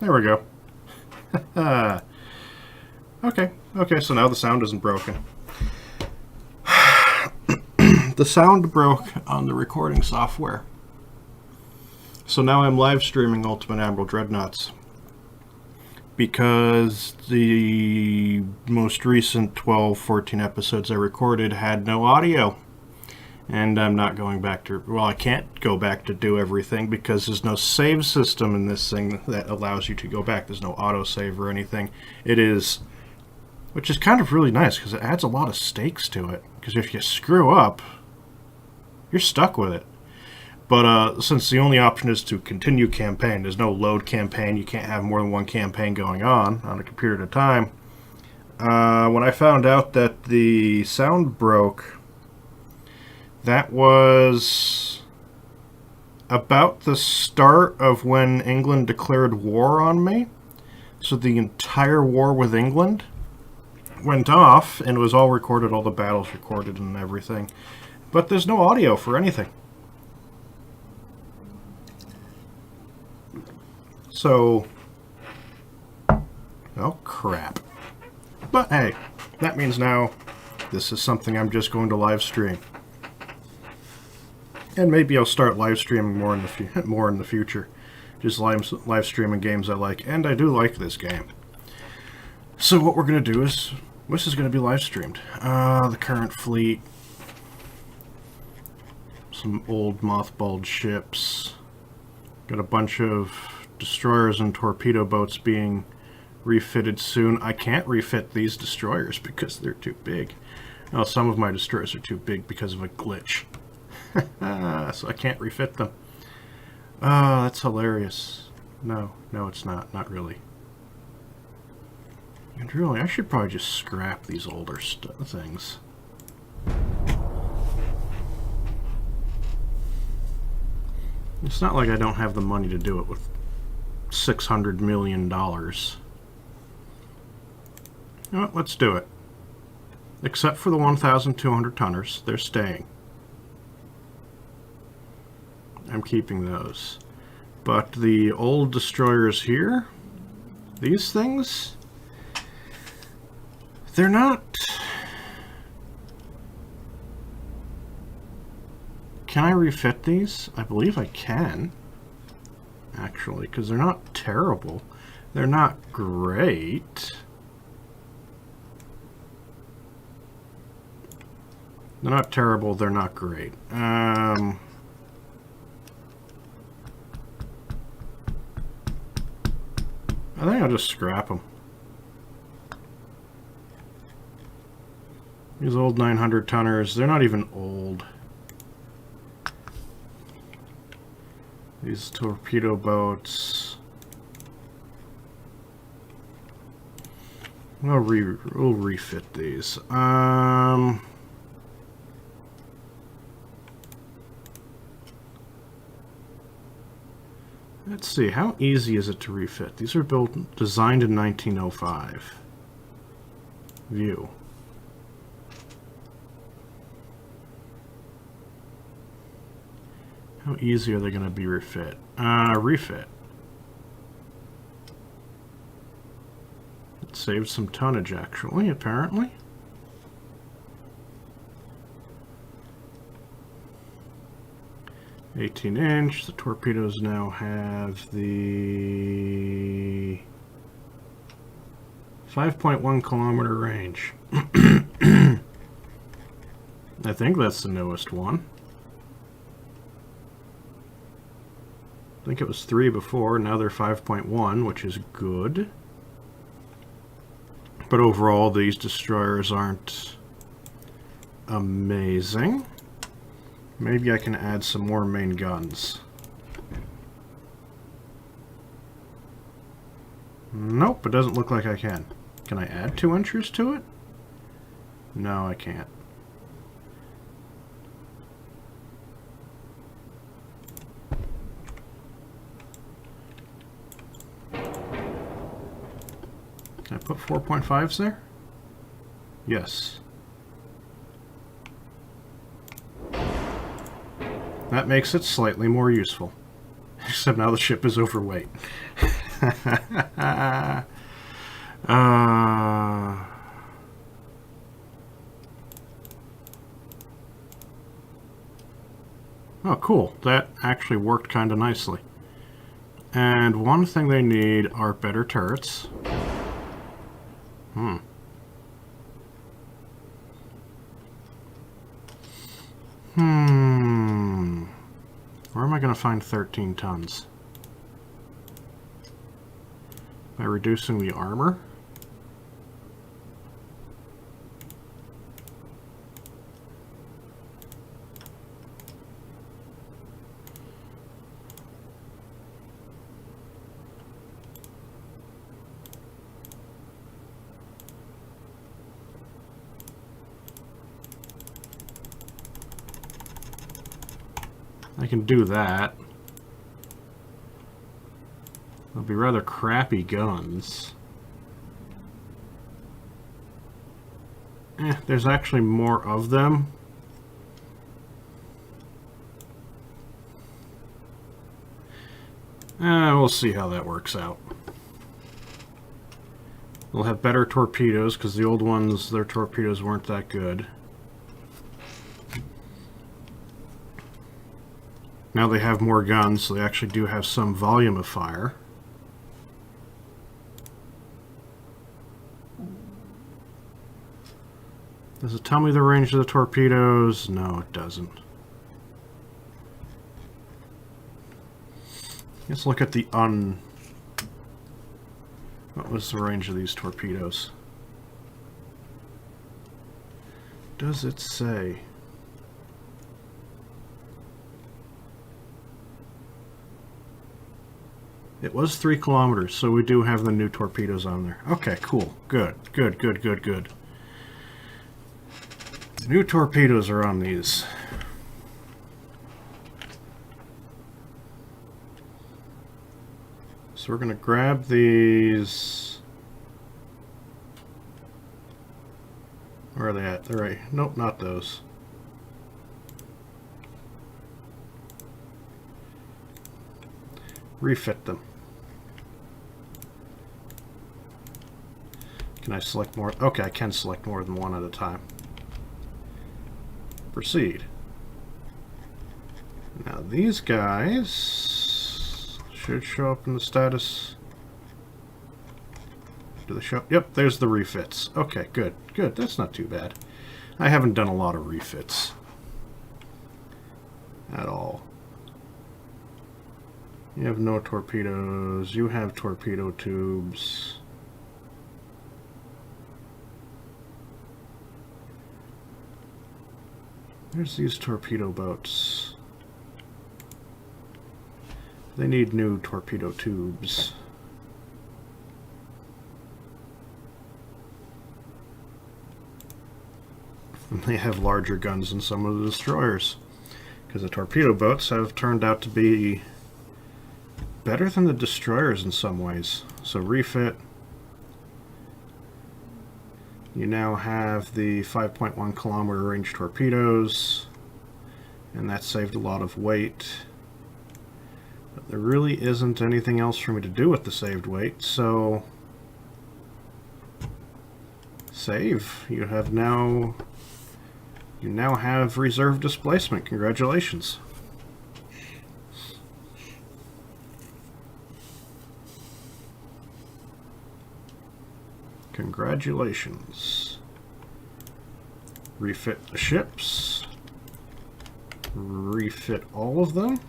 There we go. Okay, so now the sound isn't broken. The sound broke on the recording software. So now I'm live streaming Ultimate Admiral Dreadnaughts. Because the most recent 12, 14 episodes I recorded had no audio. And I'm not going back to... Well, I can't go back to do everything because there's no save system in this thing that allows you to go back. There's no autosave or anything. It is... Which is kind of really nice because it adds a lot of stakes to it. Because if you screw up, you're stuck with it. But since the only option is to continue campaign, there's no load campaign. You can't have more than one campaign going on a computer at a time. When I found out that the sound broke, that was about the start of when England declared war on me. So the entire war with England went off, and it was all recorded, all the battles recorded and everything. But there's no audio for anything. So, oh crap. But hey, that means now this is something I'm just going to live stream. And maybe I'll start live streaming more in the future. Just live streaming games I like, and I do like this game. So what we're going to do is, this is going to be live streamed. The current fleet, some old mothballed ships, got a bunch of destroyers and torpedo boats being refitted soon. I can't refit these destroyers because they're too big. Well, some of my destroyers are too big because of a glitch. So I can't refit them. Oh, that's hilarious. No, it's not. Not really. And really, I should probably just scrap these older things. It's not like I don't have the money to do it with $600 million. Well, let's do it. Except for the 1,200 tonners, they're staying. I'm keeping those. But the old destroyers here, these things, they're not... Can I refit these? I believe I can, actually, because they're not terrible. They're not great. They're not terrible, they're not great. I think I'll just scrap them. These old 900 tonners, they're not even old. These torpedo boats. We'll refit these. Let's see, how easy is it to refit? These are designed in 1905. View. How easy are they going to be refit? Refit. It saved some tonnage, actually, apparently. (18-inch). The torpedoes now have the 5.1 kilometer range. I think that's the newest one. I think it was 3 before, now they're 5.1, which is good. But overall, these destroyers aren't amazing. Maybe I can add some more main guns. Nope, it doesn't look like I can. Can I add 2 entries to it? No, I can't. Can I put 4.5s there? Yes. That makes it slightly more useful. Except now the ship is overweight. Oh, cool. That actually worked kind of nicely. And one thing they need are better turrets. Where am I going to find 13 tons? By reducing the armor? I can do that. They'll be rather crappy guns. There's actually more of them. We'll see how that works out. They'll have better torpedoes, because the old ones, their torpedoes weren't that good. Now they have more guns, so they actually do have some volume of fire. Does it tell me the range of the torpedoes? No, it doesn't. Let's look at the What was the range of these torpedoes? Does it say? It was 3 kilometers, so we do have the new torpedoes on there. Okay, cool. Good, good, good, good, good. New torpedoes are on these. So we're going to grab these. Where are they at? They're right. Nope, not those. Refit them. Can I select more? Okay, I can select more than one at a time. Proceed. Now these guys should show up in the status. Do they show? Yep, there's the refits. Okay, good, good. That's not too bad. I haven't done a lot of refits at all. You have no torpedoes. You have torpedo tubes. There's these torpedo boats. They need new torpedo tubes. And they have larger guns than some of the destroyers, because the torpedo boats have turned out to be better than the destroyers in some ways. So refit. You now have the 5.1 kilometer range torpedoes, and that saved a lot of weight. But there really isn't anything else for me to do with the saved weight, so save. You now have reserve displacement. Congratulations. Congratulations. Refit the ships. Refit all of them.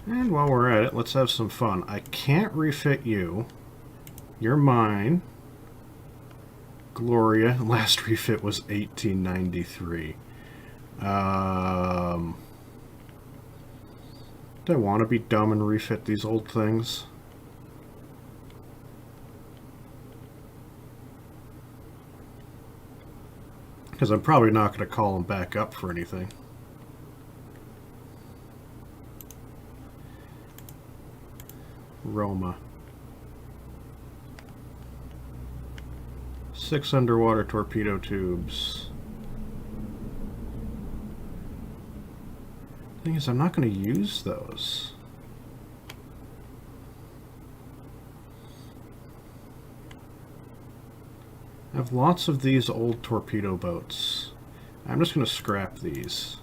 And while we're at it, let's have some fun. I can't refit you. You're mine. Gloria. Last refit was 1893. Do I want to be dumb and refit these old things? Because I'm probably not going to call them back up for anything. Roma. 6 underwater torpedo tubes. Thing is, I'm not going to use those. I have lots of these old torpedo boats. I'm just going to scrap these.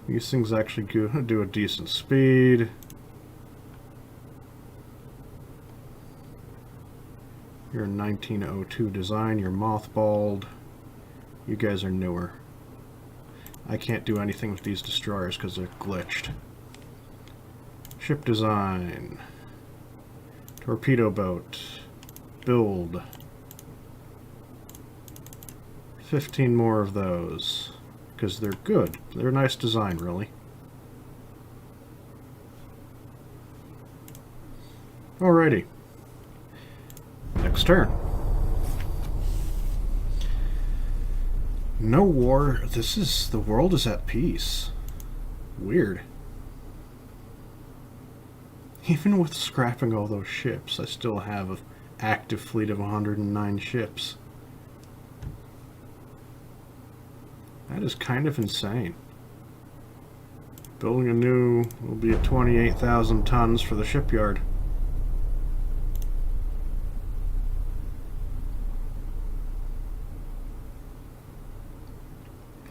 These things actually do a decent speed. You're a 1902 design, you're mothballed. You guys are newer. I can't do anything with these destroyers because they're glitched. Ship design. Torpedo boat. Build. 15 more of those. Because they're good. They're a nice design, really. Alrighty. Next turn. No war. The world is at peace. Weird. Even with scrapping all those ships, I still have an active fleet of 109 ships. That is kind of insane. Building a new will be at 28,000 tons for the shipyard.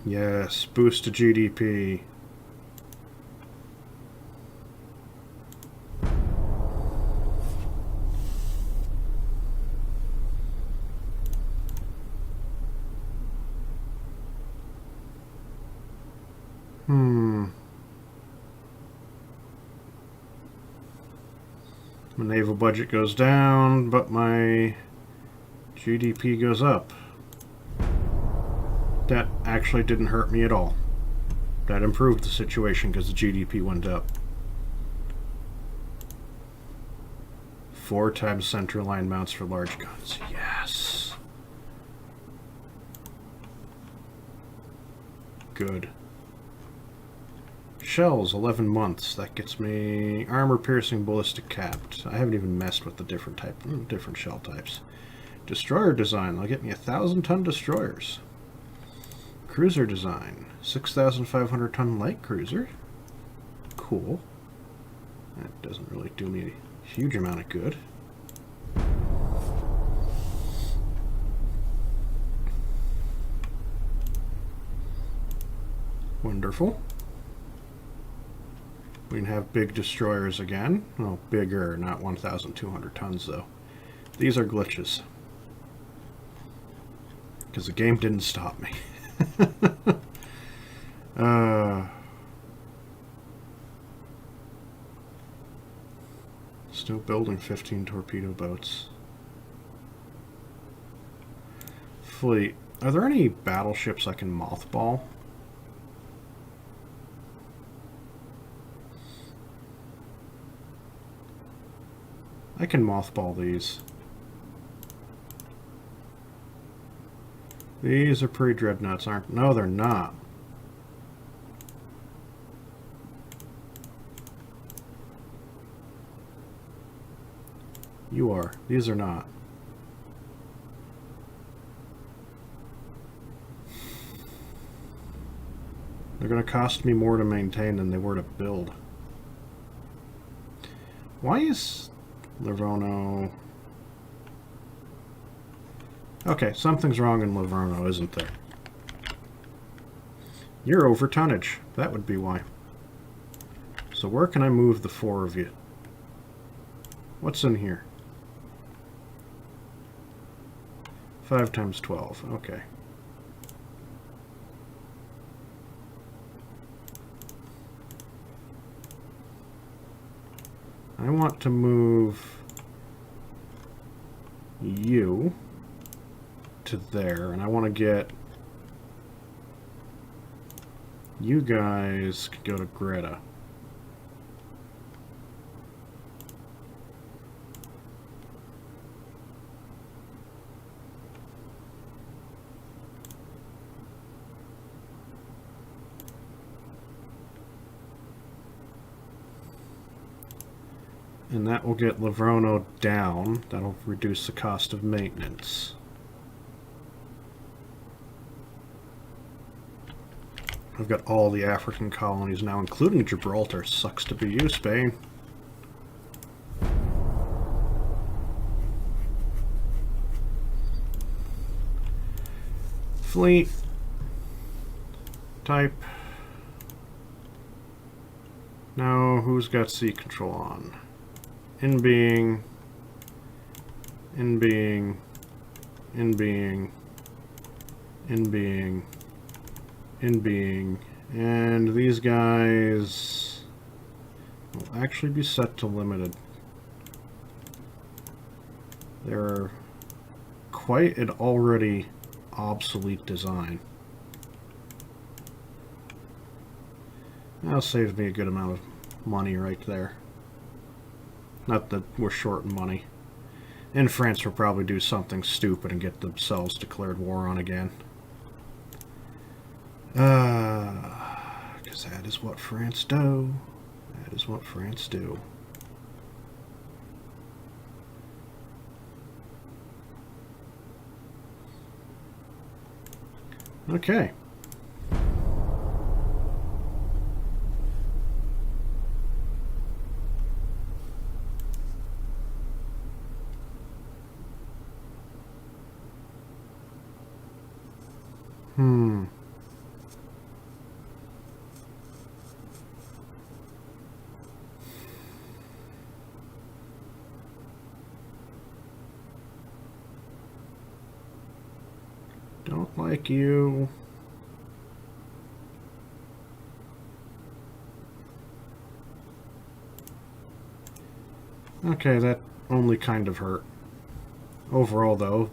Yes, boost to GDP. My naval budget goes down, but my GDP goes up. That actually didn't hurt me at all. That improved the situation because the GDP went up. 4 times centerline mounts for large guns. Yes. Good. Shells, 11 months. That gets me armor-piercing, ballistic capped. I haven't even messed with the different shell types. Destroyer design. They'll get me 1,000-ton destroyers. Cruiser design. 6,500-ton light cruiser. Cool. That doesn't really do me a huge amount of good. Wonderful. We can have big destroyers again. Well, bigger, not 1,200 tons though. These are glitches. Because the game didn't stop me. Still building 15 torpedo boats. Fleet. Are there any battleships I can mothball? I can mothball these. These are pre-dreadnoughts, aren't? No, they're not. You are. These are not. They're going to cost me more to maintain than they were to build. Why is Livorno... Okay, something's wrong in Livorno, isn't there? You're over tonnage. That would be why. So where can I move the 4 of you? What's in here? 5 times 12. Okay. I want to move you to there, and I want to get you guys could go to Greta. And that will get Livorno down. That'll reduce the cost of maintenance. I've got all the African colonies now, including Gibraltar. Sucks to be you, Spain. Fleet. Type. Now, who's got sea control on? In being. In being. In being. In being. In being. And these guys will actually be set to limited. They're quite an already obsolete design. That'll save me a good amount of money right there. Not that we're short money. And France will probably do something stupid and get themselves declared war on again. Because that is what France do. That is what France do. Okay. Don't like you. Okay, that only kind of hurt. Overall, though,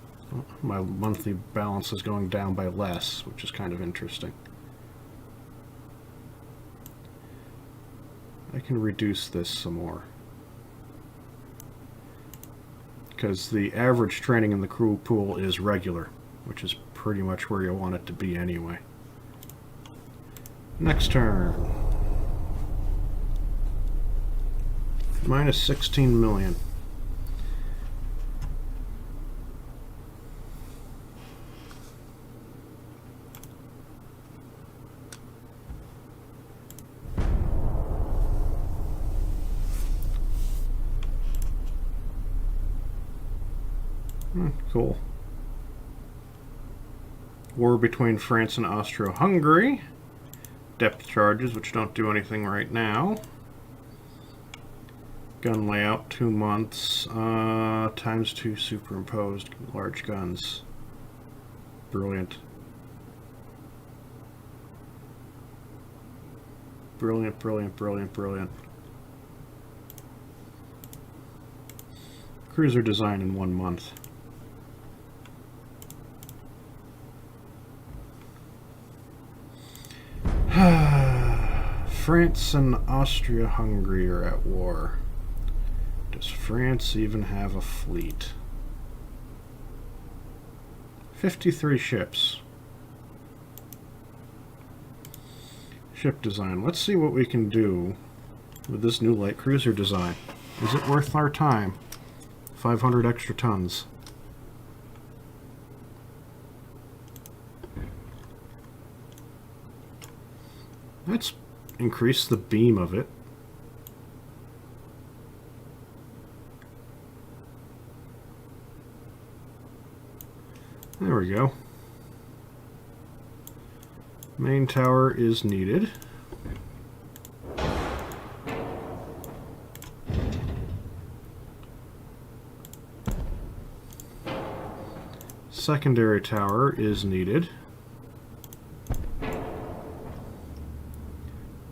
my monthly balance is going down by less, which is kind of interesting. I can reduce this some more. Because the average training in the crew pool is regular, which is pretty much where you want it to be anyway. Next turn. Minus 16 million. Cool. War between France and Austro-Hungary. Depth charges, which don't do anything right now. Gun layout, 2 months. ×2 superimposed large guns. Brilliant. Brilliant, brilliant, brilliant, brilliant. Cruiser design in 1 month. France and Austria-Hungary are at war. Does France even have a fleet? 53 ships. Ship design. Let's see what we can do with this new light cruiser design. Is it worth our time? 500 extra tons. Let's increase the beam of it. There we go. Main tower is needed. Secondary tower is needed.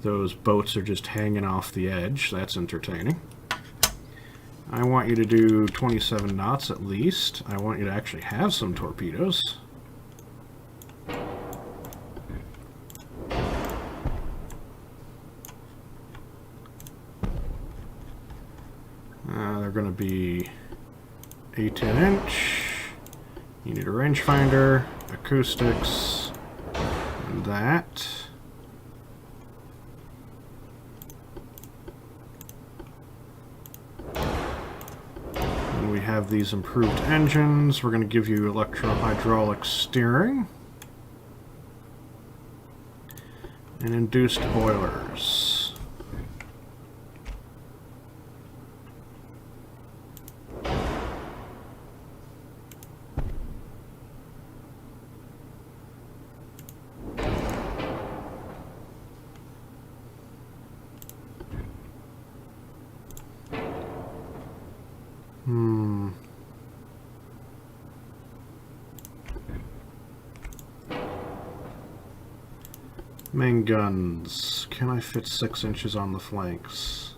Those boats are just hanging off the edge. That's entertaining. I want you to do 27 knots at least. I want you to actually have some torpedoes. They're going to be a 10-inch. You need a rangefinder, acoustics, and that. have these improved engines. We're going to give you electro-hydraulic steering and induced boilers. Main guns. Can I fit 6 inches on the flanks?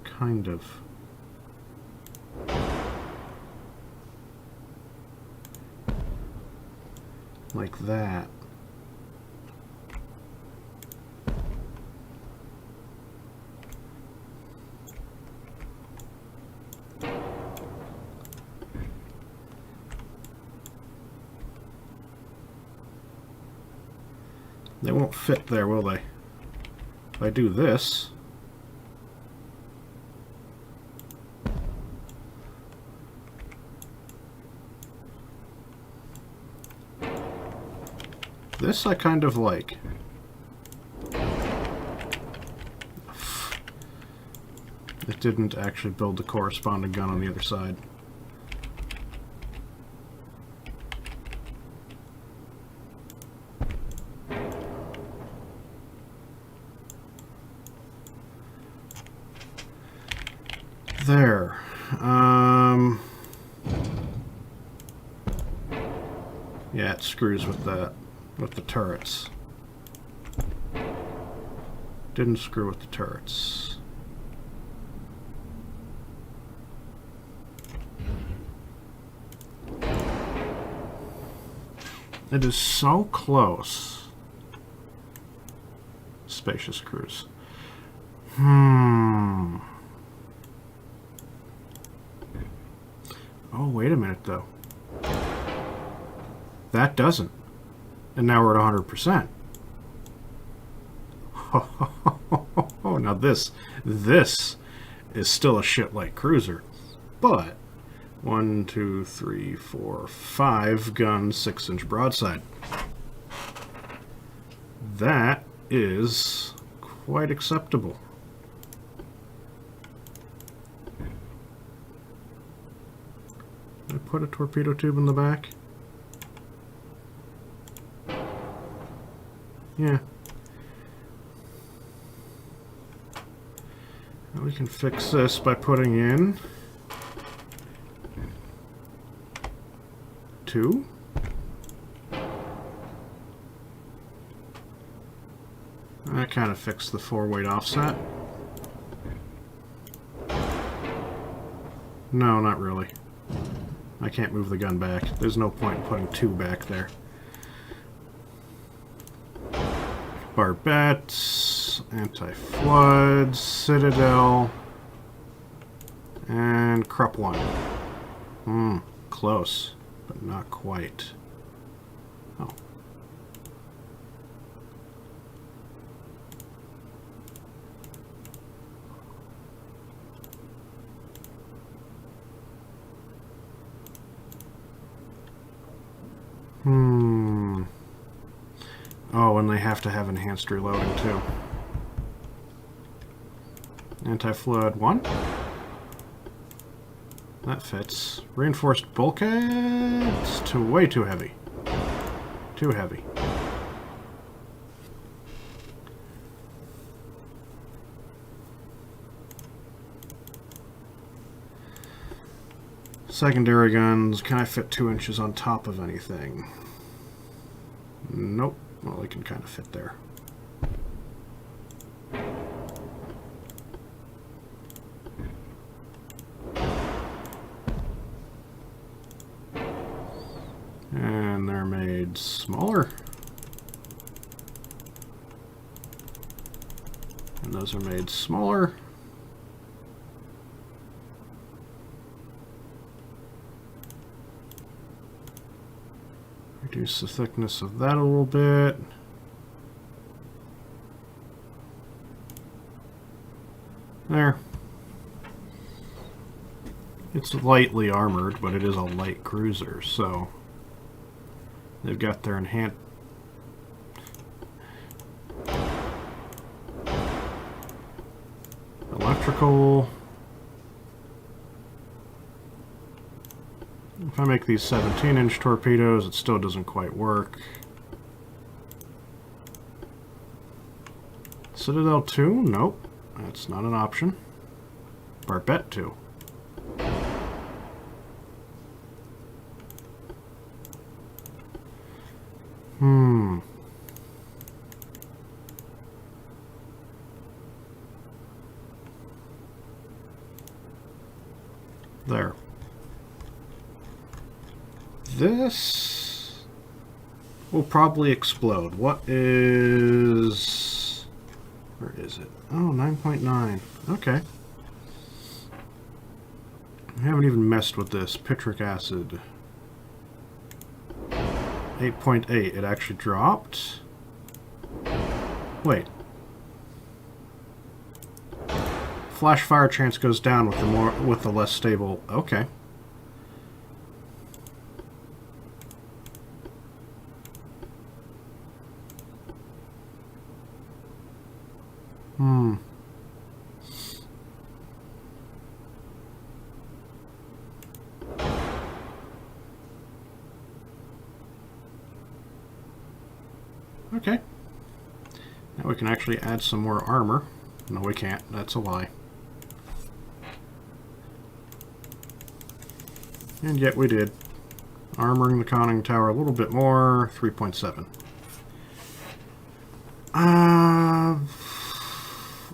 Kind of. Like that. They won't fit there, will they? If I do this... This I kind of like. It didn't actually build the corresponding gun on the other side. There. Yeah, it screws with that, with the turrets. Didn't screw with the turrets. It is so close. Spacious cruise. Oh, wait a minute, though. That doesn't. And now we're at 100%. Oh, now this is still a shit-like cruiser. But 1, 2, 3, 4, 5 gun 6-inch broadside. That is quite acceptable. Did I put a torpedo tube in the back? Yeah. Now we can fix this by putting in 2. That kind of fixed the 4-weight offset. No, not really. I can't move the gun back. There's no point in putting 2 back there. Barbettes, anti-flood, citadel, and Krupp 1. Close, but not quite. Oh. Oh, and they have to have enhanced reloading, too. Anti-flood 1. That fits. Reinforced bulkheads? Way too heavy. Too heavy. Secondary guns. Can I fit 2 inches on top of anything? Nope. Well, they can kind of fit there. And they're made smaller. And those are made smaller. Reduce the thickness of that a little bit. There. It's lightly armored, but it is a light cruiser, so they've got their enhanced... electrical... If I make these 17-inch torpedoes, it still doesn't quite work. Citadel 2? Nope. That's not an option. Barbette 2. There. This will probably explode. What is... Where is it? Oh, 9.9. Okay. I haven't even messed with this. Pitric acid. 8.8. It actually dropped? Wait. Flash fire chance goes down with the less stable... Okay. Okay. Now we can actually add some more armor. No, we can't. That's a lie. And yet we did. Armoring the conning tower a little bit more. 3.7.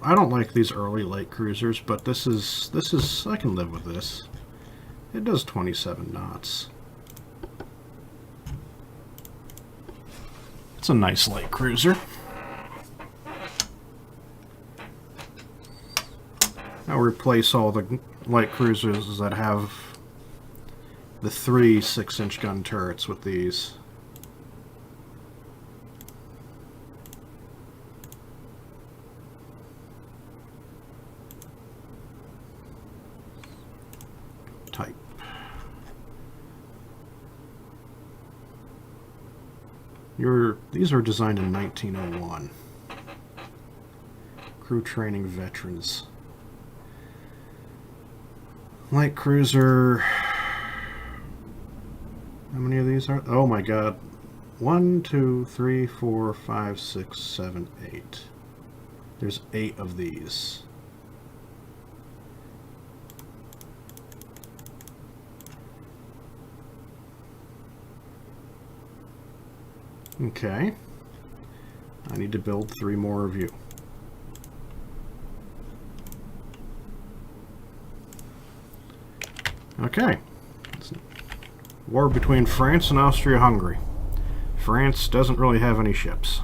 I don't like these early light cruisers, but this is I can live with this. It does 27 knots. It's a nice light cruiser. I'll replace all the light cruisers that have the 3 6-inch gun turrets with these. Type. These are designed in 1901. Crew training veterans. Light cruiser. How many of these are? Oh my god. 1, 2, 3, 4, 5, 6, 7, 8. There's 8 of these. Okay. I need to build 3 more of you. Okay. War between France and Austria-Hungary. France doesn't really have any ships.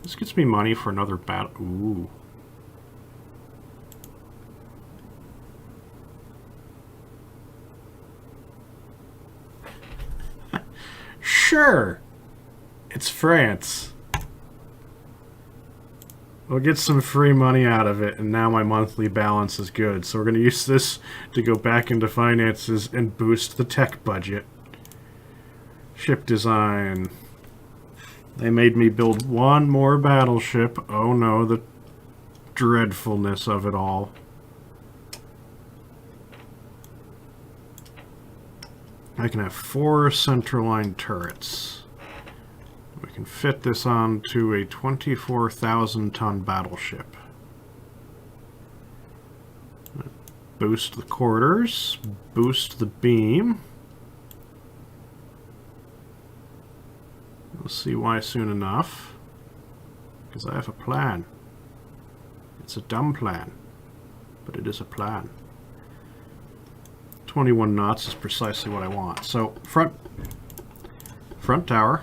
This gets me money for another battle. Ooh. Sure. It's France. We'll get some free money out of it, and now my monthly balance is good. So we're going to use this to go back into finances and boost the tech budget. Ship design. They made me build 1 more battleship. Oh no, the dreadfulness of it all. I can have 4 centerline turrets. We can fit this onto a 24,000-ton battleship. Boost the quarters, boost the beam. We'll see why soon enough. Because I have a plan. It's a dumb plan, but it is a plan. 21 knots is precisely what I want. So, front tower.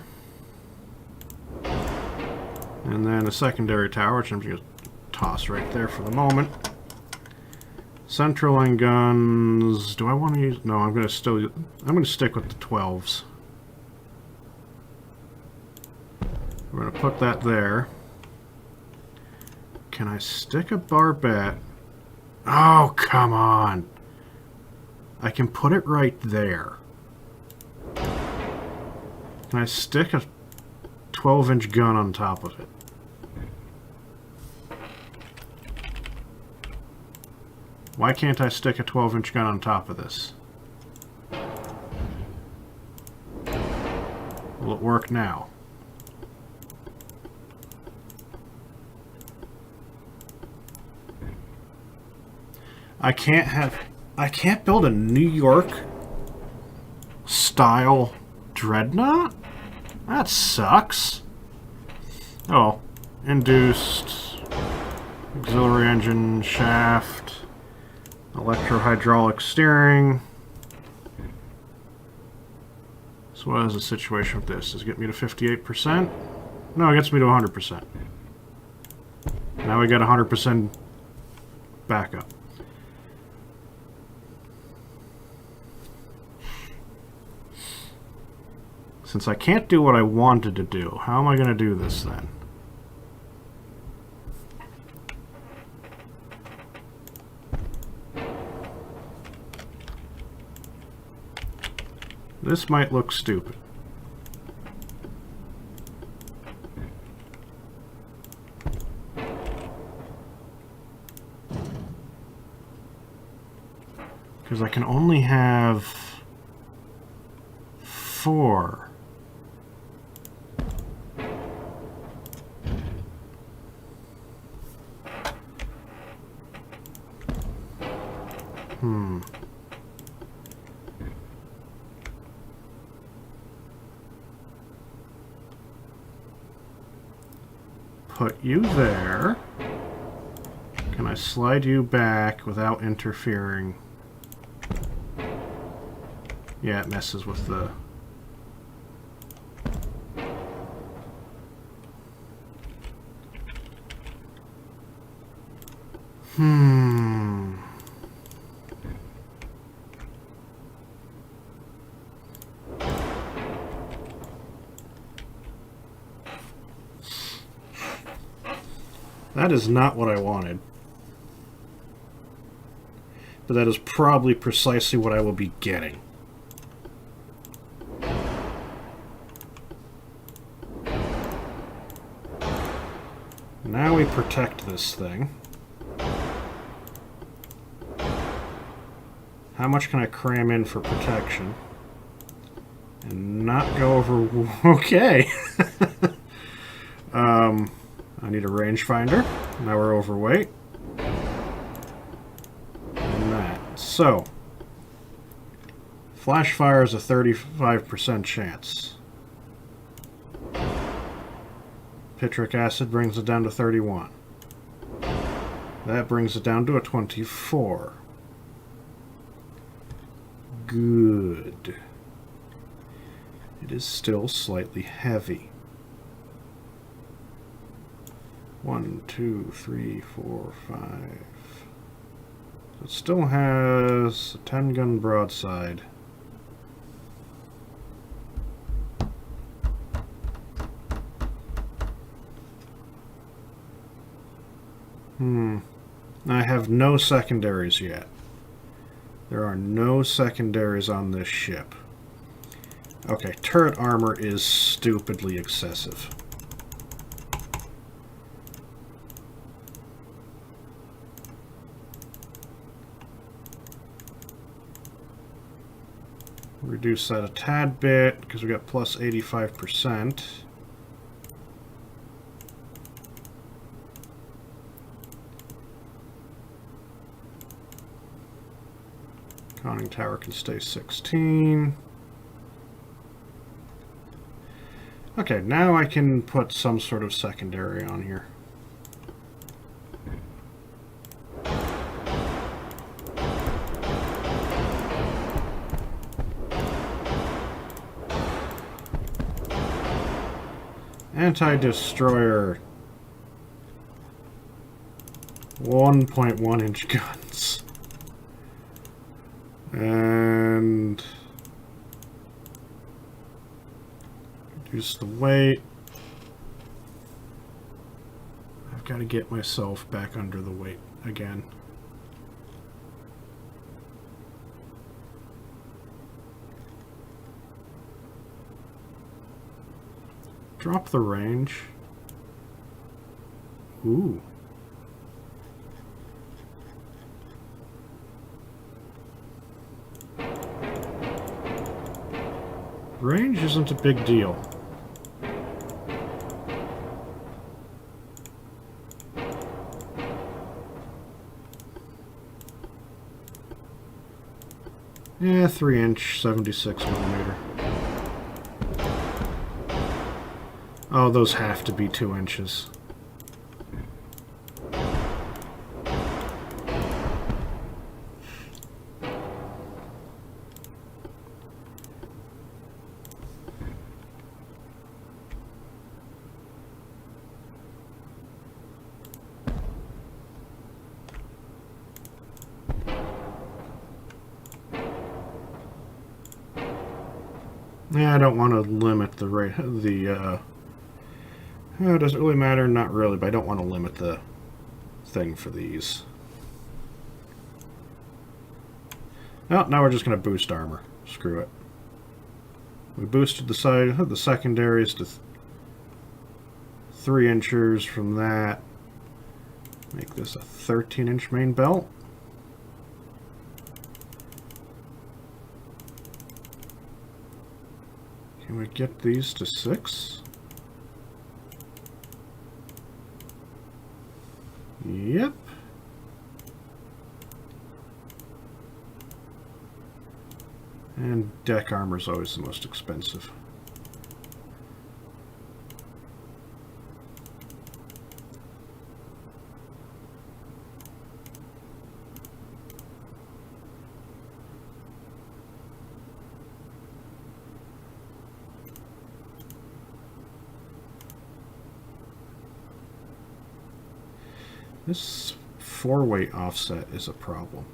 And then a secondary tower, which I'm just going to toss right there for the moment. Central line guns. Do I want to use? No, I'm going to stick with the 12s. We're going to put that there. Can I stick a barbette? Oh, come on. I can put it right there. Can I stick a 12-inch gun on top of it? Why can't I stick a 12-inch gun on top of this? Will it work now? I can't build a New York style dreadnought? That sucks. Oh, induced auxiliary engine shaft, electro-hydraulic steering. So what is the situation with this? Does it get me to 58%? No, it gets me to 100%. Now we got 100% backup. Since I can't do what I wanted to do, how am I going to do this then? This might look stupid. Because I can only have 4. Put you there. Can I slide you back without interfering? Yeah, it messes with the... That is not what I wanted. But that is probably precisely what I will be getting. Now we protect this thing. How much can I cram in for protection? And not go over... Okay! I need a rangefinder. Now we're overweight. And that. So, flash fire is a 35% chance. Pitric acid brings it down to 31. That brings it down to a 24. Good. It is still slightly heavy. 1, 2, 3, 4, 5. So it still has a 10-gun broadside. I have no secondaries yet. There are no secondaries on this ship. Okay, turret armor is stupidly excessive. Reduce that a tad bit because we got plus 85%. Conning tower can stay 16. Okay, now I can put some sort of secondary on here. Anti-destroyer 1.1 inch guns. And reduce the weight. I've got to get myself back under the weight again. Drop the range. Ooh. Range isn't a big deal. Yeah, 3-inch, 76mm. Oh, those have to be 2 inches. Yeah, I don't want to limit the rate. Does it really matter? Not really, but I don't want to limit the thing for these. Oh, now we're just going to boost armor. Screw it. We boosted the side of the secondaries to 3 inches from that. Make this a 13-inch main belt. Can we get these to 6? Yep. And deck armor is always the most expensive. This 4-weight offset is a problem.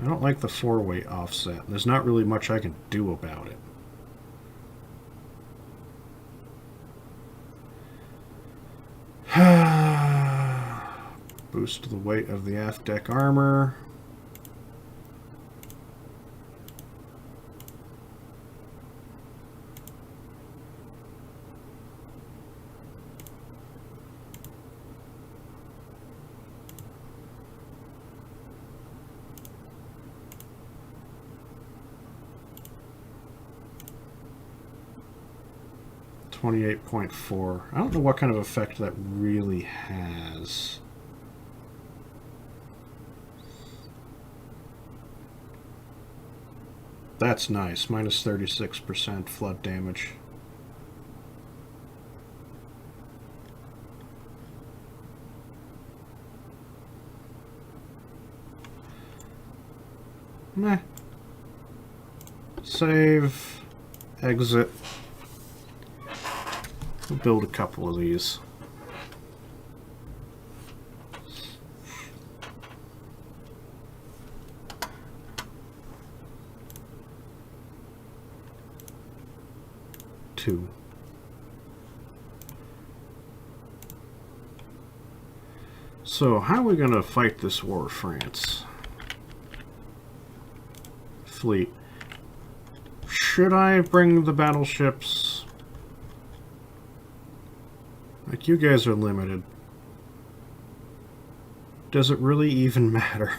I don't like the 4-weight offset. There's not really much I can do about it. Boost the weight of the aft deck armor. .4. I don't know what kind of effect that really has. That's nice. Minus 36% flood damage. Meh. Save. Exit. We'll build a couple of these. Two. So, how are we going to fight this war, France? Fleet. Should I bring the battleships? Like, you guys are limited. Does it really even matter?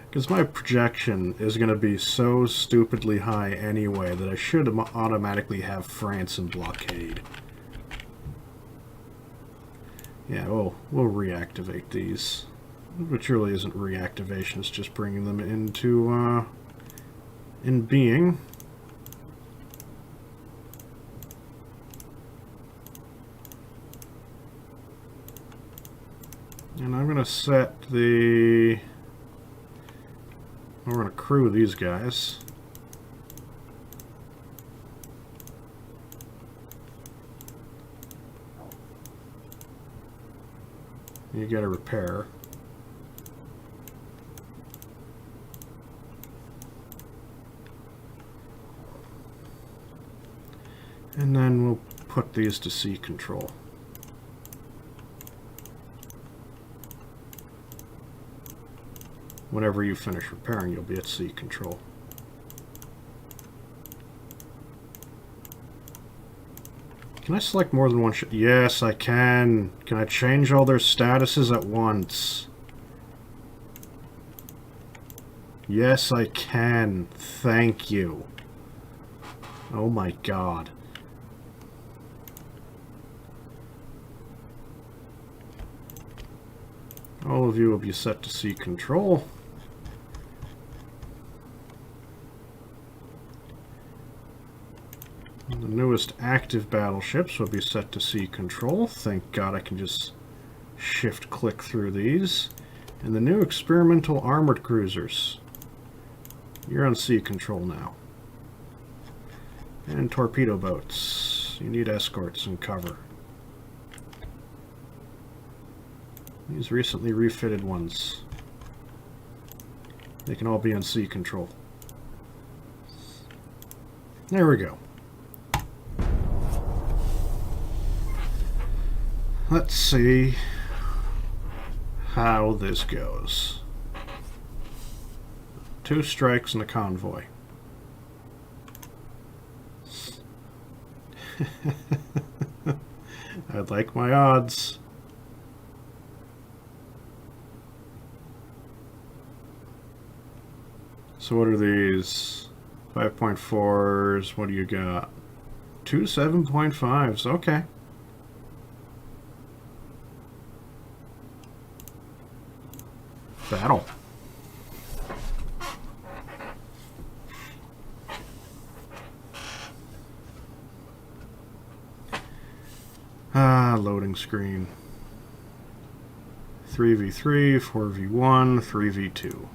Because my projection is going to be so stupidly high anyway that I should automatically have France in blockade. Yeah, we'll reactivate these. Which really isn't reactivation, it's just bringing them into, in being. And I'm going to set the... We're going to crew these guys. You gotta repair. And then we'll put these to sea control. Whenever you finish repairing, you'll be at sea control. Can I select more than one ship? Yes, I can. Can I change all their statuses at once? Yes, I can. Thank you. Oh my god. All of you will be set to sea control. The newest active battleships will be set to sea control. Thank God I can just shift-click through these. And the new experimental armored cruisers. You're on sea control now. And torpedo boats. You need escorts and cover. These recently refitted ones. They can all be on sea control. There we go. Let's see how this goes. 2 strikes and a convoy. I'd like my odds. So what are these? 5.4s. What do you got? 2 7.5s. Okay. Battle. Loading screen. 3v3, 4v1, 3v2.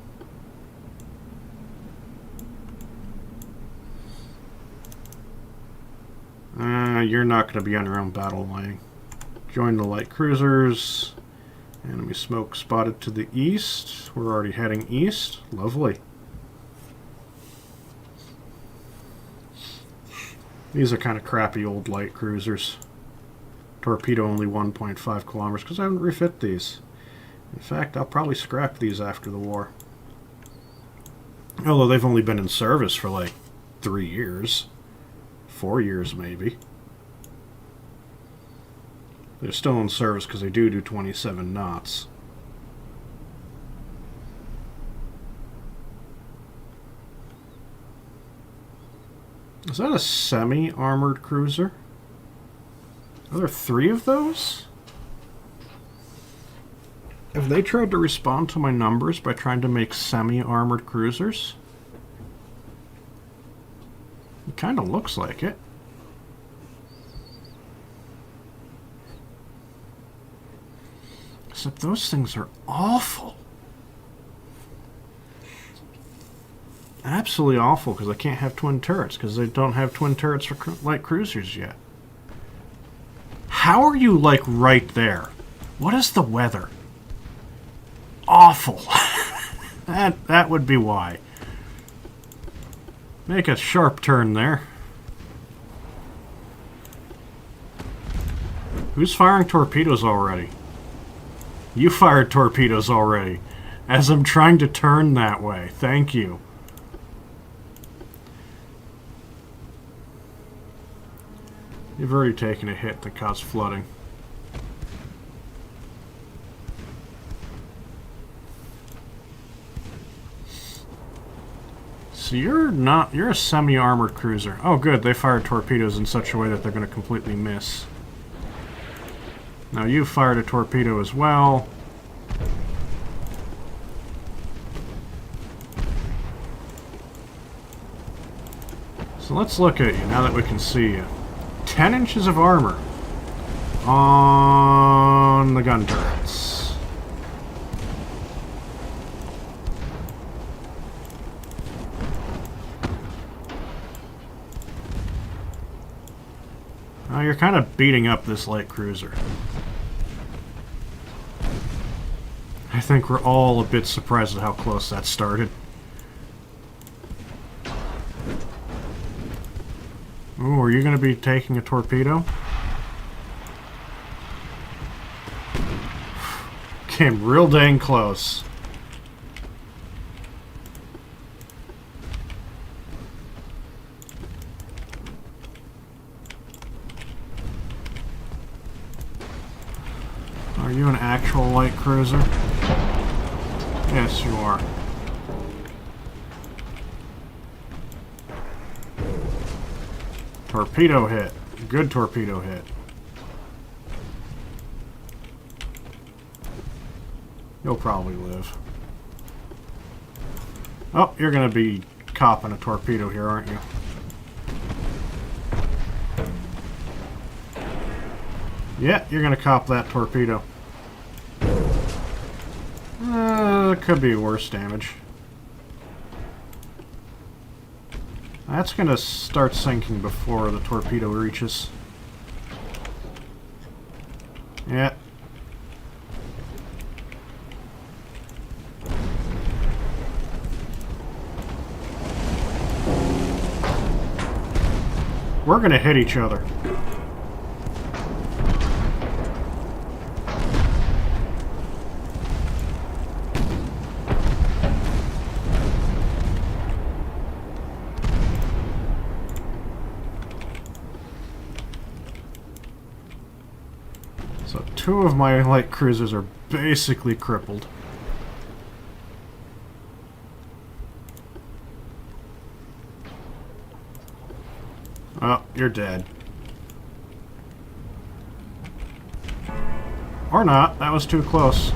You're not going to be on your own battle line. Join the light cruisers. Enemy smoke spotted to the east. We're already heading east. Lovely. These are kind of crappy old light cruisers. Torpedo only 1.5 kilometers because I haven't refit these. In fact, I'll probably scrap these after the war. Although they've only been in service for like 3 years. 4 years maybe. They're still in service because they do 27 knots. Is that a semi-armored cruiser? Are there 3 of those? Have they tried to respond to my numbers by trying to make semi-armored cruisers? It kind of looks like it. Except those things are awful. Absolutely awful because I can't have twin turrets because they don't have twin turrets for light cruisers yet. How are you, like, right there? What is the weather? Awful. That would be why. Make a sharp turn there. Who's firing torpedoes already? You fired torpedoes already. As I'm trying to turn that way. Thank you. You've already taken a hit that caused flooding. So you're a semi-armored cruiser. Oh good, they fired torpedoes in such a way that they're going to completely miss. Now you fired a torpedo as well. So let's look at you now that we can see you. 10 inches of armor on the gun turrets. Now you're kind of beating up this light cruiser. I think we're all a bit surprised at how close that started. Ooh, are you going to be taking a torpedo? Came real dang close. Are you an actual light cruiser? Yes, you are. Torpedo hit. Good torpedo hit. You'll probably live. Oh, you're going to be copping a torpedo here, aren't you? Yeah, you're going to cop that torpedo. Could be worse damage. That's going to start sinking before the torpedo reaches. Yeah. We're going to hit each other. So 2 of my light cruisers are basically crippled. Oh, you're dead. Or not. That was too close.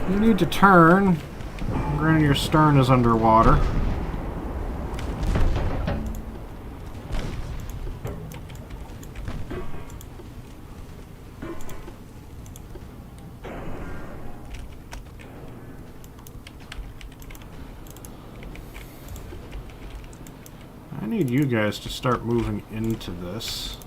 You need to turn. Granted, your stern is underwater. I need you guys to start moving into this.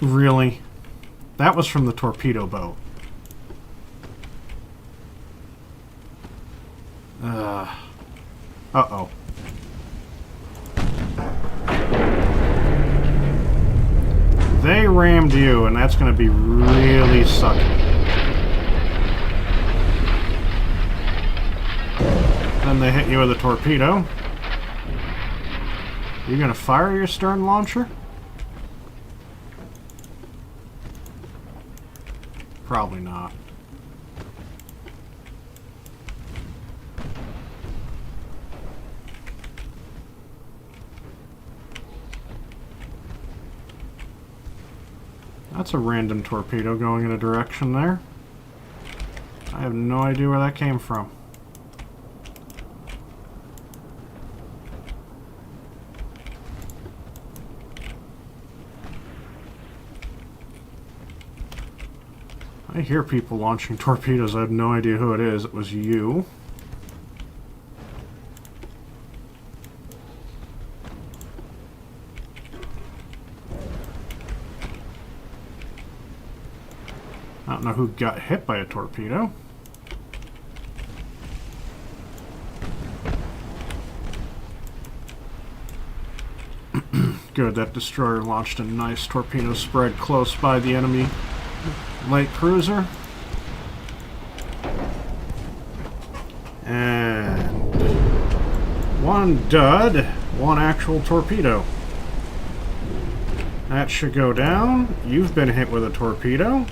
Really? That was from the torpedo boat. Uh-oh. They rammed you, and that's going to be really sucky. Then they hit you with a torpedo. You going to fire your stern launcher? Probably not. That's a random torpedo going in a direction there. I have no idea where that came from. I hear people launching torpedoes. I have no idea who it is. It was you. I don't know who got hit by a torpedo. Good, that destroyer launched a nice torpedo spread close by the enemy light cruiser. And 1 dud, 1 actual torpedo. That should go down. You've been hit with a torpedo.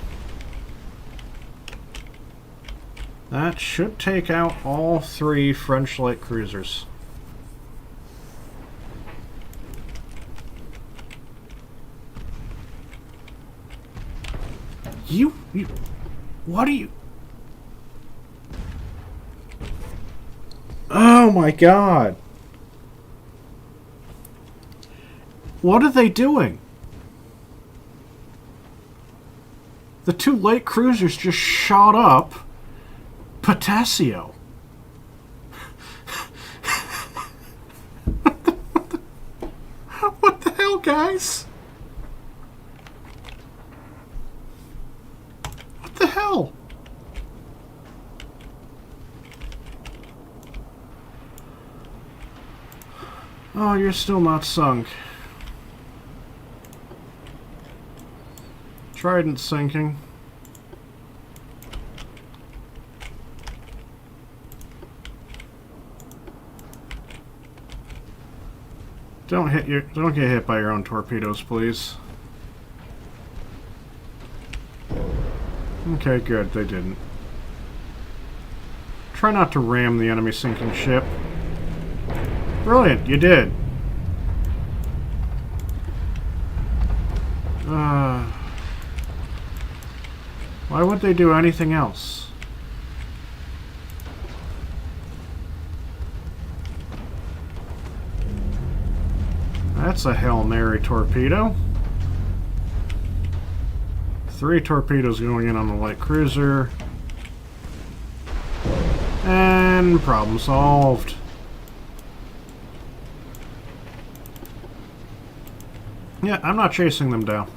That should take out all 3 French light cruisers. You, what are you? Oh my God. What are they doing? The two light cruisers just shot up Potasio. What the hell, guys? What the hell? Oh, you're still not sunk. Trident sinking. Don't get hit by your own torpedoes, please. Okay, good, they didn't. Try not to ram the enemy sinking ship. Brilliant, you did. Why would they do anything else? That's a Hail Mary torpedo. 3 torpedoes going in on the light cruiser. And problem solved. Yeah, I'm not chasing them down.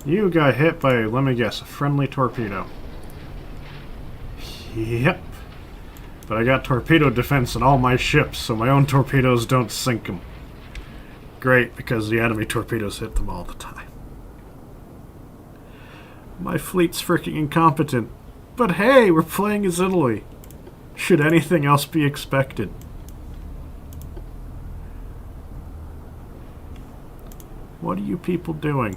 You got hit by, let me guess, a friendly torpedo. Yep. But I got torpedo defense in all my ships, so my own torpedoes don't sink them. Great, because the enemy torpedoes hit them all the time. My fleet's freaking incompetent. But hey, we're playing as Italy. Should anything else be expected? What are you people doing?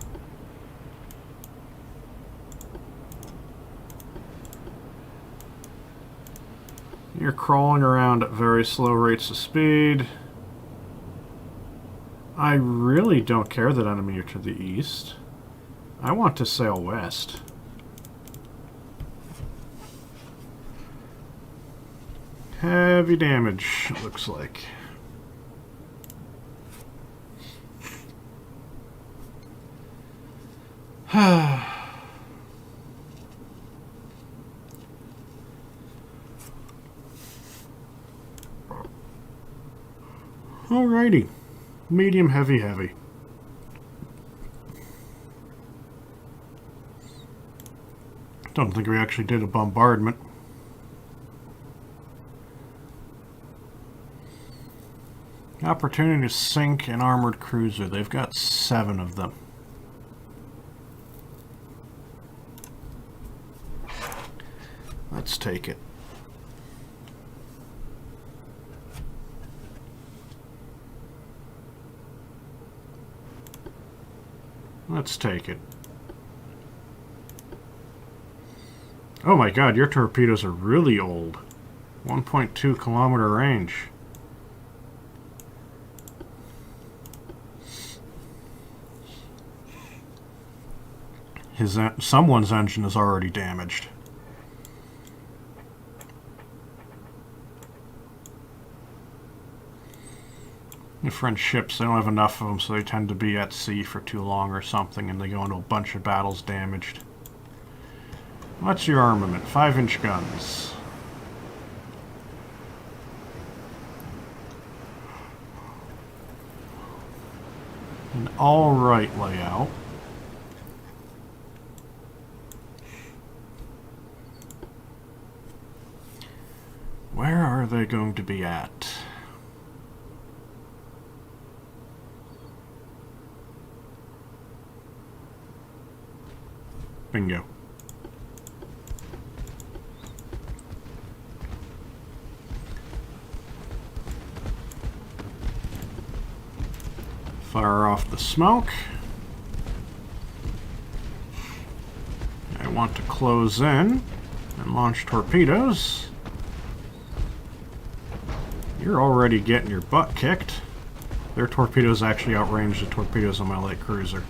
You're crawling around at very slow rates of speed. I really don't care that enemy are to the east. I want to sail west. Heavy damage, it looks like. Alrighty. Medium, heavy, heavy. Don't think we actually did a bombardment. Opportunity to sink an armored cruiser. They've got 7 of them. Let's take it. Let's take it. Oh my god, your torpedoes are really old. 1.2 kilometer range. Someone's engine is already damaged. The French ships, they don't have enough of them, so they tend to be at sea for too long or something, and they go into a bunch of battles damaged. What's your armament? 5-inch guns. An alright layout. Where are they going to be at? Bingo. Fire off the smoke. I want to close in and launch torpedoes. You're already getting your butt kicked. Their torpedoes actually outrange the torpedoes on my light cruiser.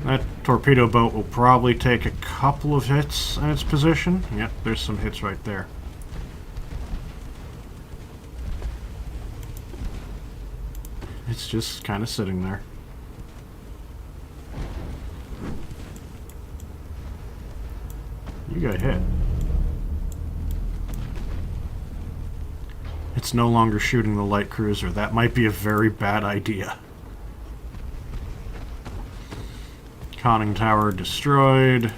That torpedo boat will probably take a couple of hits in its position. Yep, there's some hits right there. It's just kind of sitting there. You got hit. It's no longer shooting the light cruiser. That might be a very bad idea. Conning tower destroyed.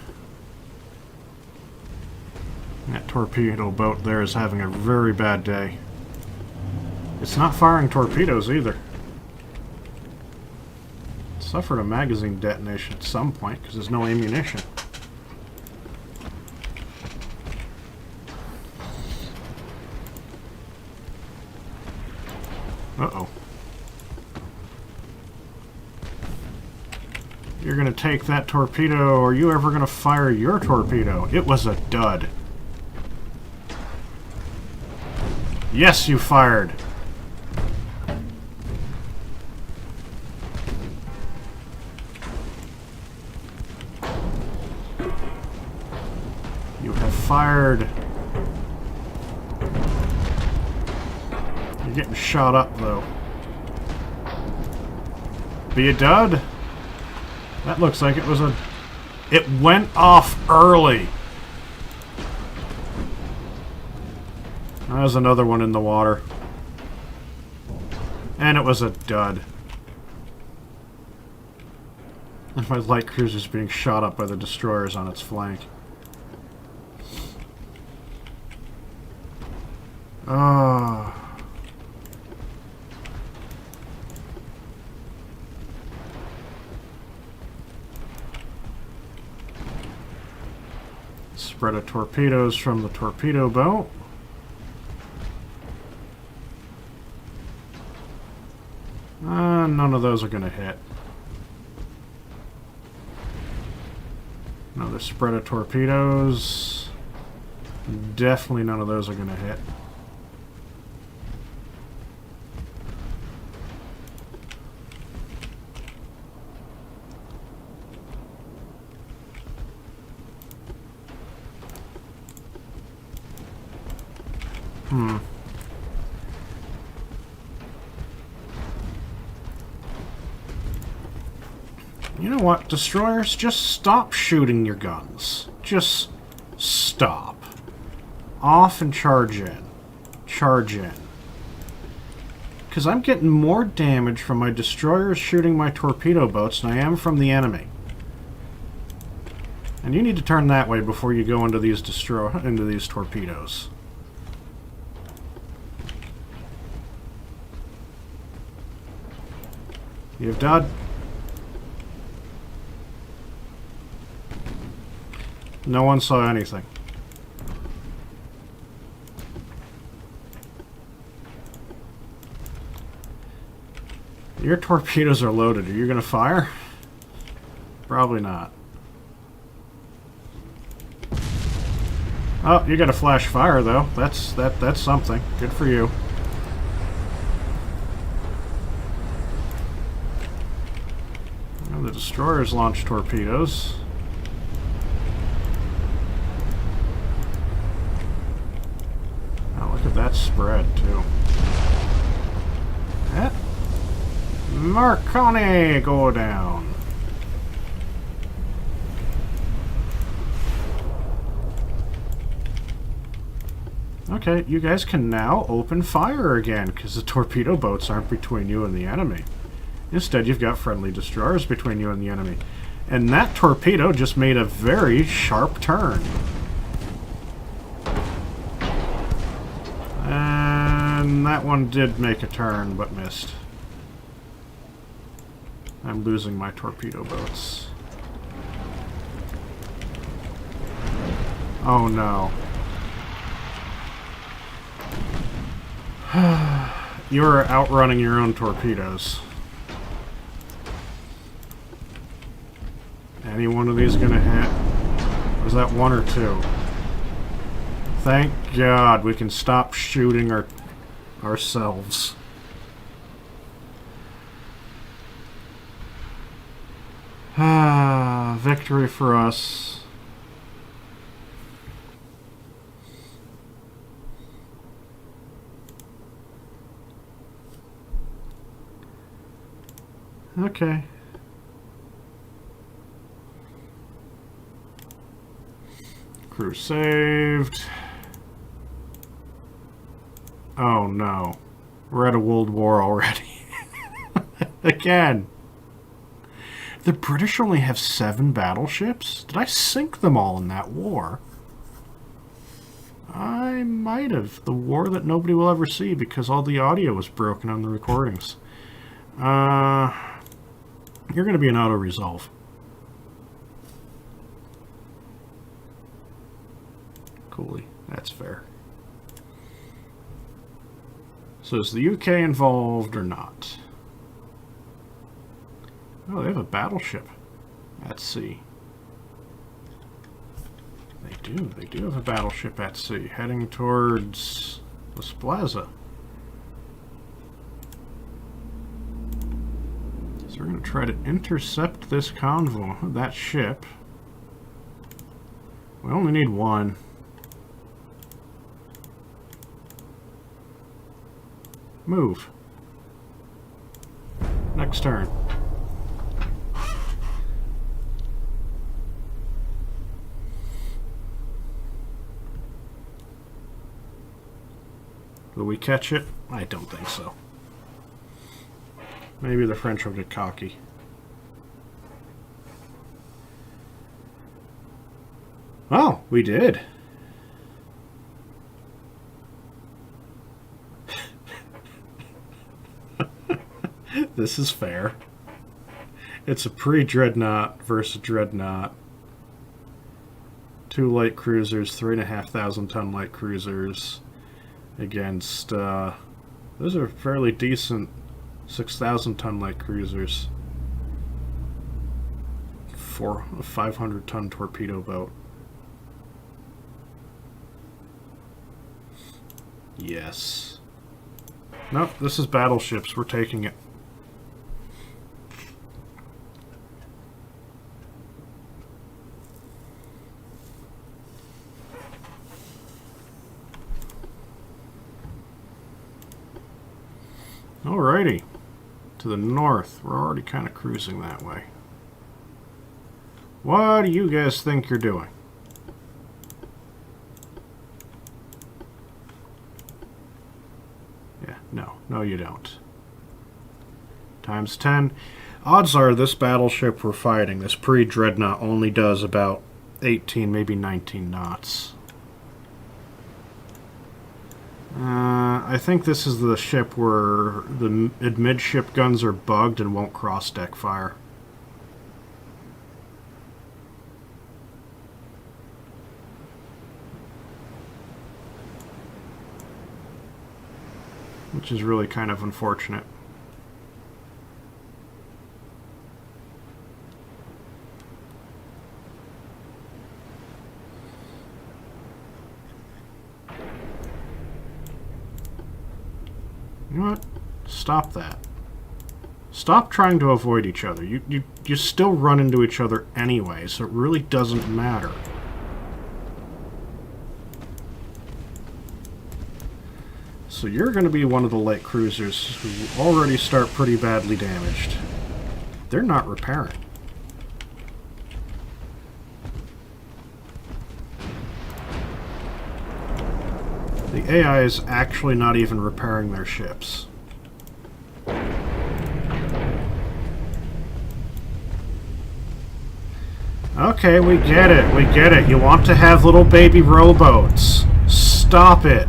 That torpedo boat there is having a very bad day. It's not firing torpedoes either. It suffered a magazine detonation at some point because there's no ammunition. Uh-oh. You're going to take that torpedo, or are you ever going to fire your torpedo? It was a dud. Yes, you fired. You have fired. You're getting shot up, though. Be a dud? That looks like it was a... It went off early. There's another one in the water. And it was a dud. And my light cruiser's being shot up by the destroyers on its flank. Ah. Spread of torpedoes from the torpedo boat. None of those are going to hit. Another spread of torpedoes. Definitely none of those are going to hit. You know what, destroyers? Just stop shooting your guns. Just stop. Off and charge in. Charge in. Because I'm getting more damage from my destroyers shooting my torpedo boats than I am from the enemy. And you need to turn that way before you go into these torpedoes. You've done. No one saw anything. Your torpedoes are loaded. Are you going to fire? Probably not. Oh, you got a flash fire though. That's something. Good for you. Well, the destroyers launch torpedoes. Oh, look at that spread too. Marconi, go down. Okay, you guys can now open fire again, because the torpedo boats aren't between you and the enemy. Instead, you've got friendly destroyers between you and the enemy. And that torpedo just made a very sharp turn. And that one did make a turn, but missed. I'm losing my torpedo boats. Oh no. You're outrunning your own torpedoes. Any one of these gonna hit? Or is that one or two? Thank God we can stop shooting ourselves. Ah, victory for us. Okay. Crew saved. Oh no. We're at a world war already. Again. The British only have 7 battleships? Did I sink them all in that war? I might have. The war that nobody will ever see because all the audio was broken on the recordings. You're going to be an auto-resolve. Coolly. That's fair. So is the UK involved or not? Oh, they have a battleship at sea. They do have a battleship at sea, heading towards Las Plaza. So we're going to try to intercept this convoy, that ship. We only need one. Move. Next turn. Will we catch it? I don't think so. Maybe the French will get cocky. Oh, we did. This is fair. It's a pre-Dreadnought versus Dreadnought. 2 light cruisers, 3,500 ton light cruisers against, those are fairly decent 6,000 ton light cruisers. 500 ton torpedo boat. Yes. Nope, this is battleships. We're taking it. Alrighty. To the north. We're already kind of cruising that way. What do you guys think you're doing? Yeah, no. No, you don't. Times 10. Odds are this battleship we're fighting, this pre-Dreadnought, only does about 18, maybe 19 knots. I think this is the ship where the midship guns are bugged and won't cross-deck fire. Which is really kind of unfortunate. You know what? Stop that. Stop trying to avoid each other. You still run into each other anyway, so it really doesn't matter. So you're going to be one of the light cruisers who already start pretty badly damaged. They're not repairing. The AI is actually not even repairing their ships. Okay, we get it. We get it. You want to have little baby rowboats. Stop it.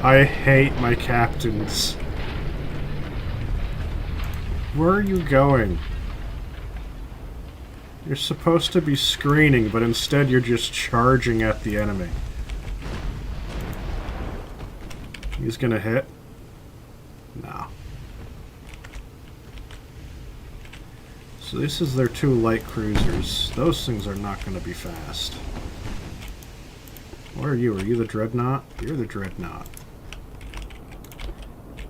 I hate my captains. Where are you going? You're supposed to be screening, but instead you're just charging at the enemy. He's gonna hit? No. So this is their 2 light cruisers. Those things are not gonna be fast. What are you? Are you the Dreadnought? You're the Dreadnought.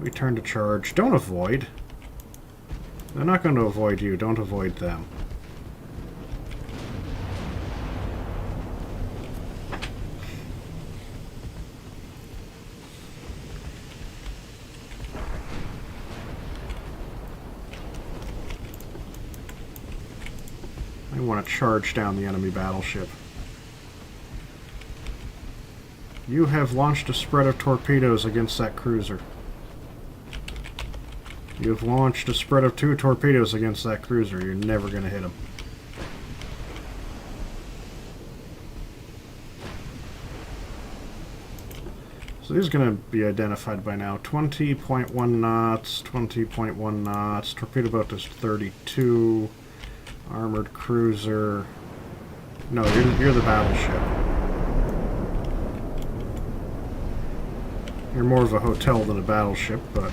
We turn to charge. Don't avoid. They're not going to avoid you. Don't avoid them. I want to charge down the enemy battleship. You have launched a spread of torpedoes against that cruiser. You have launched a spread of 2 torpedoes against that cruiser. You're never going to hit him. So these are going to be identified by now. 20.1 knots, 20.1 knots. Torpedo boat is 32. Armored cruiser. No, you're the battleship. You're more of a hotel than a battleship, but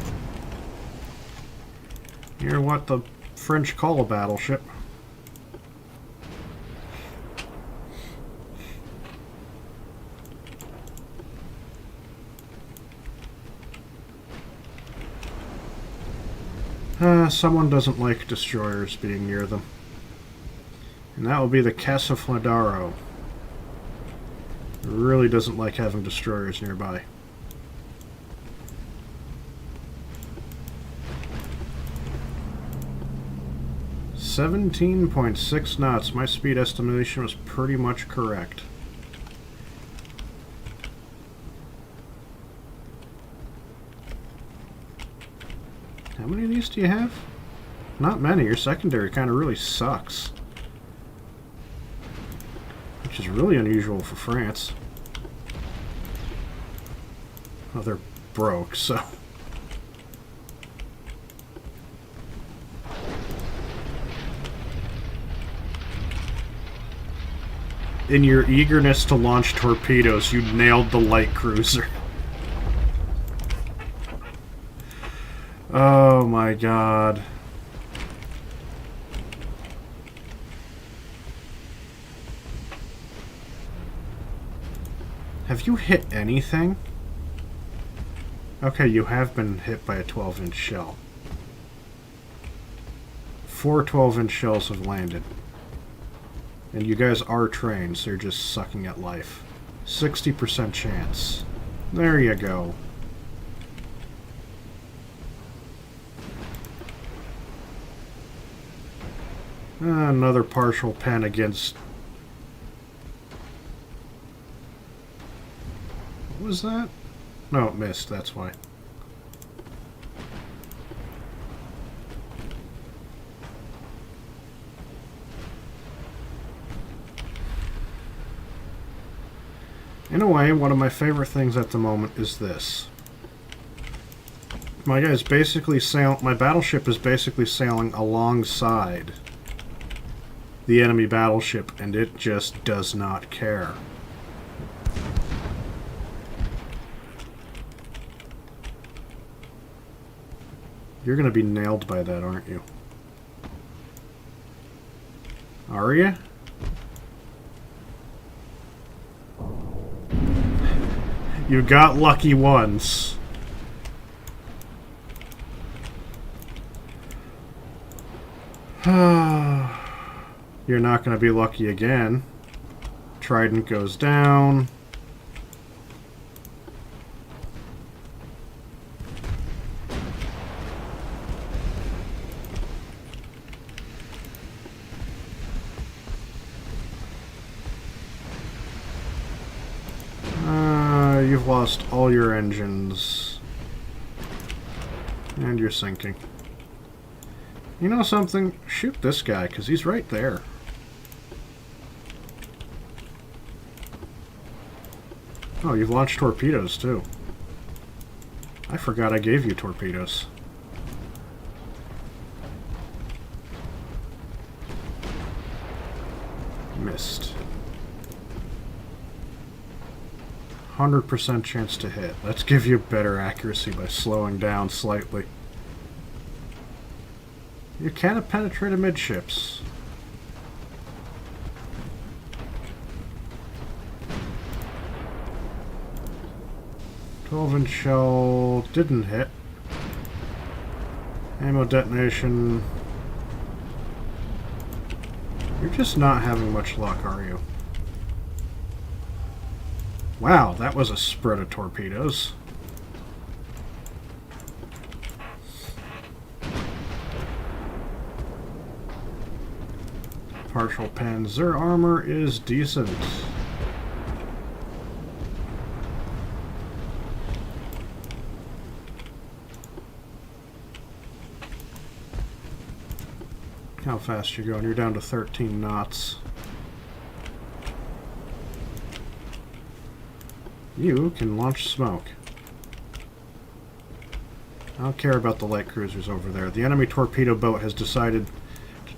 you're what the French call a battleship. Someone doesn't like destroyers being near them. And that will be the Casa Fladaro. It really doesn't like having destroyers nearby. .6 knots. My speed estimation was pretty much correct. How many of these do you have? Not many. Your secondary kind of really sucks. Which is really unusual for France. Oh, they're broke, so... In your eagerness to launch torpedoes, you nailed the light cruiser. Oh my god. Have you hit anything? Okay, you have been hit by a 12-inch shell. 4 12-inch shells have landed. And you guys are trained, so you're just sucking at life. 60% chance. There you go. Another partial pen against... What was that? No, it missed, that's why. In a way, one of my favorite things at the moment is this. My battleship is basically sailing alongside the enemy battleship, and it just does not care. You're gonna be nailed by that, aren't you? Are you? You got lucky once. You're not going to be lucky again. Trident goes down. You've lost all your engines. And you're sinking. You know something? Shoot this guy, because he's right there. Oh, you've launched torpedoes, too. I forgot I gave you torpedoes. Missed. 100% chance to hit. Let's give you better accuracy by slowing down slightly. You can't have penetrated midships. 12-inch shell didn't hit. Ammo detonation. You're just not having much luck, are you? Wow, that was a spread of torpedoes. Partial pens. Their armor is decent. How fast you going? You're down to 13 knots. You can launch smoke. I don't care about the light cruisers over there. The enemy torpedo boat has decided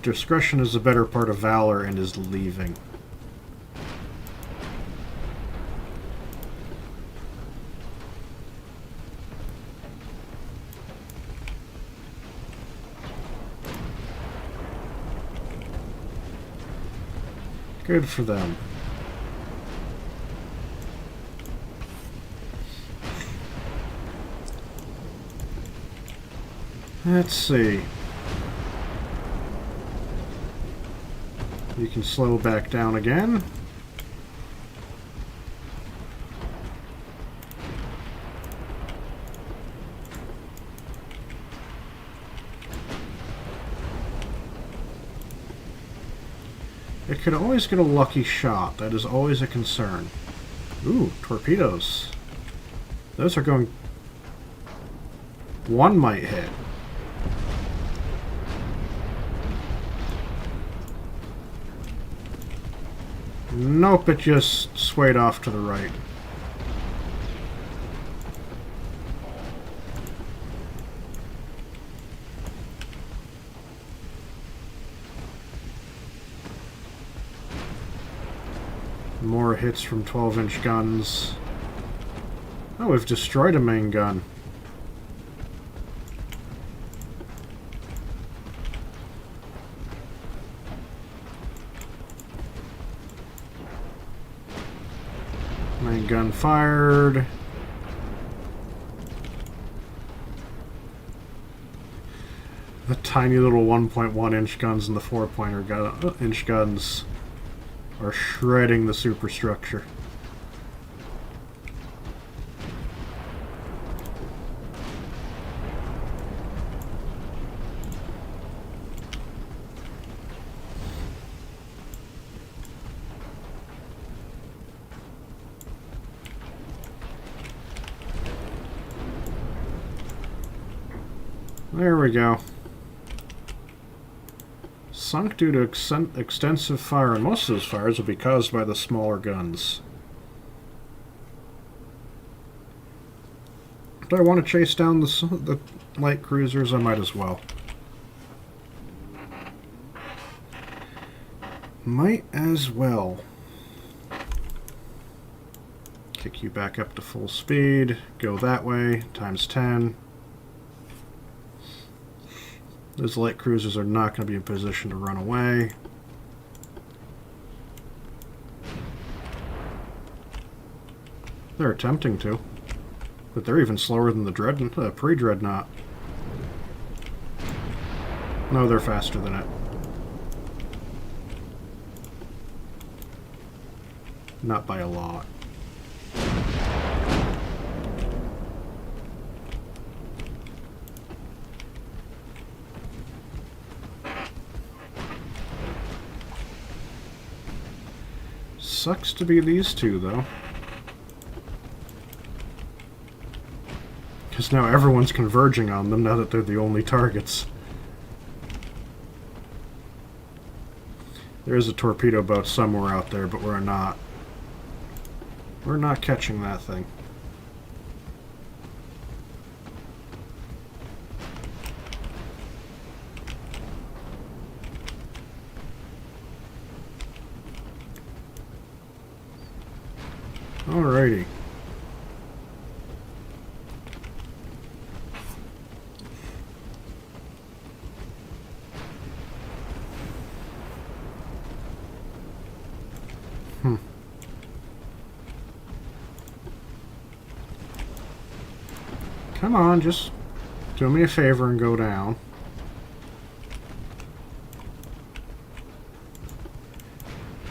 discretion is the better part of valor and is leaving. Good for them. Let's see. You can slow back down again. It could always get a lucky shot. That is always a concern. Ooh, torpedoes. Those are going... One might hit. Nope, it just swayed off to the right. More hits from 12-inch guns. Oh, we've destroyed a main gun. Main gun fired. The tiny little 1.1-inch guns and the 4-inch guns are shredding the superstructure. There we go. Sunk due to extensive fire, and most of those fires will be caused by the smaller guns. Do I want to chase down the light cruisers? I might as well. Might as well. Kick you back up to full speed. Go that way, times 10. Those light cruisers are not going to be in position to run away. They're attempting to, but they're even slower than the pre-Dreadnought. No, they're faster than it. Not by a lot. Sucks to be these two, though. Because now everyone's converging on them now that they're the only targets. There is a torpedo boat somewhere out there, but we're not catching that thing. Alrighty. Come on, just do me a favor and go down.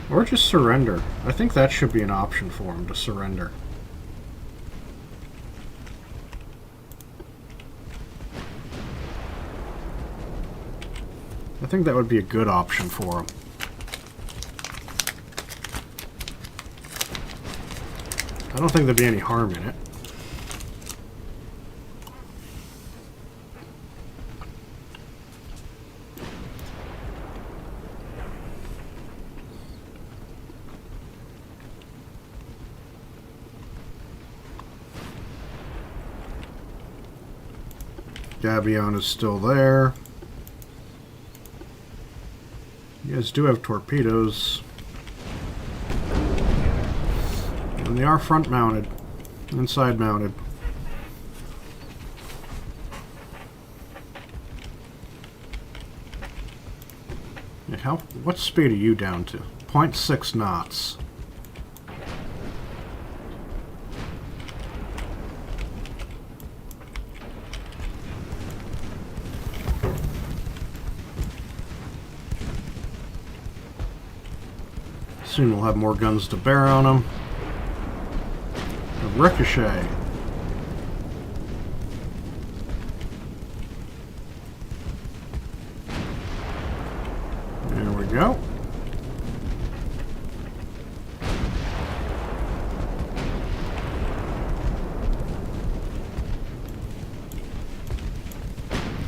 Or just surrender. I think that should be an option for him, to surrender. I think that would be a good option for him. I don't think there'd be any harm in it. Gabion is still there. You guys do have torpedoes. And they are front mounted and side mounted. Yeah, what speed are you down to? 0.6 knots. Soon we'll have more guns to bear on them. A ricochet. There we go.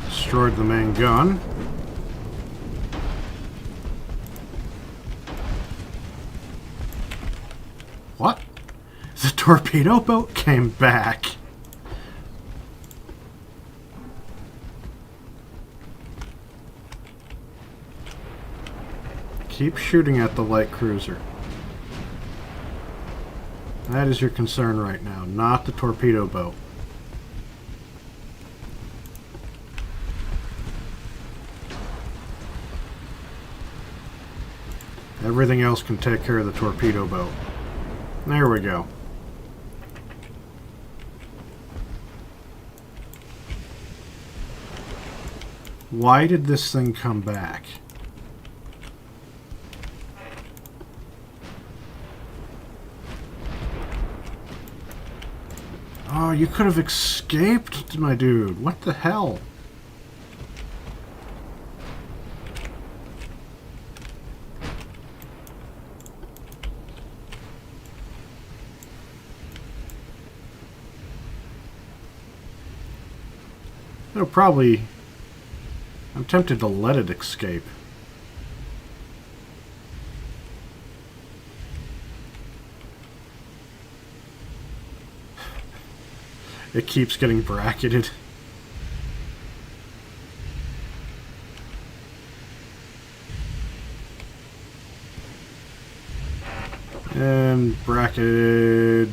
Destroyed the main gun. What? The torpedo boat came back. Keep shooting at the light cruiser. That is your concern right now, not the torpedo boat. Everything else can take care of the torpedo boat. There we go. Why did this thing come back? Oh, you could have escaped, my dude. What the hell? It'll probably... I'm tempted to let it escape. It keeps getting bracketed. And bracketed.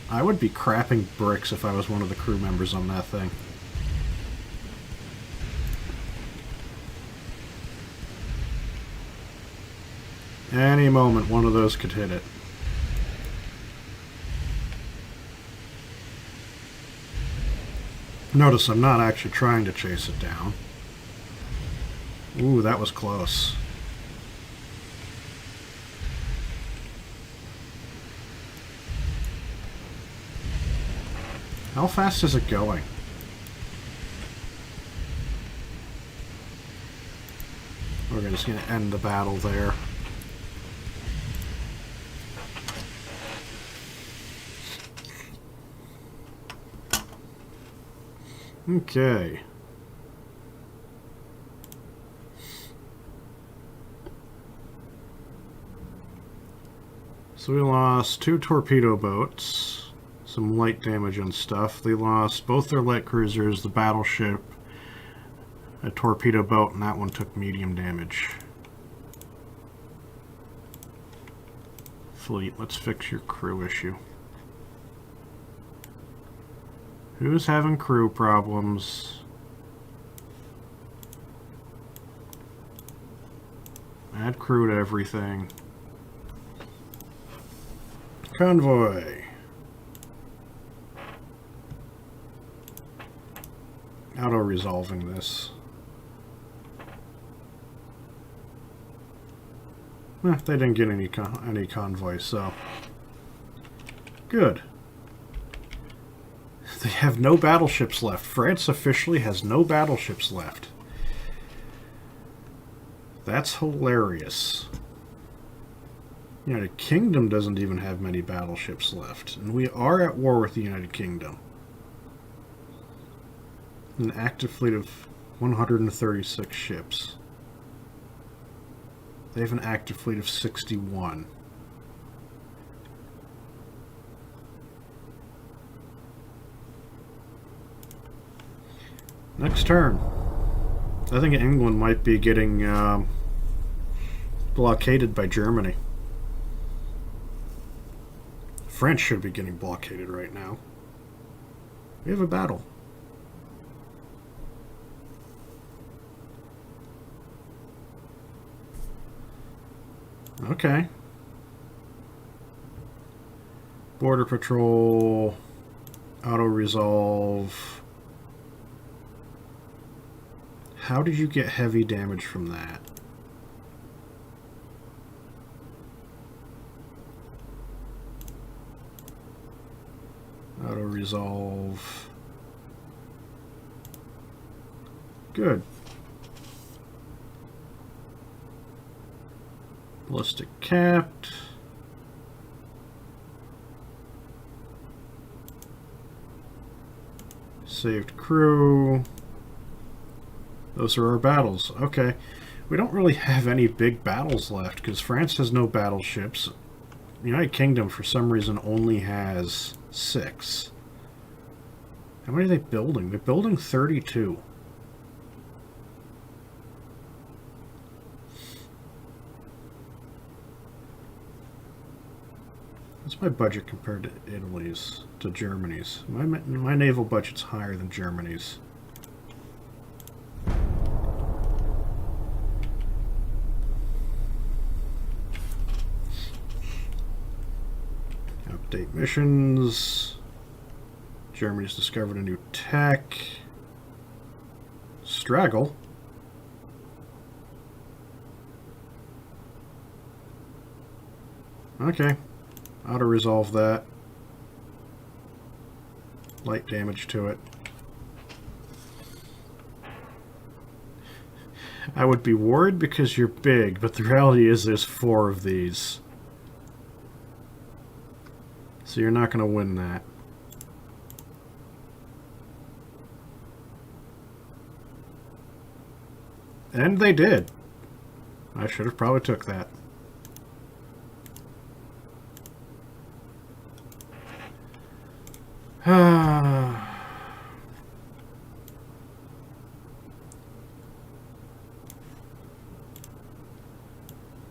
I would be crapping bricks if I was one of the crew members on that thing. Any moment, one of those could hit it. Notice I'm not actually trying to chase it down. Ooh, that was close. How fast is it going? We're just going to end the battle there. Okay. So we lost 2 torpedo boats, some light damage and stuff. They lost both their light cruisers, the battleship, a torpedo boat, and that one took medium damage. Fleet, let's fix your crew issue. Who's having crew problems? Add crew to everything. Convoy. auto-resolving this. They didn't get any convoys, so good. They have no battleships left. France officially has no battleships left. That's hilarious. United Kingdom doesn't even have many battleships left, and we are at war with the United Kingdom. An active fleet of 136 ships. They have an active fleet of 61. Next turn. I think England might be getting blockaded by Germany. French should be getting blockaded right now. We have a battle. Okay. Border Patrol, auto-resolve. How did you get heavy damage from that? Auto-resolve. Good. Ballistic capped. Saved crew. Those are our battles. Okay. We don't really have any big battles left because France has no battleships. The United Kingdom, for some reason, only has 6. How many are they building? They're building 32. What's my budget compared to Italy's, to Germany's? My naval budget's higher than Germany's. Update missions. Germany's discovered a new tech. Straggle. Okay. Auto-resolve that. Light damage to it. I would be worried because you're big, but the reality is there's 4 of these. So you're not going to win that. And they did. I should have probably took that.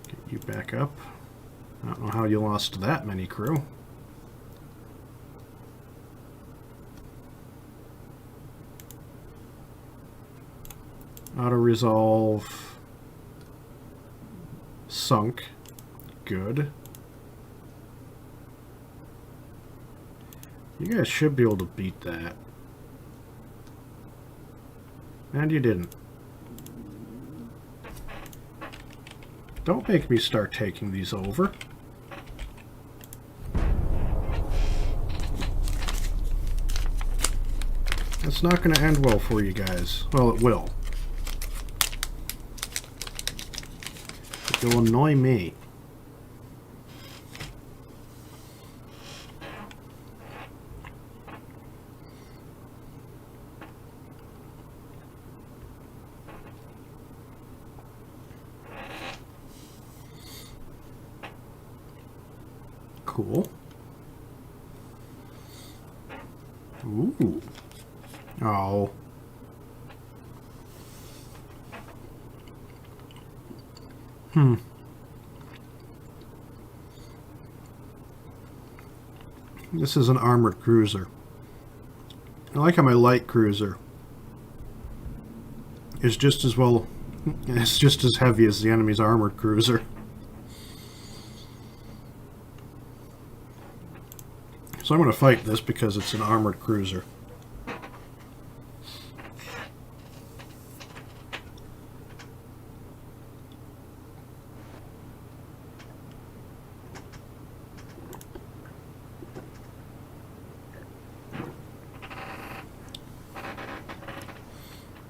Get you back up. I don't know how you lost that many crew. Auto-resolve. Sunk. Good. You guys should be able to beat that. And you didn't. Don't make me start taking these over. That's not going to end well for you guys. Well, it will. It will annoy me. Cool. Ooh. Oh. This is an armored cruiser. I like how my light cruiser is just as well, it's just as heavy as the enemy's armored cruiser. So I'm going to fight this because it's an armored cruiser.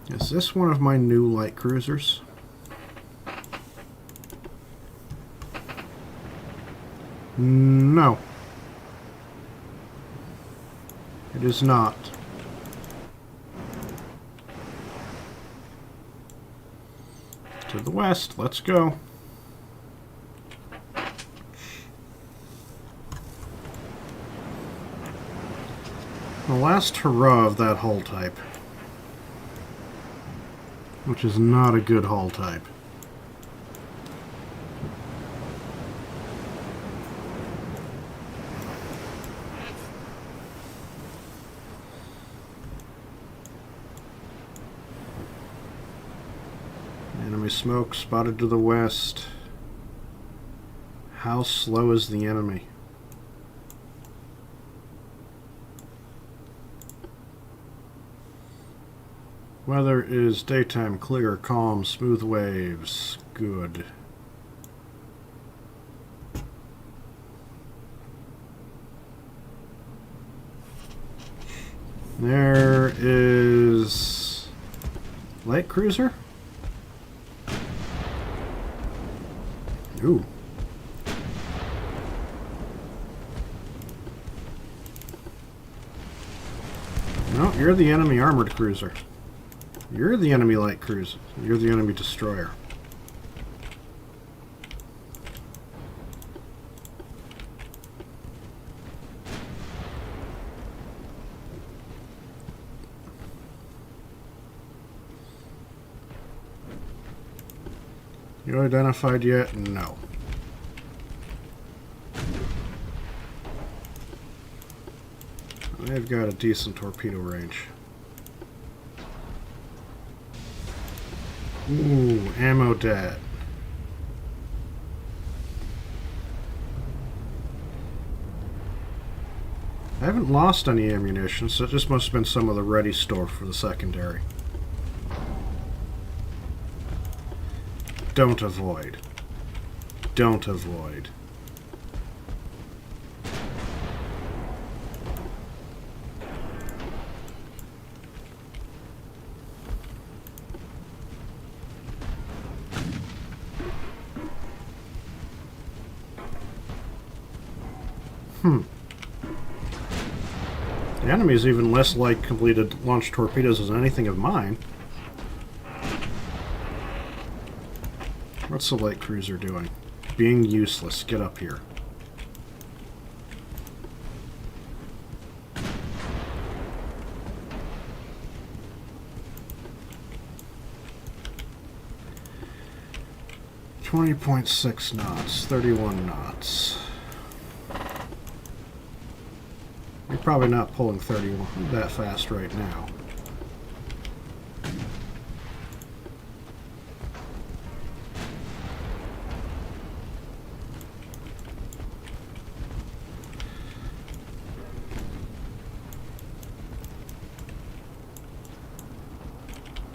Is this one of my new light cruisers? No. It is not. To the west, let's go. The last hurrah of that hull type. Which is not a good hull type. Enemy smoke spotted to the west. How slow is the enemy? Weather is daytime, clear, calm, smooth waves. Good. There is light cruiser. Ooh. No, you're the enemy armored cruiser. You're the enemy light cruiser. You're the enemy destroyer. You identified yet? No. They've got a decent torpedo range. Ooh, ammo debt. I haven't lost any ammunition, so it just must have been some of the ready store for the secondary. Don't avoid. Don't avoid. The enemy is even less likely to launch torpedoes as anything of mine. What's the light cruiser doing? Being useless. Get up here. .6 knots, 31 knots. You're probably not pulling 31 that fast right now.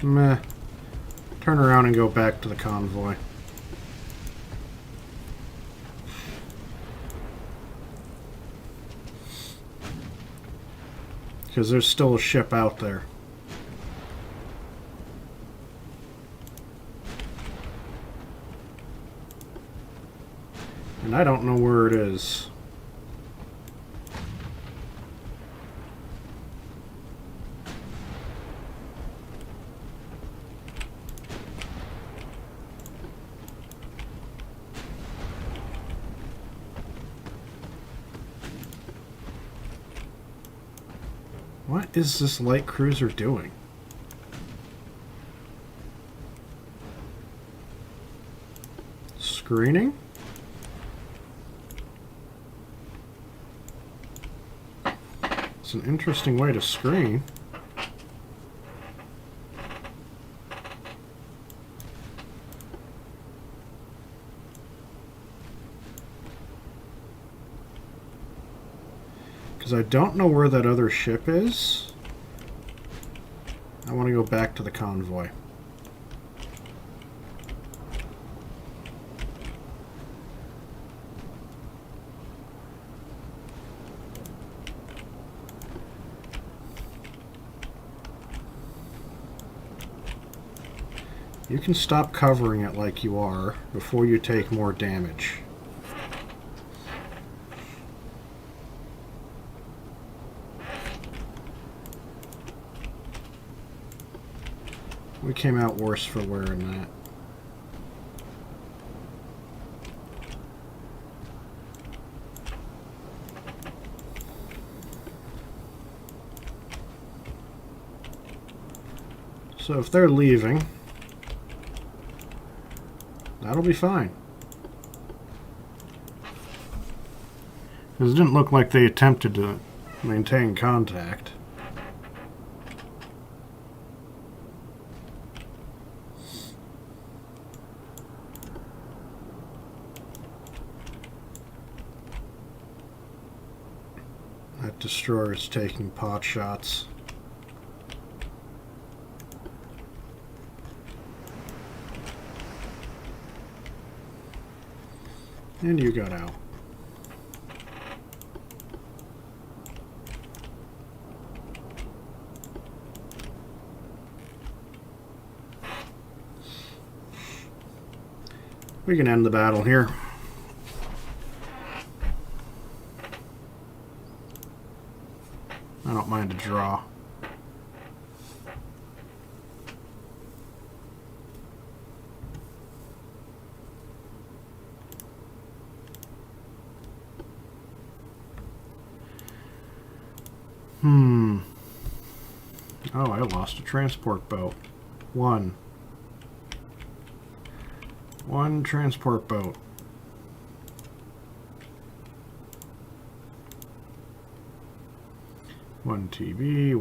Meh. Turn around and go back to the convoy. Because there's still a ship out there. And I don't know where it is. What is this light cruiser doing? Screening? It's an interesting way to screen. Because I don't know where that other ship is. I want to go back to the convoy. You can stop covering it like you are before you take more damage. We came out worse for wearing that. So if they're leaving, that'll be fine. Because it didn't look like they attempted to maintain contact. That destroyer's taking pot shots. And you got out. We can end the battle here. I don't mind a draw. Oh, I lost a transport boat. One transport boat. One TB,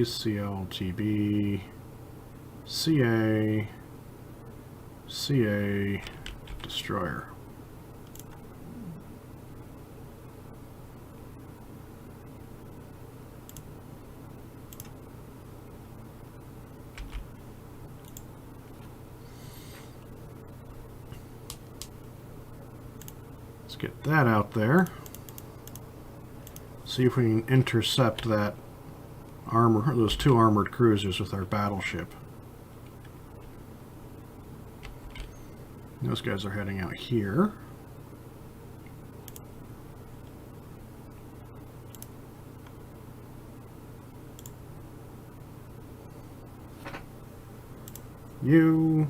CLTB, CA, destroyer. Let's get that out there. See if we can intercept that those two armored cruisers with our battleship. Those guys are heading out here. You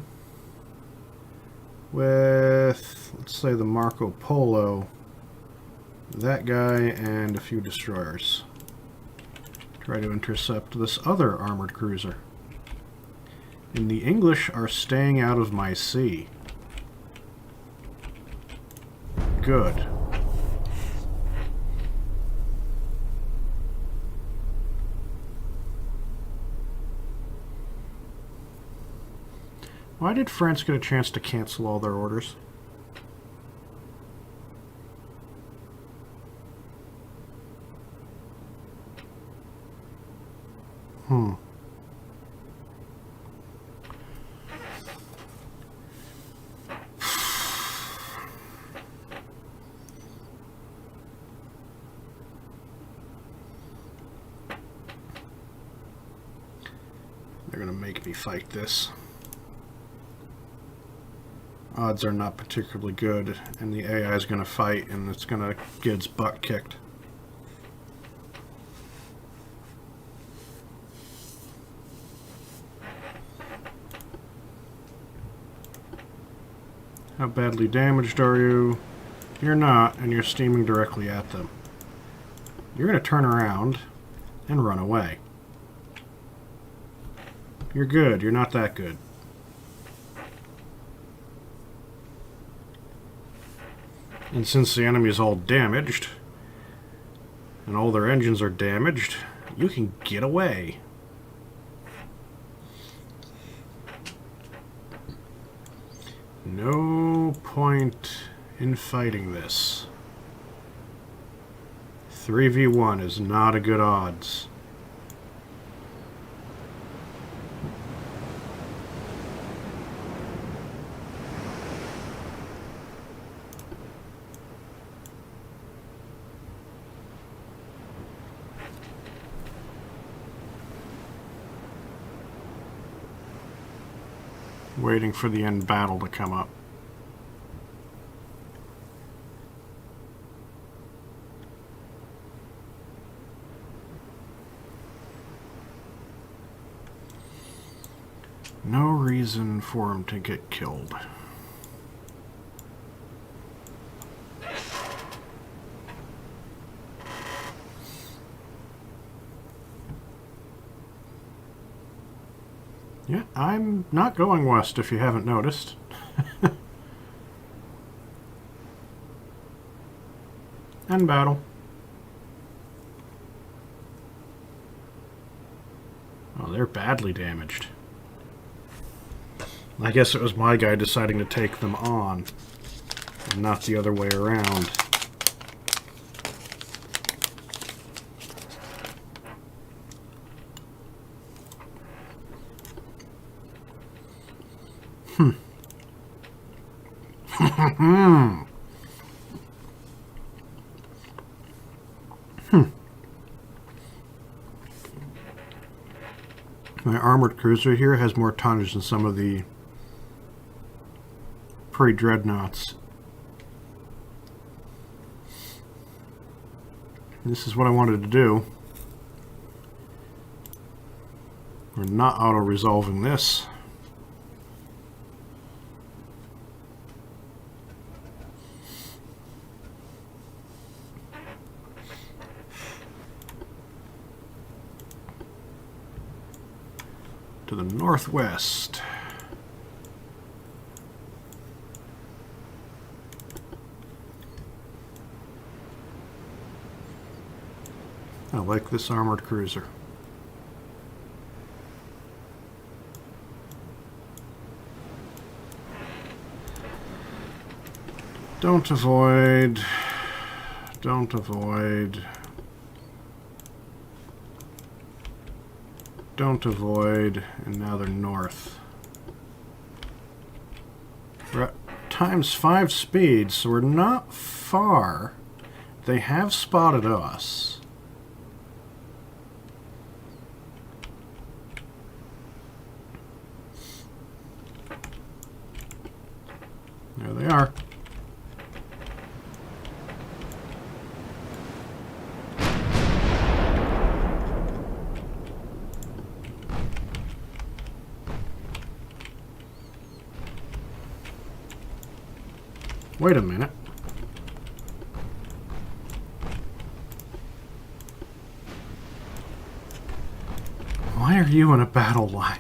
with, let's say, the Marco Polo, that guy, and a few destroyers. Try to intercept this other armored cruiser. And the English are staying out of my sea. Good. Why did France get a chance to cancel all their orders? They're gonna make me fight this. Odds are not particularly good, and the AI is gonna fight, and it's gonna get its butt kicked. How badly damaged are you? You're not, and you're steaming directly at them. You're going to turn around and run away. You're good. You're not that good. And since the enemy is all damaged, and all their engines are damaged, you can get away. No point in fighting this. 3v1 is not a good odds. Waiting for the end battle to come up. No reason for him to get killed. Yeah, I'm not going west if you haven't noticed. End battle. Oh, they're badly damaged. I guess it was my guy deciding to take them on, and not the other way around. My armored cruiser here has more tonnage than some of the pre-dreadnaughts. This is what I wanted to do. We're not auto-resolving this. To the northwest. I like this armored cruiser. Don't avoid. Don't avoid. Don't avoid. And now they're north. We're at ×5 speed, so we're not far. They have spotted us. There they are. Wait a minute. Why are you in a battle line?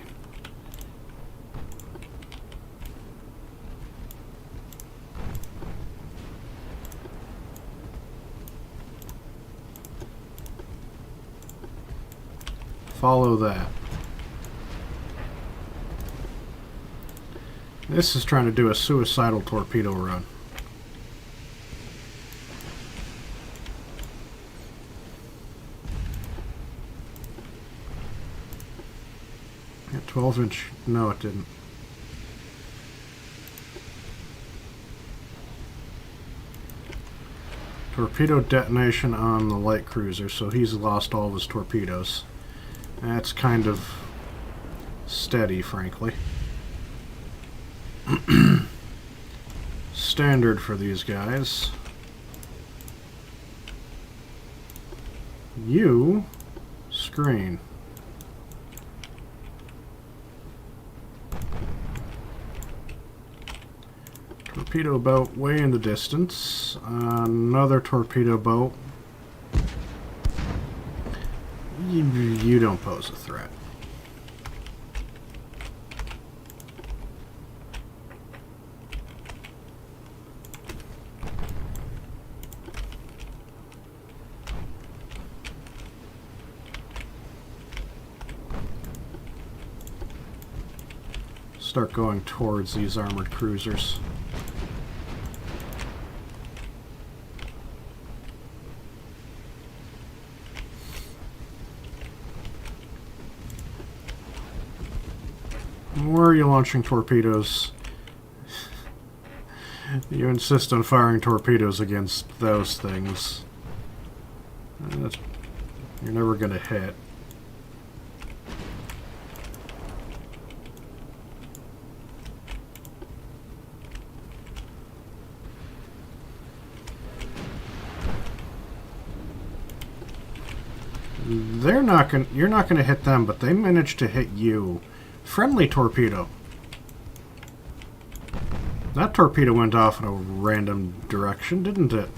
Follow that. This is trying to do a suicidal torpedo run. Yeah, 12-inch. No, it didn't. Torpedo detonation on the light cruiser, so he's lost all of his torpedoes. That's kind of steady, frankly. Standard for these guys. You screen. Torpedo boat way in the distance. Another torpedo boat. You don't pose a threat. Start going towards these armored cruisers. Where are you launching torpedoes? You insist on firing torpedoes against those things. You're never going to hit. not gonna hit them, but they managed to hit you. Friendly torpedo. That torpedo went off in a random direction, didn't it?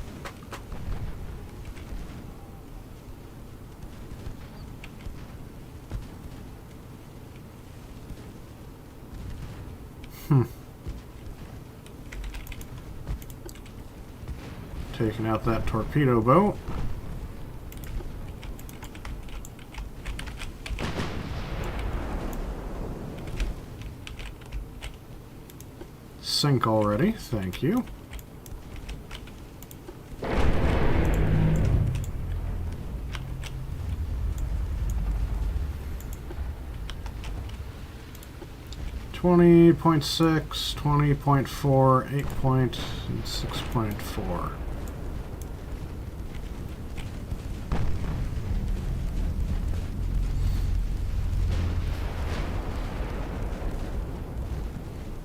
Taking out that torpedo boat. Sink already, thank you. .6, 20.4, 8.6.4.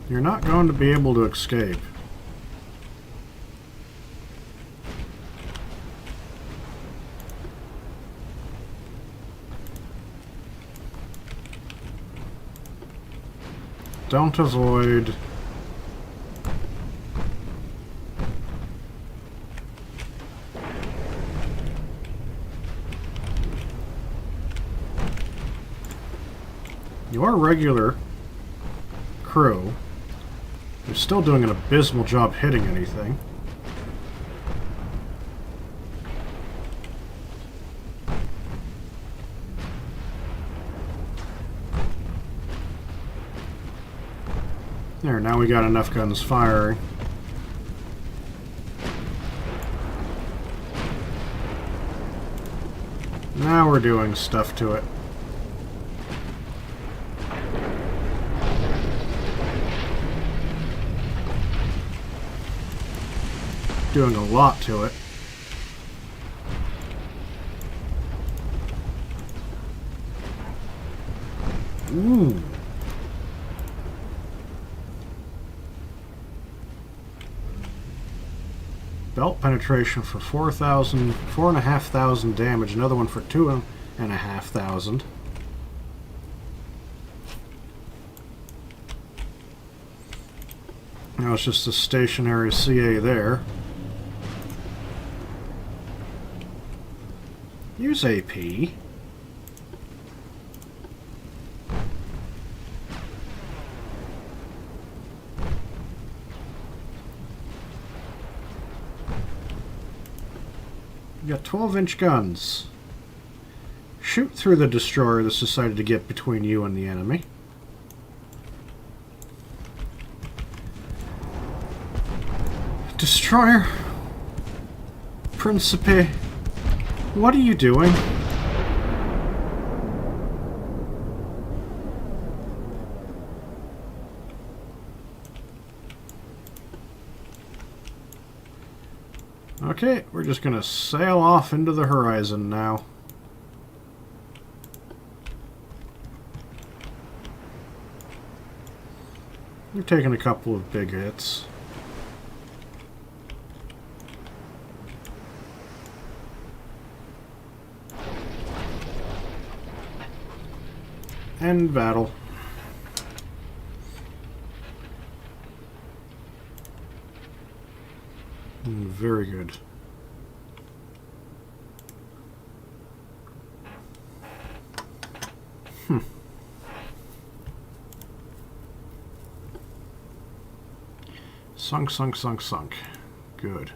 You're not going to be able to escape. Don't avoid. Your regular crew is still doing an abysmal job hitting anything. There, now we got enough guns firing. Now we're doing stuff to it. Doing a lot to it. Ooh. Belt penetration for 4,500 damage. Another one for 2,500. Now it's just a stationary CA there. Use AP. You got 12-inch guns. Shoot through the destroyer that's decided to get between you and the enemy. Destroyer. Principe. What are you doing? Okay, we're just gonna sail off into the horizon now. We've taken a couple of big hits. End battle. Very good. Sunk, sunk, sunk, sunk. Good.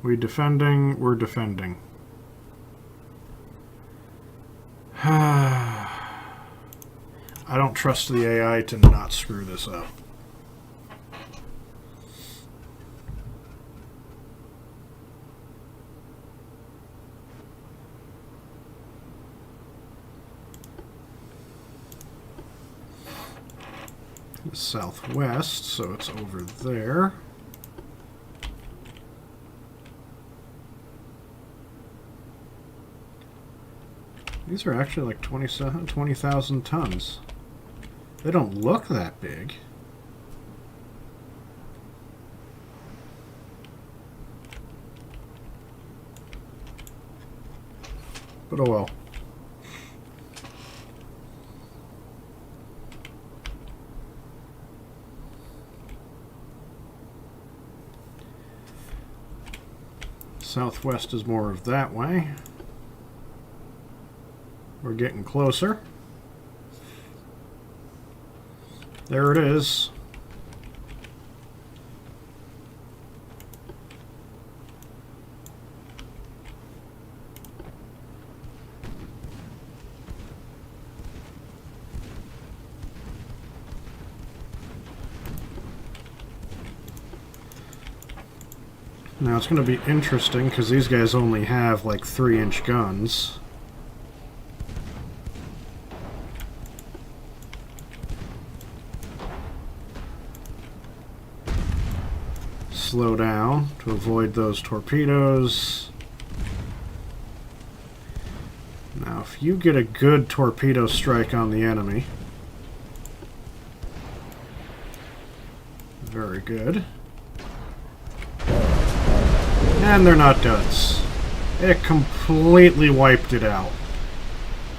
We're defending. I don't trust the AI to not screw this up. Southwest, so it's over there. These are actually like 20,000 tons. They don't look that big. But oh well. Southwest is more of that way. We're getting closer. There it is. Now it's going to be interesting because these guys only have like 3-inch guns. Slow down to avoid those torpedoes. Now if you get a good torpedo strike on the enemy, very good. And they're not duds. It completely wiped it out.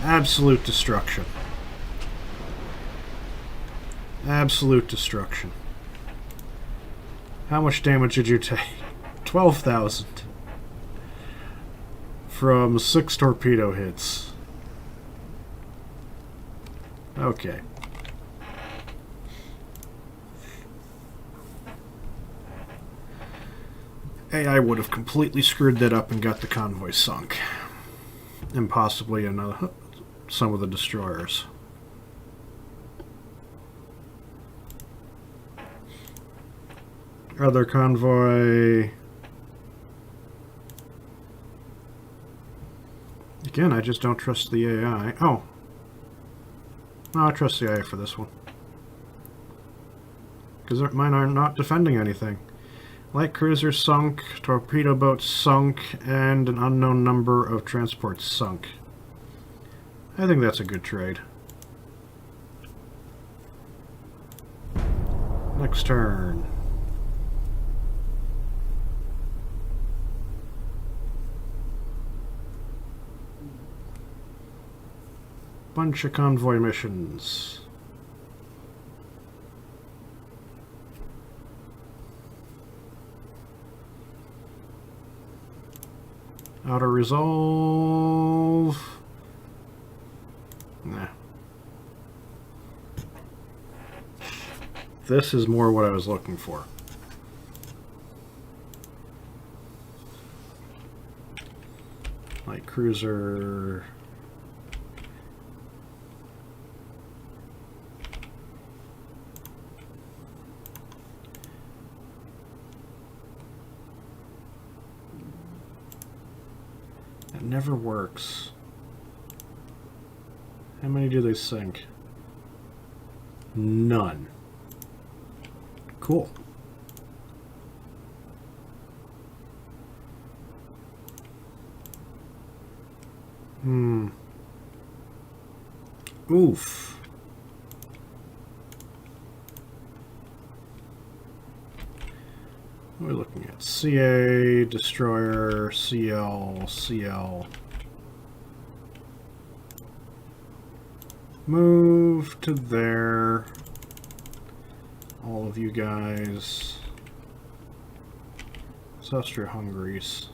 Absolute destruction. Absolute destruction. How much damage did you take? 12,000. From 6 torpedo hits. Okay. AI would have completely screwed that up and got the convoy sunk. And possibly another, some of the destroyers. Other convoy. Again, I just don't trust the AI. Oh. No, I trust the AI for this one. Because mine are not defending anything. Light cruiser sunk, torpedo boat sunk, and an unknown number of transports sunk. I think that's a good trade. Next turn. Bunch of convoy missions. Auto resolve. Nah. This is more what I was looking for. Light cruiser. It never works. How many do they sink? None. Cool. Oof. What are we looking at? CA, Destroyer, CL, CL. Move to there. All of you guys. It's Austria-Hungary's.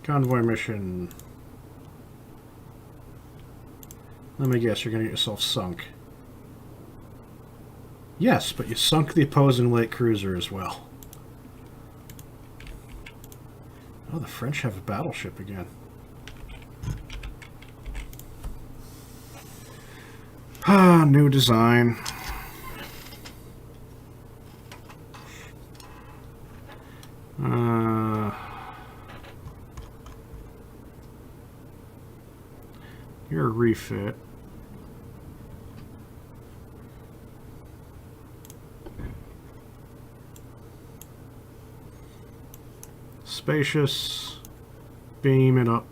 Convoy mission. Let me guess, you're going to get yourself sunk. Yes, but you sunk the opposing light cruiser as well. Oh, the French have a battleship again. Ah, new design. You're a refit. Spacious. Beam it up.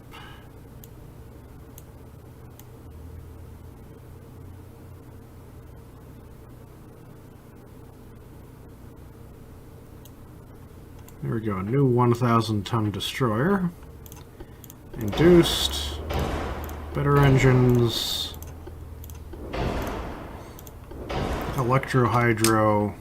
There we go, a new 1,000-ton destroyer. Induced. Better engines. Electro-hydro.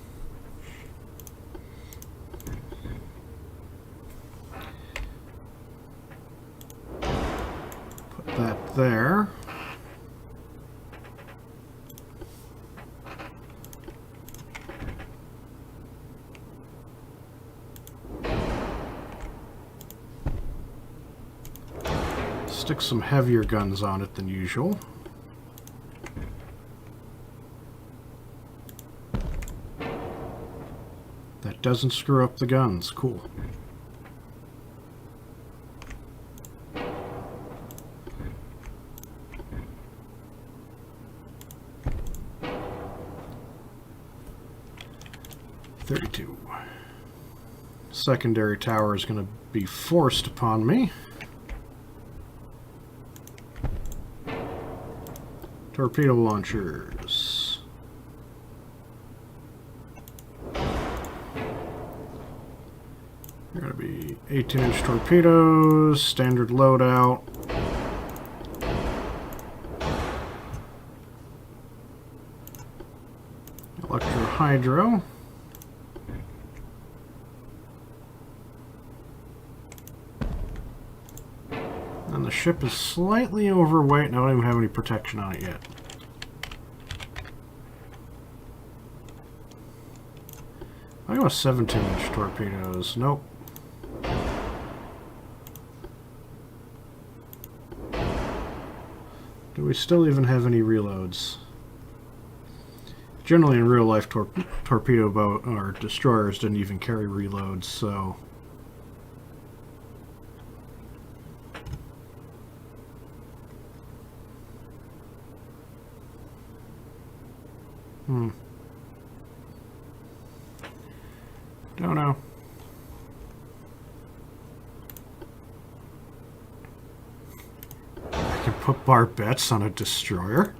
Put that there. Stick some heavier guns on it than usual. That doesn't screw up the guns. Cool. $32. Secondary tower is going to be forced upon me. Torpedo launchers. They're going to be 18-inch torpedoes, standard loadout. Electro-hydro. And the ship is slightly overweight, and I don't even have any protection on it yet. I got 17-inch torpedoes. Nope. Do we still even have any reloads? Generally in real life, torpedo boat or destroyers didn't even carry reloads, so... Don't know. I can put barbettes on a destroyer.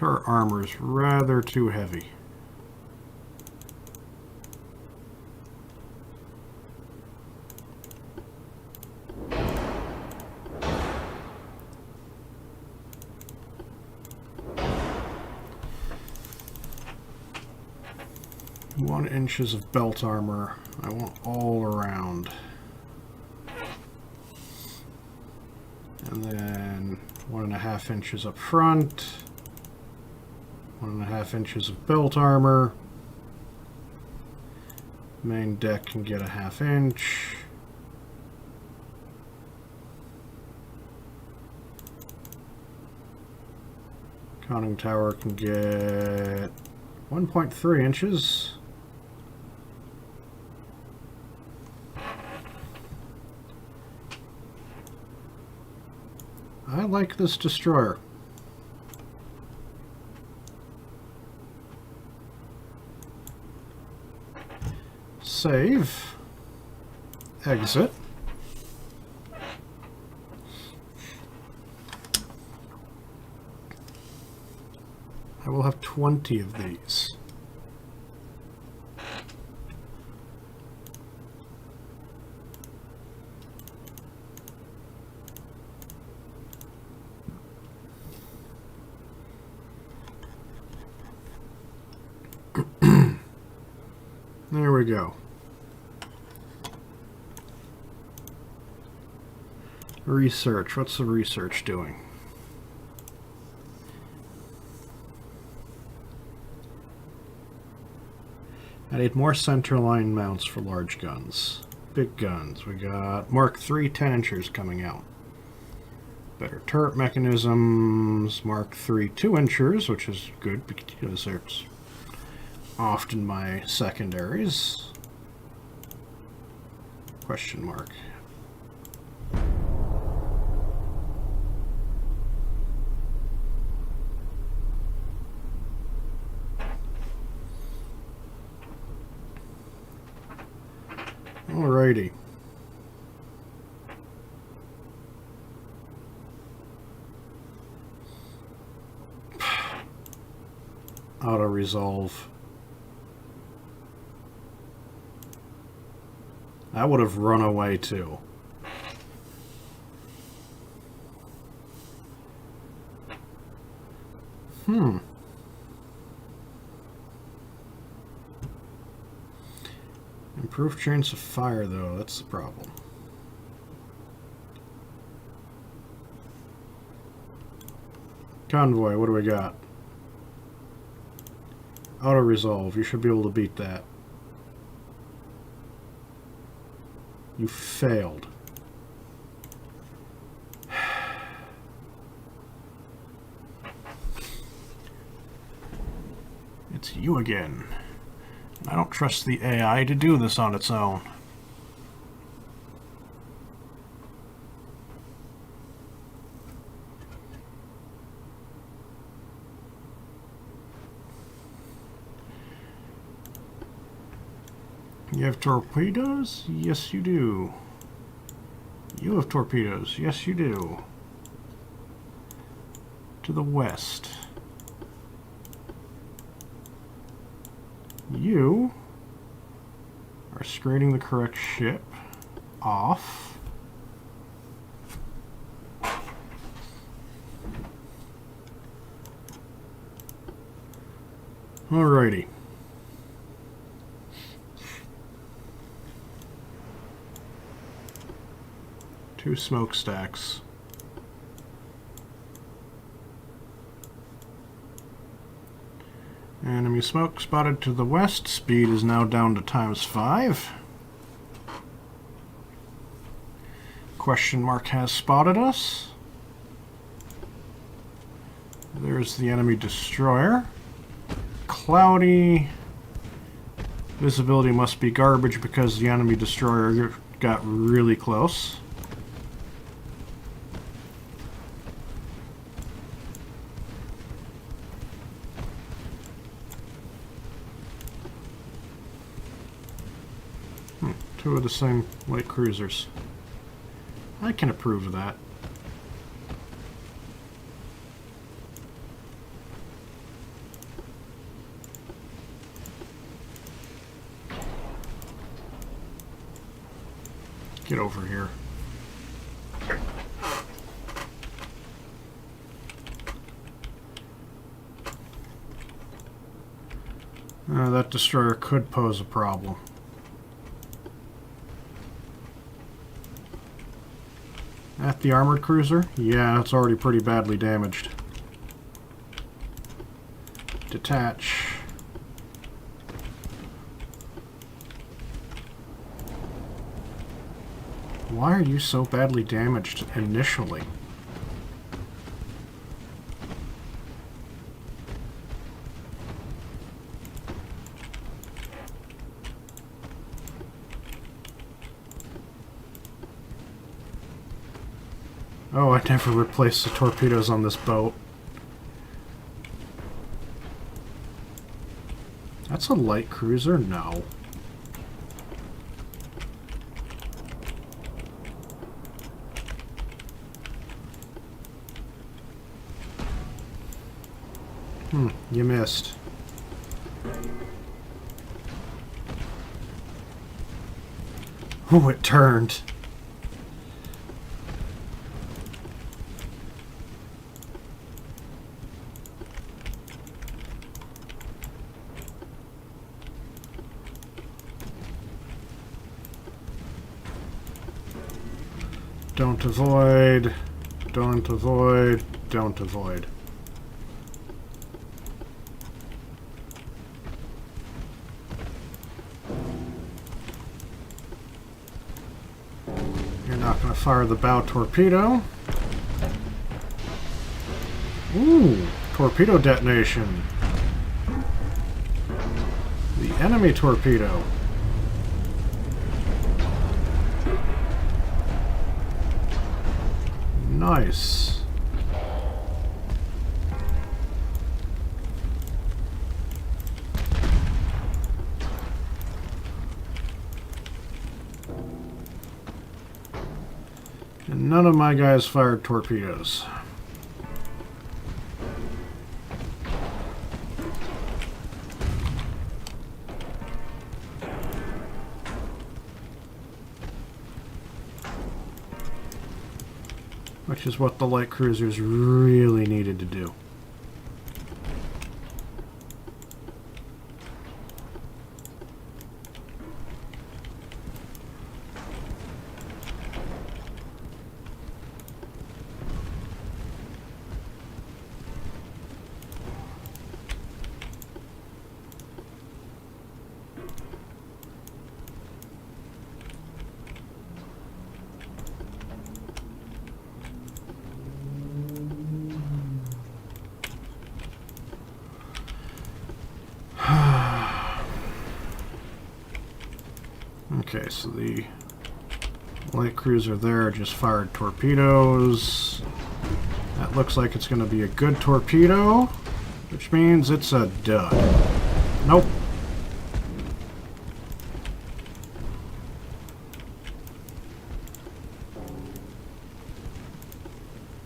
Her armor is rather too heavy. One inches of belt armor. I want all around. And then 1.5 inches up front. 1.5 inches of belt armor. Main deck can get a 1/2 inch. Conning tower can get 1.3 inches. I like this destroyer. Save. Exit. I will have 20 of these. There we go. Research. What's the research doing? I need more centerline mounts for large guns. Big guns. We got Mark III 10-inchers coming out. Better turret mechanisms. Mark III 2-inchers, which is good because there's often my secondaries. Question mark. Alrighty. Auto-resolve. I would have run away too. Improved chance of fire, though. That's the problem. Convoy, what do we got? Auto-resolve. You should be able to beat that. You failed. It's you again. I don't trust the AI to do this on its own. You have torpedoes? Yes, you do. You have torpedoes? Yes, you do. To the west. You are screening the correct ship off. Alrighty. Two smokestacks. Enemy smoke spotted to the west. Speed is now down to ×5. Question mark has spotted us. There's the enemy destroyer. Cloudy. Visibility must be garbage because the enemy destroyer got really close. Two of the same light cruisers. I can approve of that. Get over here. That destroyer could pose a problem. At the armored cruiser? Yeah, it's already pretty badly damaged. Detach. Why are you so badly damaged initially? Oh, I never replaced the torpedoes on this boat. That's a light cruiser? No. You missed. Oh, it turned. Don't avoid, don't avoid, don't avoid. You're not going to fire the bow torpedo. Ooh, torpedo detonation. The enemy torpedo. Nice. And none of my guys fired torpedoes. Which is what the light cruisers really needed to do. Okay, so the light cruiser there just fired torpedoes. That looks like it's going to be a good torpedo, which means it's a dud. Nope.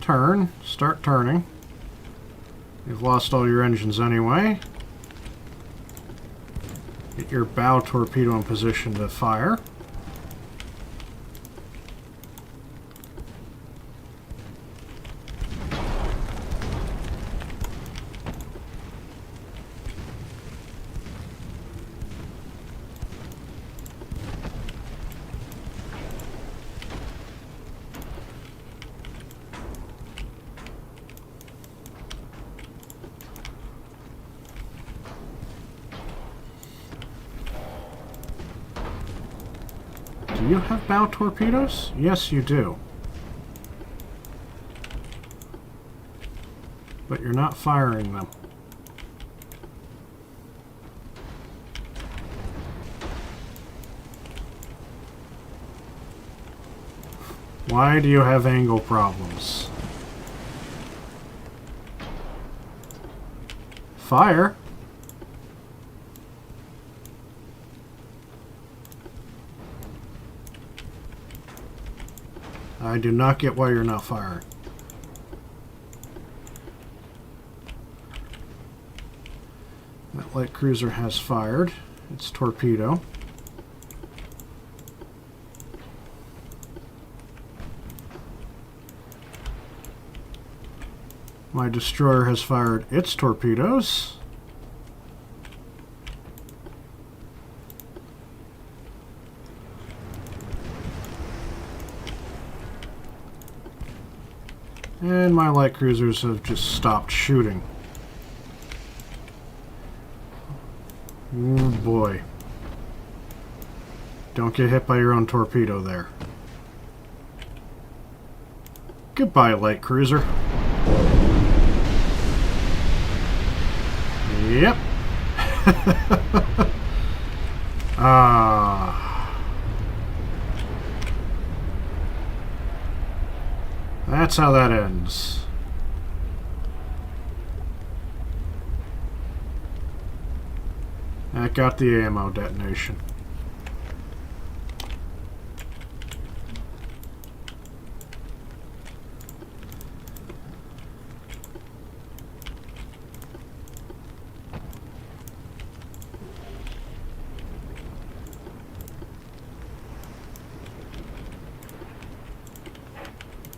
Turn. Start turning. You've lost all your engines anyway. Get your bow torpedo in position to fire. Do you have bow torpedoes? Yes, you do. But you're not firing them. Why do you have angle problems? Fire? I do not get why you're not firing. That light cruiser has fired its torpedo. My destroyer has fired its torpedoes. And my light cruisers have just stopped shooting. Oh boy. Don't get hit by your own torpedo there. Goodbye, light cruiser. Yep. That's how that ends. That got the ammo detonation.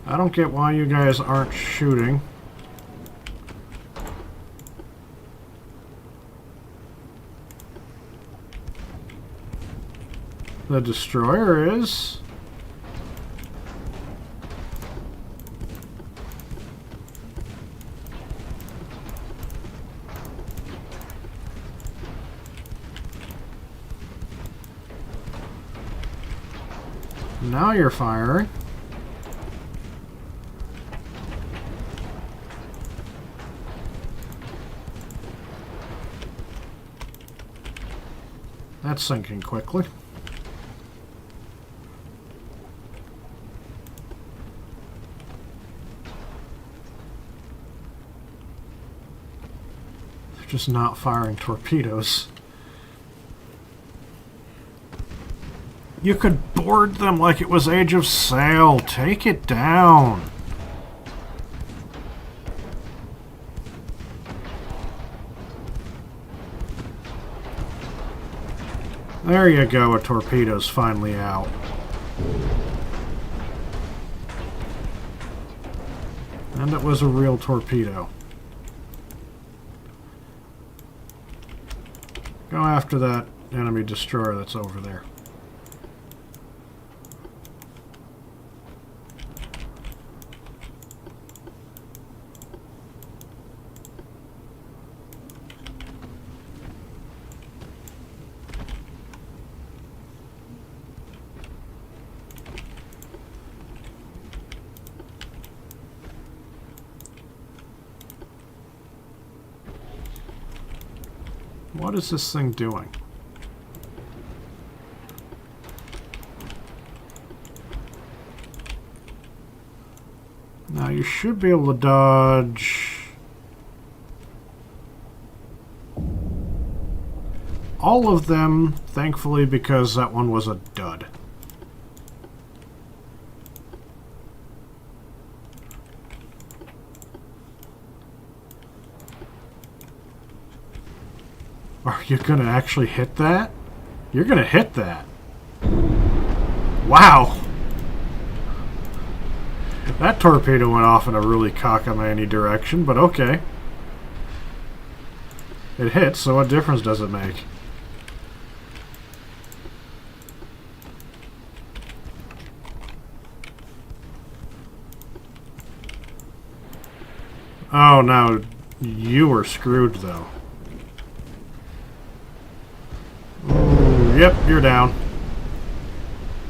I don't get why you guys aren't shooting. The destroyer is. Now you're firing. That's sinking quickly. They're just not firing torpedoes. You could board them like it was Age of Sail. Take it down. There you go, a torpedo's finally out. And it was a real torpedo. Go after that enemy destroyer that's over there. What is this thing doing? Now you should be able to dodge all of them, thankfully, because that one was a dud. Are you going to actually hit that? You're going to hit that. Wow. That torpedo went off in a really cockamamie direction, but okay. It hits, so what difference does it make? Oh, no. You were screwed, though. Yep, you're down.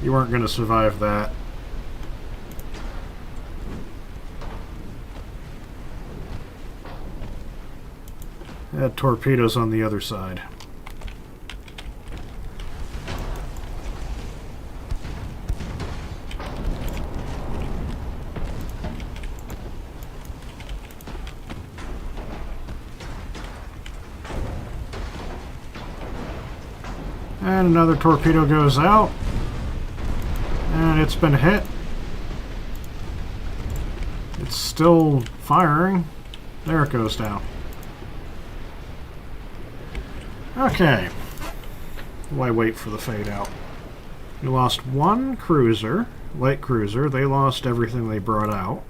You weren't going to survive that. That torpedo's on the other side. And another torpedo goes out. And it's been hit. It's still firing. There it goes down. Okay. Why wait for the fade out? You lost one cruiser, light cruiser. They lost everything they brought out.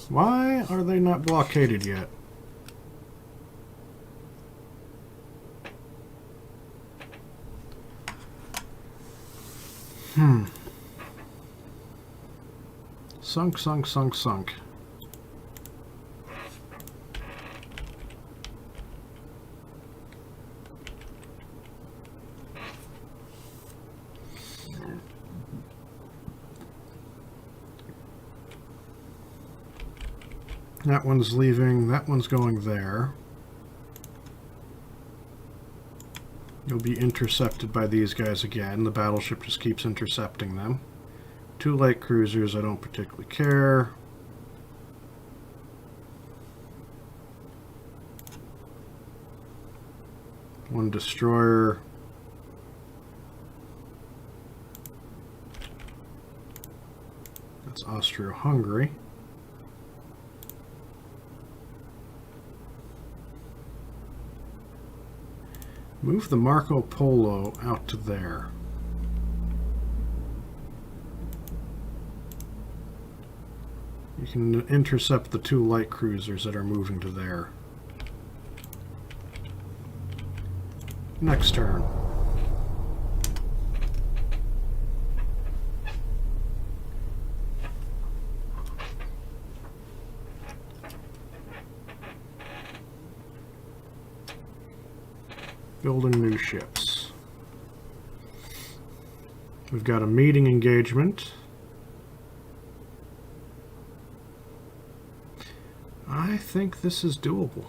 Why are they not blockaded yet? Sunk, sunk, sunk, sunk. That one's leaving, that one's going there. You'll be intercepted by these guys again. The battleship just keeps intercepting them. Two light cruisers, I don't particularly care. One destroyer. That's Austro-Hungary. Move the Marco Polo out to there. You can intercept the two light cruisers that are moving to there. Next turn. Building new ships. We've got a meeting engagement. I think this is doable.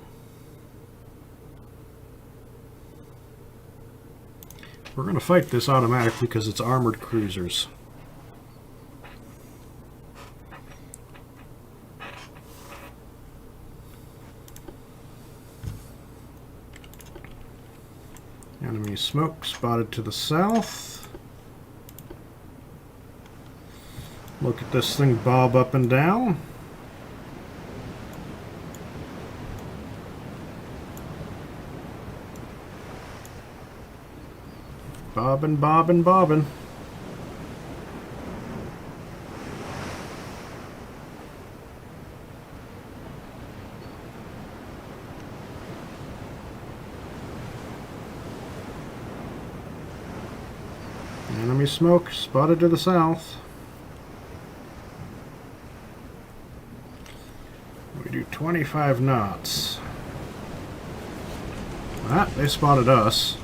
We're going to fight this automatically because it's armored cruisers. Enemy Enemy smoke spotted to the south. Look at this thing bob up and down. Bobbing, bobbing, bobbing. Enemy smoke spotted to the south. We do 25 knots. Ah, they spotted us.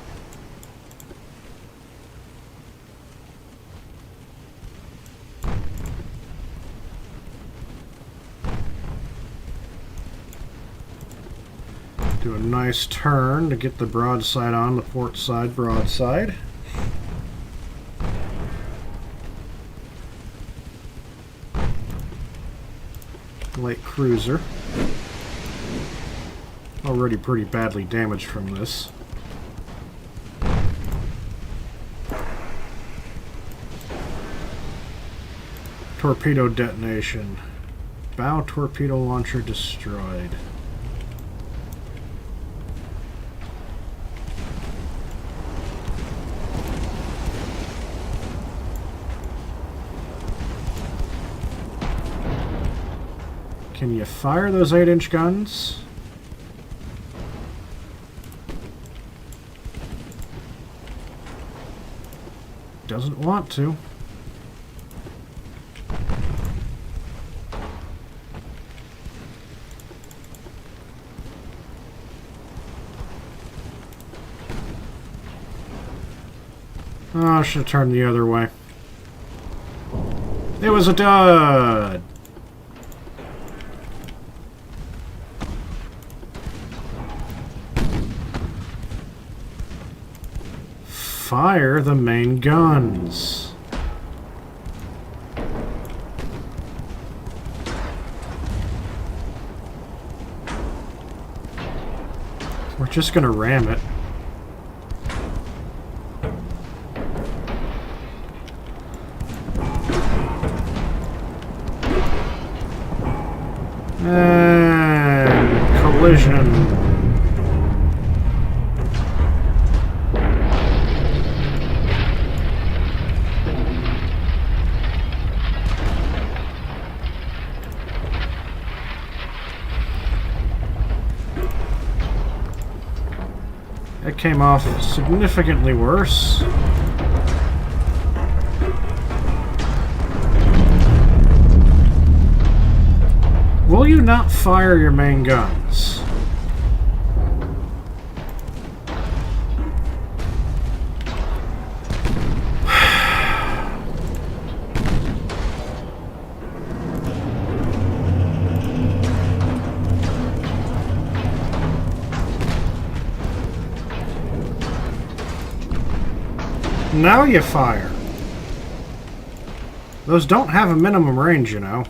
Do a nice turn to get the broadside on, the port side broadside. Light cruiser. Already pretty badly damaged from this. Torpedo detonation. Bow torpedo launcher destroyed. Can you fire those 8-inch guns? Doesn't want to. Oh, I should have turned the other way. It was a dud! Fire the main guns. We're just gonna ram it. And collision. It came off significantly worse. Will you not fire your main guns? Now you fire. Those don't have a minimum range, you know.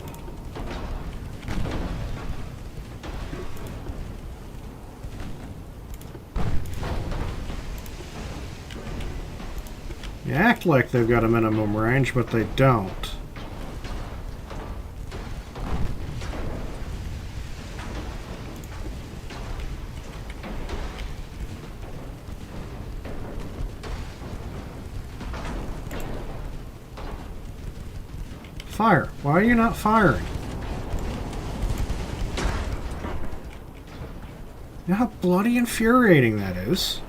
You act like they've got a minimum range, but they don't. Fire. Why are you not firing? You know how bloody infuriating that is?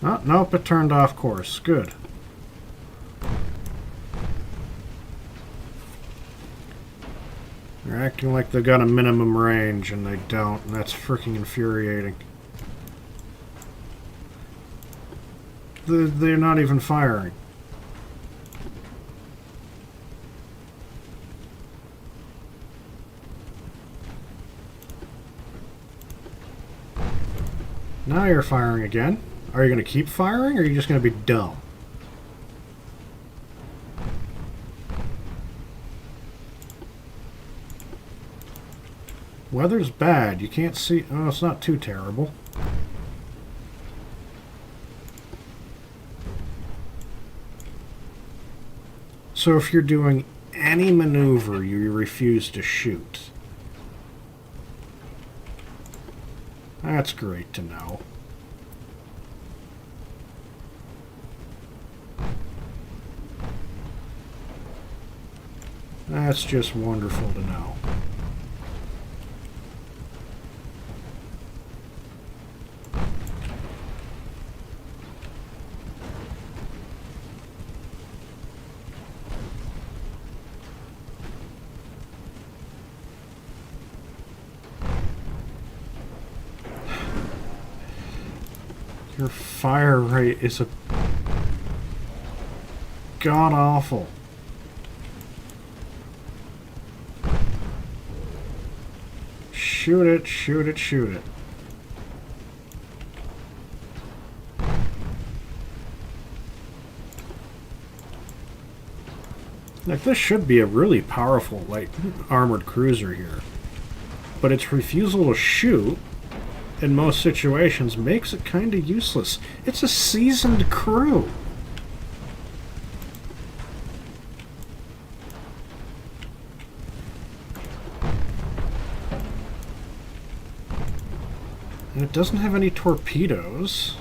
Oh, nope, it turned off course. Good. They're acting like they've got a minimum range, and they don't, and that's freaking infuriating. They're not even firing. Now you're firing again. Are you going to keep firing, or are you just going to be dumb? Weather's bad. You can't see... Oh, it's not too terrible. So if you're doing any maneuver, you refuse to shoot. That's great to know. That's just wonderful to know. Your fire rate is a god-awful. Shoot it, shoot it, shoot it. Like, this should be a really powerful, light armored cruiser here. But its refusal to shoot in most situations makes it kind of useless. It's a seasoned crew. And it doesn't have any torpedoes.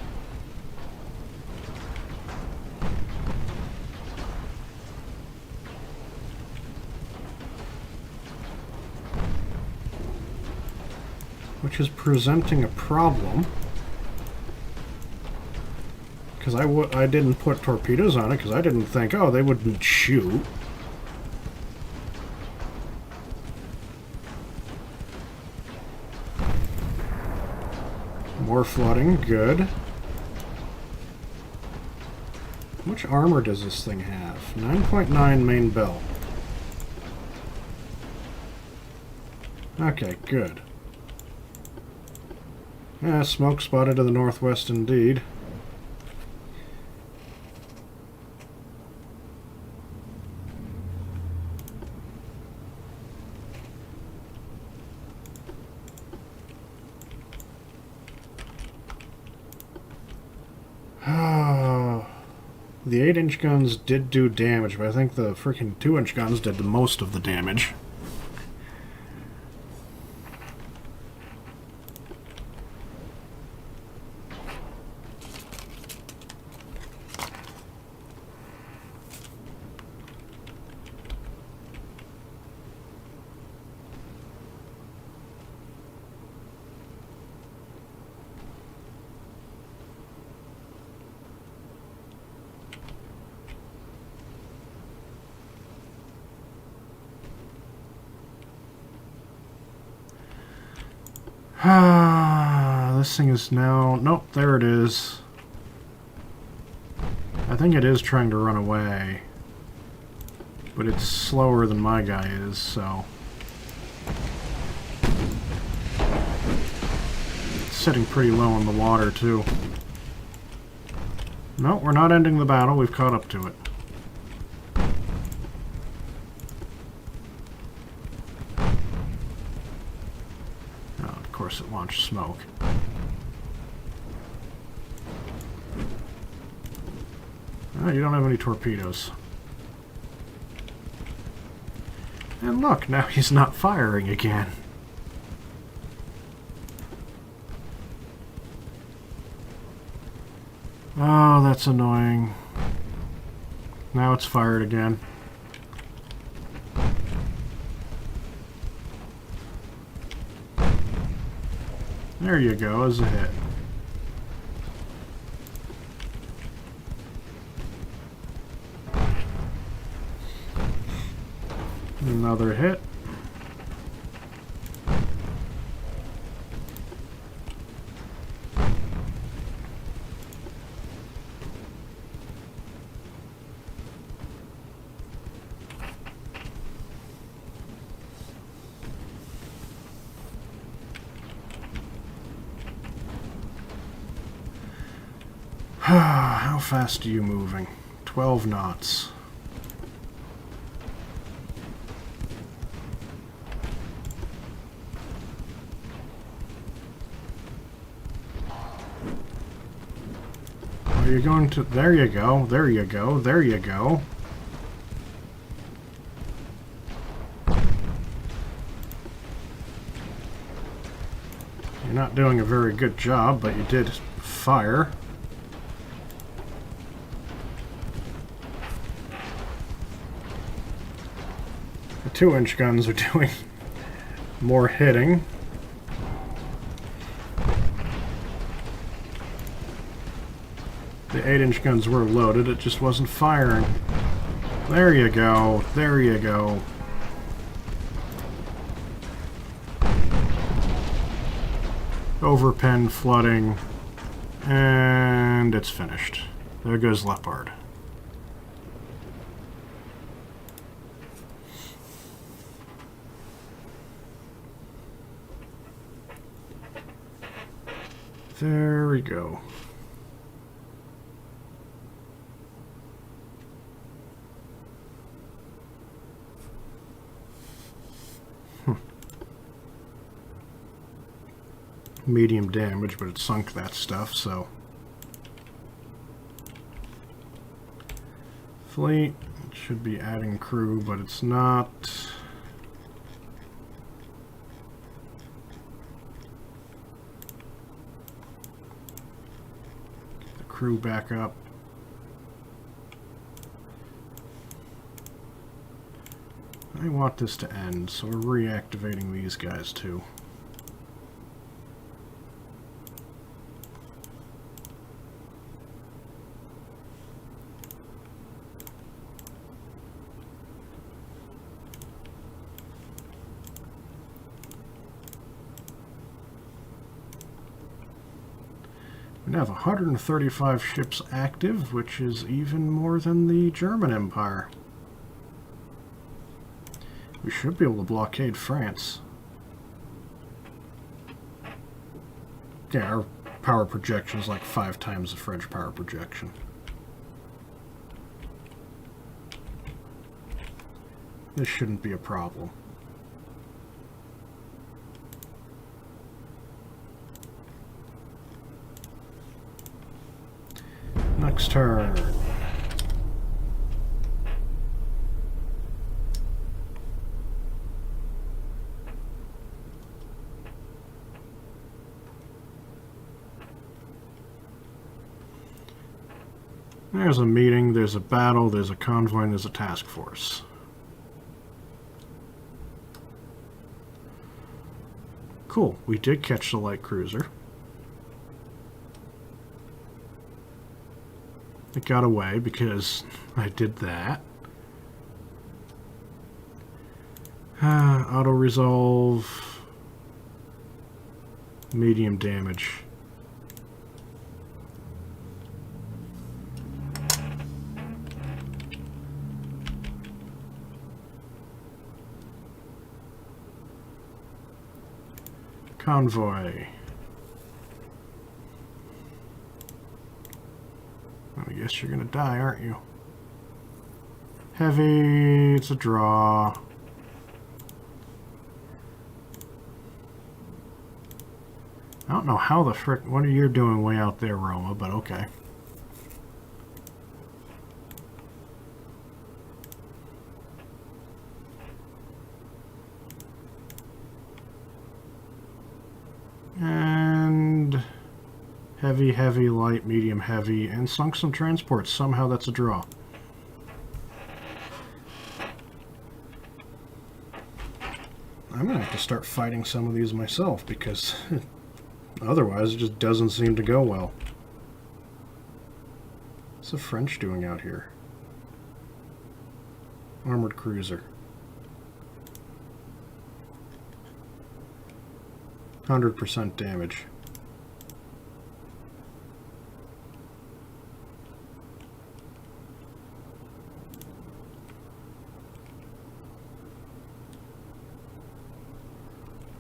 Which is presenting a problem. Because I didn't put torpedoes on it, because I didn't think, oh, they wouldn't shoot. More flooding, good. How much armor does this thing have? 9.9 main belt. Okay, good. Yeah, smoke spotted to the northwest indeed. The 8-inch guns did do damage, but I think the freaking 2-inch guns did the most of the damage. This thing is now... Nope, there it is. I think it is trying to run away. But it's slower than my guy is, so... It's sitting pretty low in the water, too. No, we're not ending the battle. We've caught up to it. Of course it launched smoke. Oh, you don't have any torpedoes. And look, now he's not firing again. Oh, that's annoying. Now it's fired again. There you go, as a hit. Another hit. How fast are you moving? 12 knots. Are you going to... There you go. There you go. There you go. You're not doing a very good job, but you did fire. The 2-inch guns are doing more hitting. The 8-inch guns were loaded, it just wasn't firing. There you go. There you go. Overpen flooding. And it's finished. There goes Leopard. There we go. Medium damage, but it sunk that stuff, so... Fleet, it should be adding crew, but it's not. Get the crew back up. I want this to end, so we're reactivating these guys too. We have 135 ships active, which is even more than the German Empire. We should be able to blockade France. Yeah, our power projection is like 5 times the French power projection. This shouldn't be a problem. Next turn. There's a meeting, there's a battle, there's a convoy, and there's a task force. Cool, we did catch the light cruiser. It got away because I did that. Auto resolve. Medium damage. Convoy. I guess you're gonna die, aren't you? Heavy, it's a draw. I don't know how the frick, what are you doing way out there, Roma, but okay. And heavy, heavy, light, medium, heavy, and sunk some transports. Somehow that's a draw. I'm gonna have to start fighting some of these myself because otherwise it just doesn't seem to go well. What's the French doing out here? Armored cruiser. 100% damage.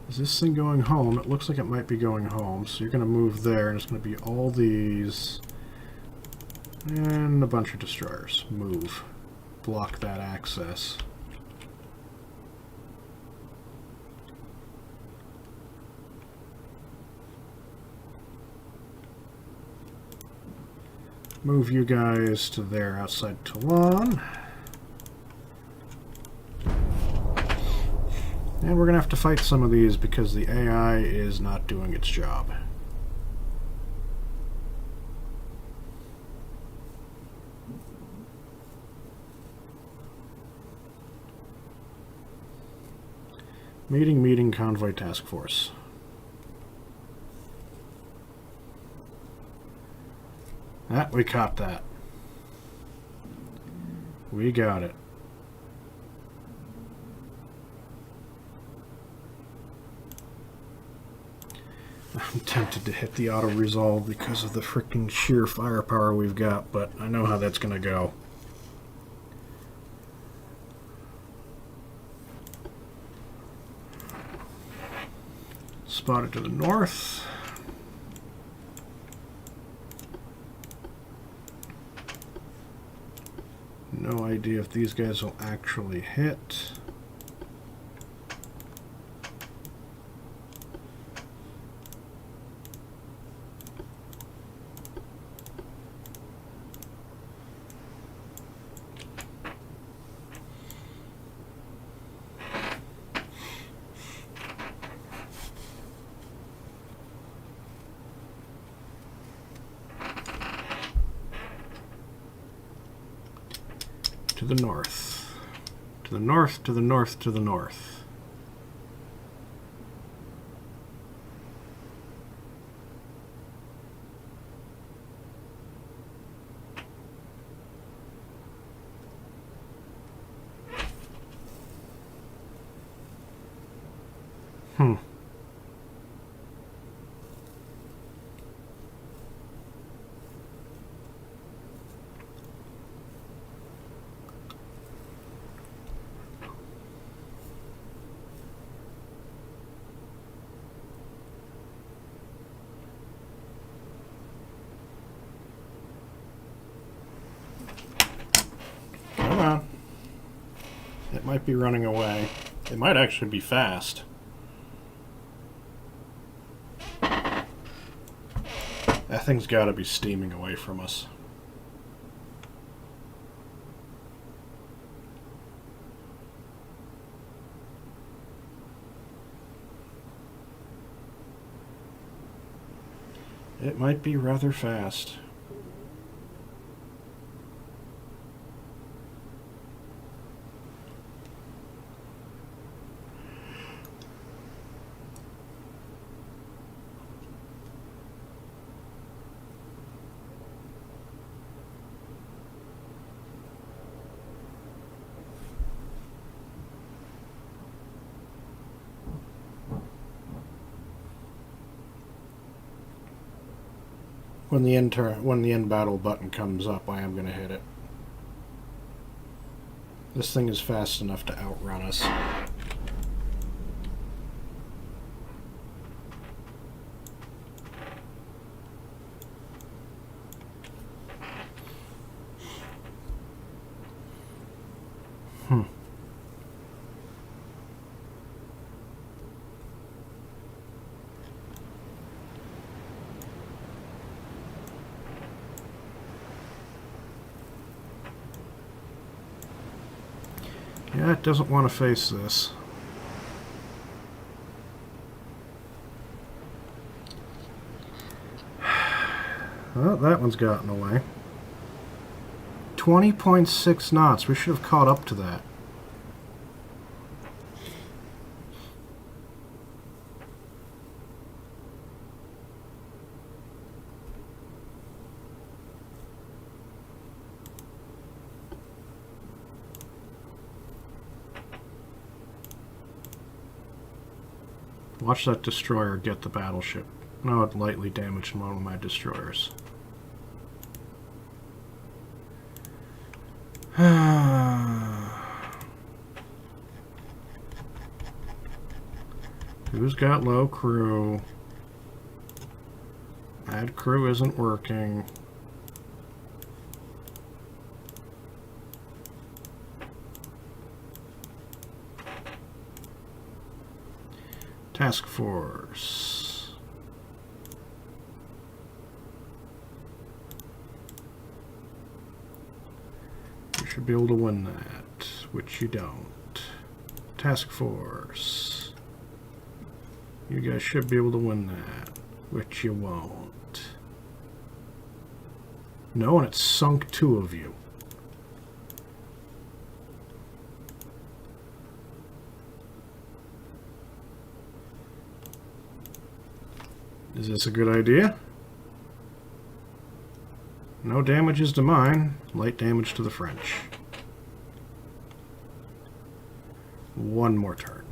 Is this thing going home? It looks like it might be going home, so you're going to move there, and it's going to be all these. And a bunch of destroyers. Move. Block that access. Move you guys to there outside Toulon. And we're going to have to fight some of these because the AI is not doing its job. Meeting, convoy task force. Ah, we caught that. We got it. I'm tempted to hit the auto-resolve because of the freaking sheer firepower we've got, but I know how that's going to go. Spotted to the north. No idea if these guys will actually hit. To the north. To the north, to the north, to the north. Come on. It might be running away. It might actually be fast. That thing's got to be steaming away from us. It might be rather fast. When the end battle button comes up, I am going to hit it. This thing is fast enough to outrun us. Yeah, it doesn't want to face this. Well, that one's gotten away. 20.6 knots. We should have caught up to that. Watch that destroyer get the battleship. No, it lightly damaged one of my destroyers. Who's got low crew? Add crew isn't working. Task Force. You should be able to win that, which you don't. Task Force. You guys should be able to win that, which you won't. No, and it sunk 2 of you. Is this a good idea? No damages to mine, light damage to the French. One more turn.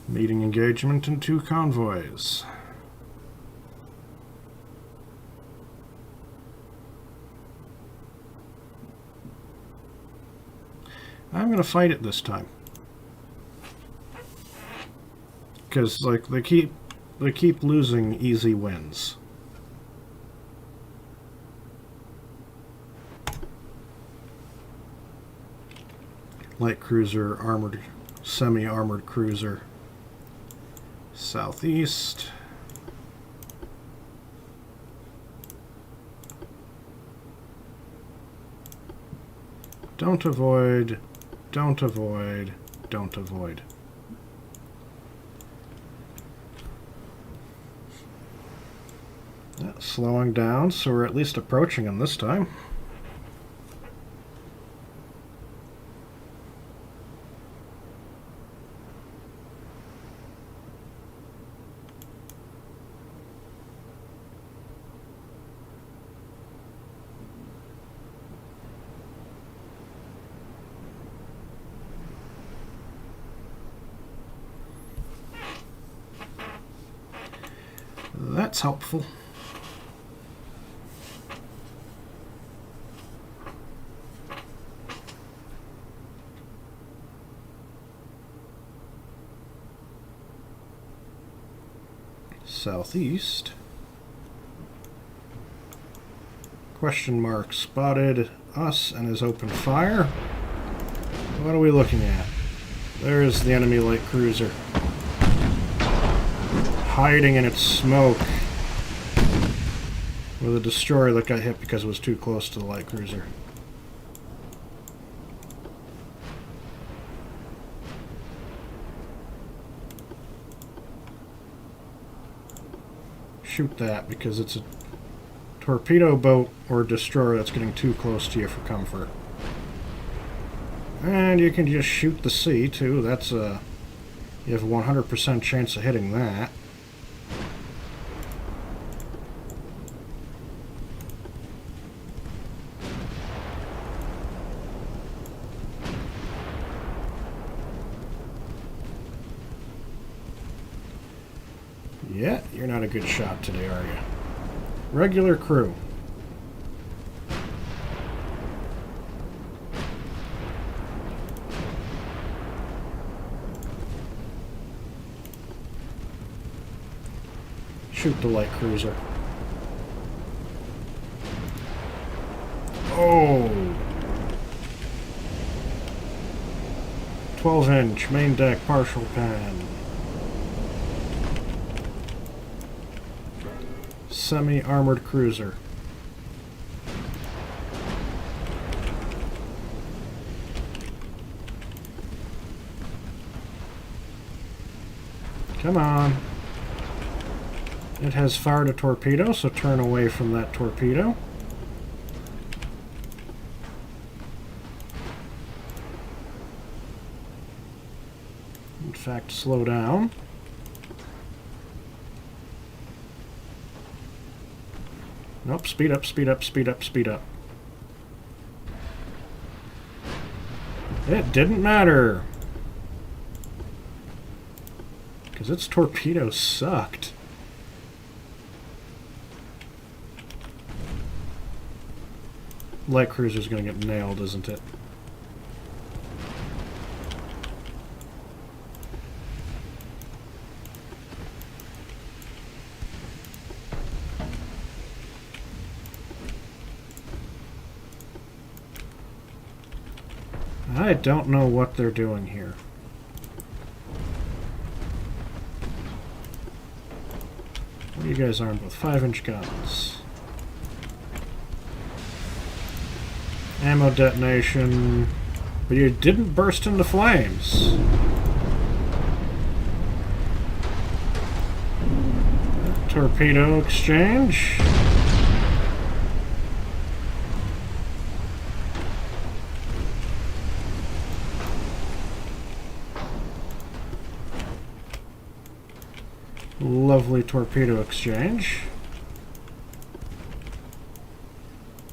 Meeting engagement in 2 convoys. I'm gonna fight it this time, because like they keep losing easy wins. Light cruiser, armored, semi-armored cruiser, southeast. Don't avoid. Don't avoid. Don't avoid. Slowing down, so we're at least approaching them this time. That's helpful. Southeast. Question mark spotted us and is open fire. What are we looking at? There's the enemy light cruiser, hiding in its smoke, with a destroyer that got hit because it was too close to the light cruiser. Shoot that, because it's a torpedo boat or destroyer that's getting too close to you for comfort. And you can just shoot the sea too. That's a, you have a 100% chance of hitting that. Yeah, you're not a good shot today, are you? Regular crew. Shoot the light cruiser. Oh! 12-inch main deck partial pan. Semi-armored cruiser. Come on. It has fired a torpedo, so turn away from that torpedo. In fact, slow down. Nope, speed up, speed up, speed up, speed up. It didn't matter, because its torpedo sucked. Light cruiser's gonna get nailed, isn't it? I don't know what they're doing here. What are you guys armed with? 5-inch guns. Ammo detonation. But you didn't burst into flames. Torpedo exchange. Lovely torpedo exchange.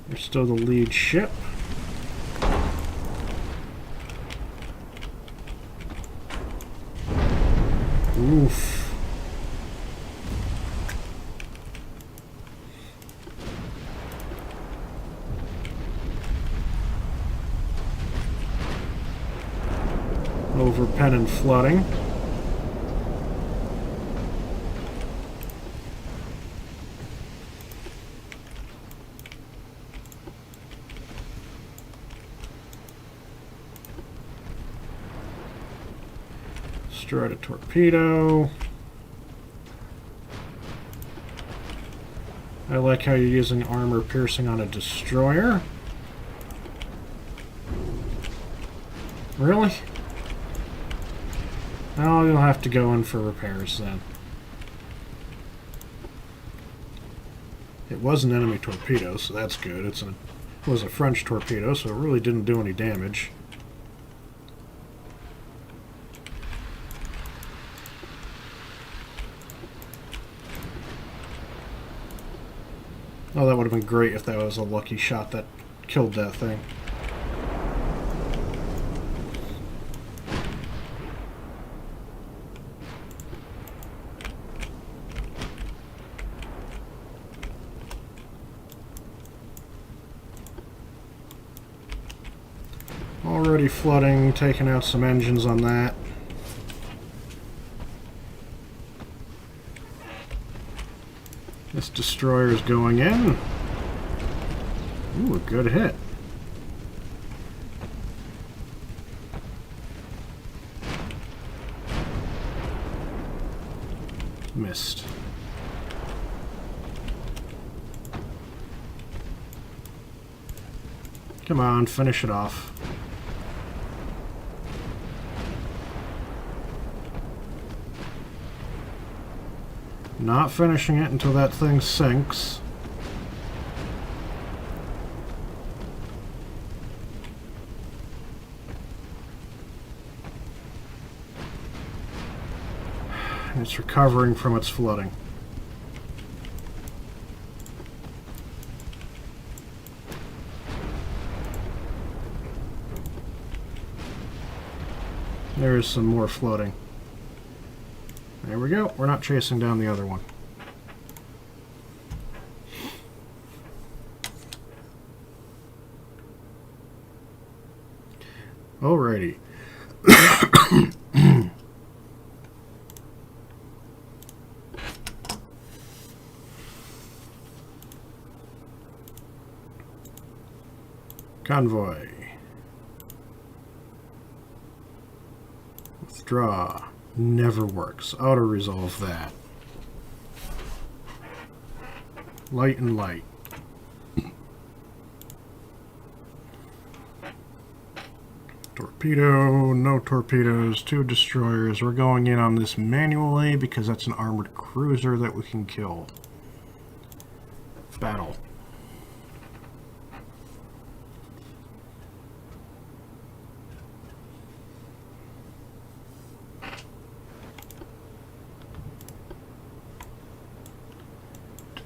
You're still the lead ship. Oof. Over pen and flooding. Destroyed a torpedo. I like how you're using armor piercing on a destroyer. Really? Oh, you'll have to go in for repairs then. It was an enemy torpedo, so that's good. It was a French torpedo, so it really didn't do any damage. Oh, that would have been great if that was a lucky shot that killed that thing. Already flooding, taking out some engines on that. This destroyer is going in. Ooh, a good hit. Missed. Come on, finish it off. Not finishing it until that thing sinks. And it's recovering from its flooding. There's some more floating. There we go. We're not chasing down the other one. Alrighty. Convoy. Withdraw. Never works. Auto-resolve that. Light and light. Torpedo, no torpedoes, 2 destroyers. We're going in on this manually because that's an armored cruiser that we can kill. Battle.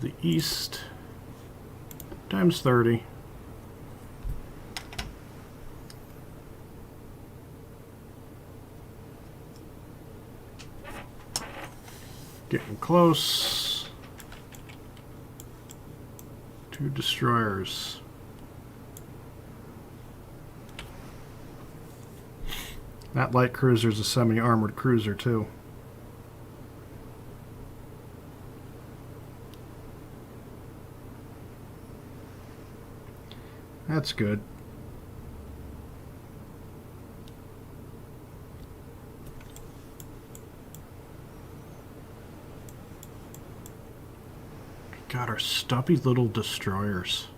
The east times 30. Getting close. 2 destroyers. That light cruiser is a semi-armored cruiser too. That's good. God, our stubby little destroyers.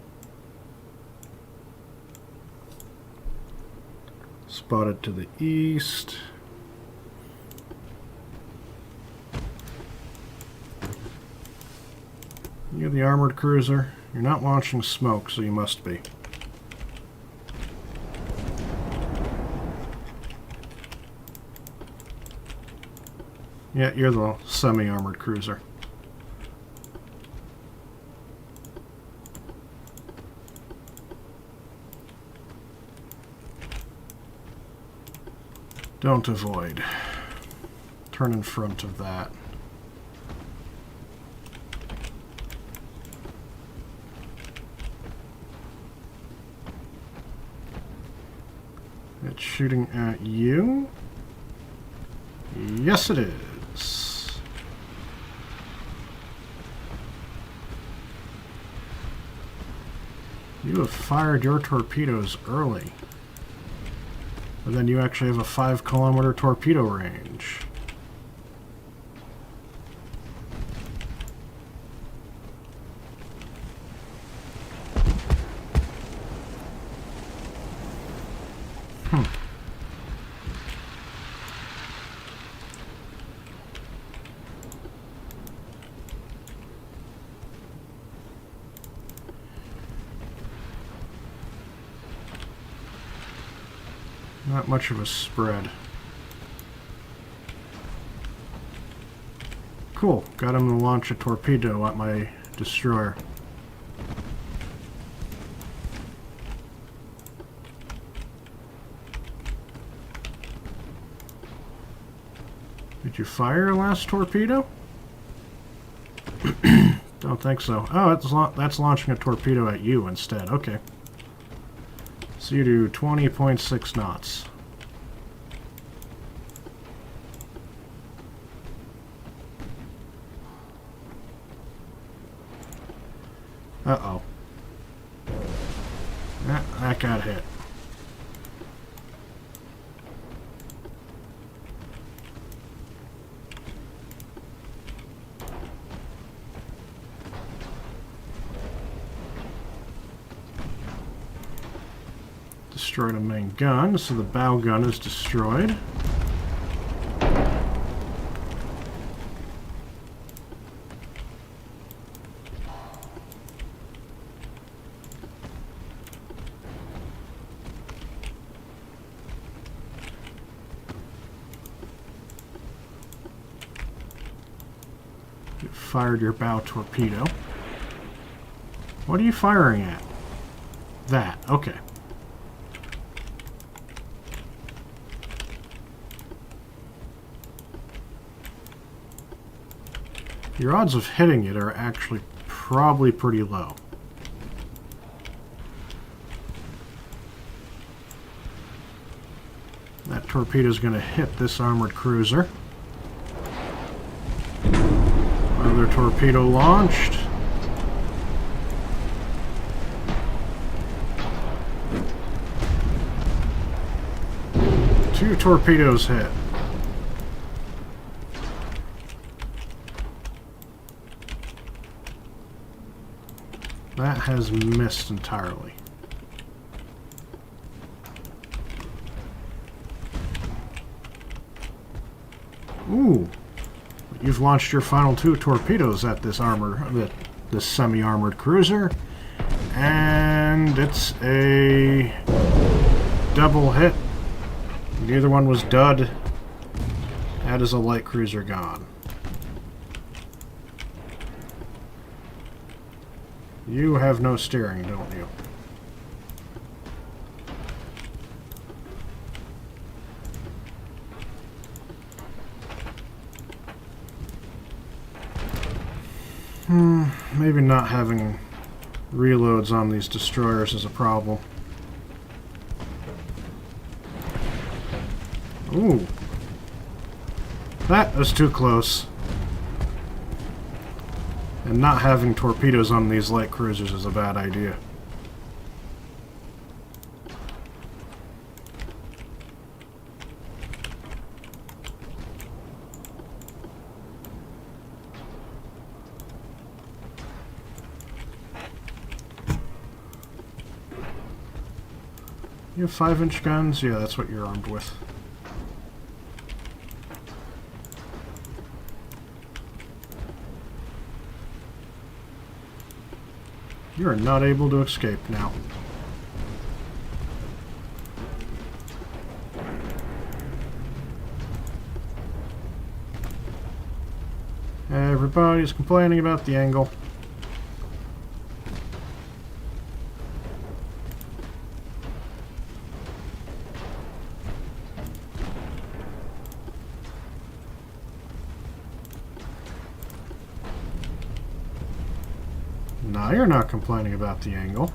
Spotted to the east. You're the armored cruiser. You're not launching smoke, so you must be. Yeah, you're the semi-armored cruiser. Don't avoid. Turn in front of that. It's shooting at you. Yes, it is. You have fired your torpedoes early. But then you actually have a 5-kilometer torpedo range. Not much of a spread. Cool. Got him to launch a torpedo at my destroyer. Did you fire your last torpedo? Don't think so. Oh, that's launching a torpedo at you instead. Okay. So you do 20.6 knots. Uh-oh. That got hit. Destroyed a main gun, so the bow gun is destroyed. You fired your bow torpedo. What are you firing at? That, okay. Your odds of hitting it are actually probably pretty low. That torpedo is going to hit this armored cruiser. Another torpedo launched. Two torpedoes hit. That has missed entirely. Ooh. You've launched your final 2 torpedoes at this this semi-armored cruiser. And it's a double hit. The other one was dud. That is a light cruiser gone. You have no steering, don't you? Maybe not having reloads on these destroyers is a problem. Ooh. That was too close. And not having torpedoes on these light cruisers is a bad idea. You have 5-inch guns? Yeah, that's what you're armed with. You are not able to escape now. Everybody's complaining about the angle. Now you're not complaining about the angle.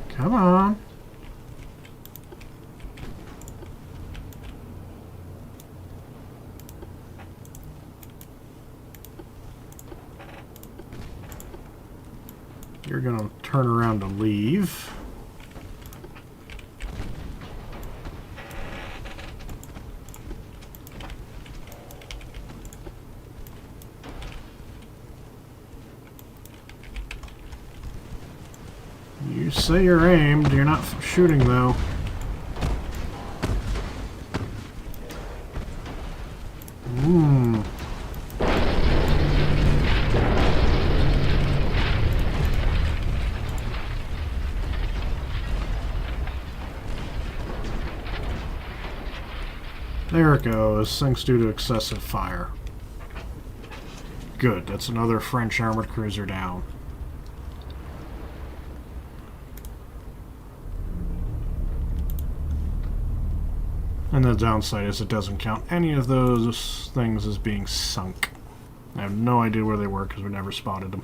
Come on. You're gonna turn around to leave. You say you're aimed, you're not shooting though. There it goes, thanks due to excessive fire. Good, that's another French armored cruiser down. And the downside is it doesn't count any of those things as being sunk. I have no idea where they were because we never spotted them.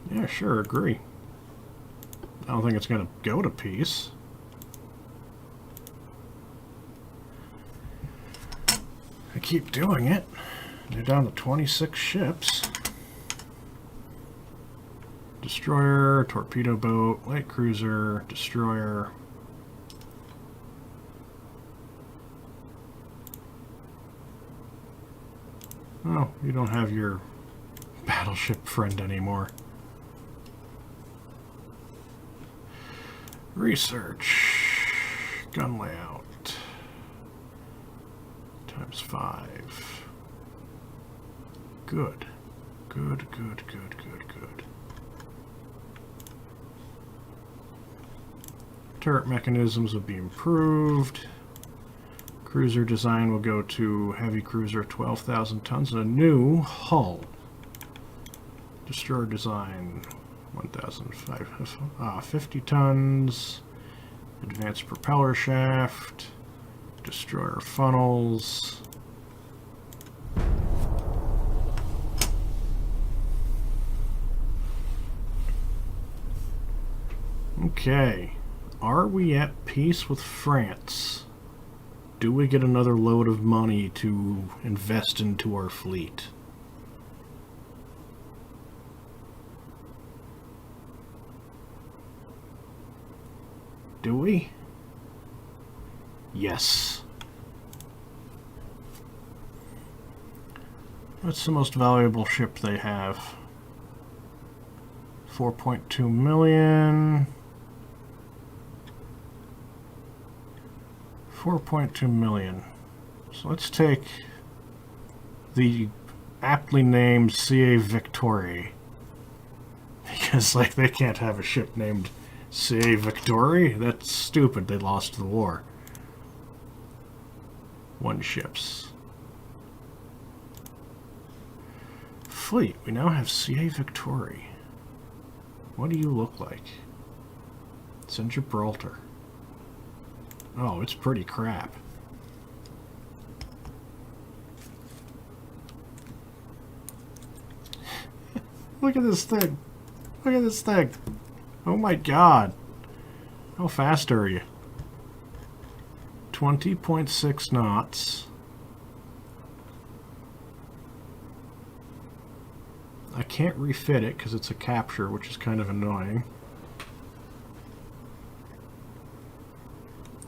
Yeah, sure, agree. I don't think it's going to go to peace. I keep doing it. They're down to 26 ships. Destroyer, torpedo boat, light cruiser, destroyer. Oh, you don't have your battleship friend anymore. Research. Gun layout. ×5. Good. Good, good, good, good, good. Turret mechanisms will be improved. Cruiser design will go to heavy cruiser 12,000 tons and a new hull. Destroyer design 1,550 tons. Advanced propeller shaft. Destroyer funnels. Okay. Are we at peace with France? Do we get another load of money to invest into our fleet? Do we? Yes. What's the most valuable ship they have? 4.2 million. 4.2 million. So let's take the aptly named CA Victory. Because, like, they can't have a ship named CA Victory. That's stupid. They lost the war. 1 ships. Fleet. We now have CA Victory. What do you look like? It's in Gibraltar. Oh, it's pretty crap. Look at this thing. Look at this thing. Oh my god. How fast are you? 20.6 knots. I can't refit it because it's a capture, which is kind of annoying.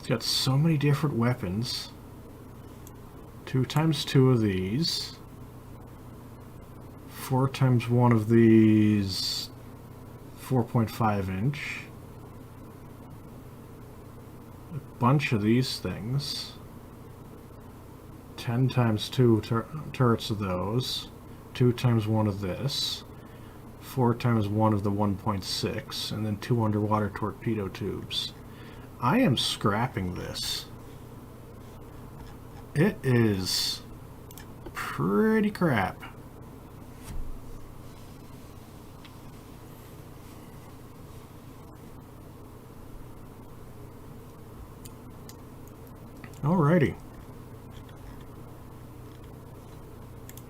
got so many different weapons. 2 times 2 of these. 4 times 1 of these. 4.5 inch. A bunch of these things. 10 times 2 turrets of those. 2 times 1 of this. 4 times 1 of the 1.6. And then 2 underwater torpedo tubes. I am scrapping this. It is pretty crap. Alrighty.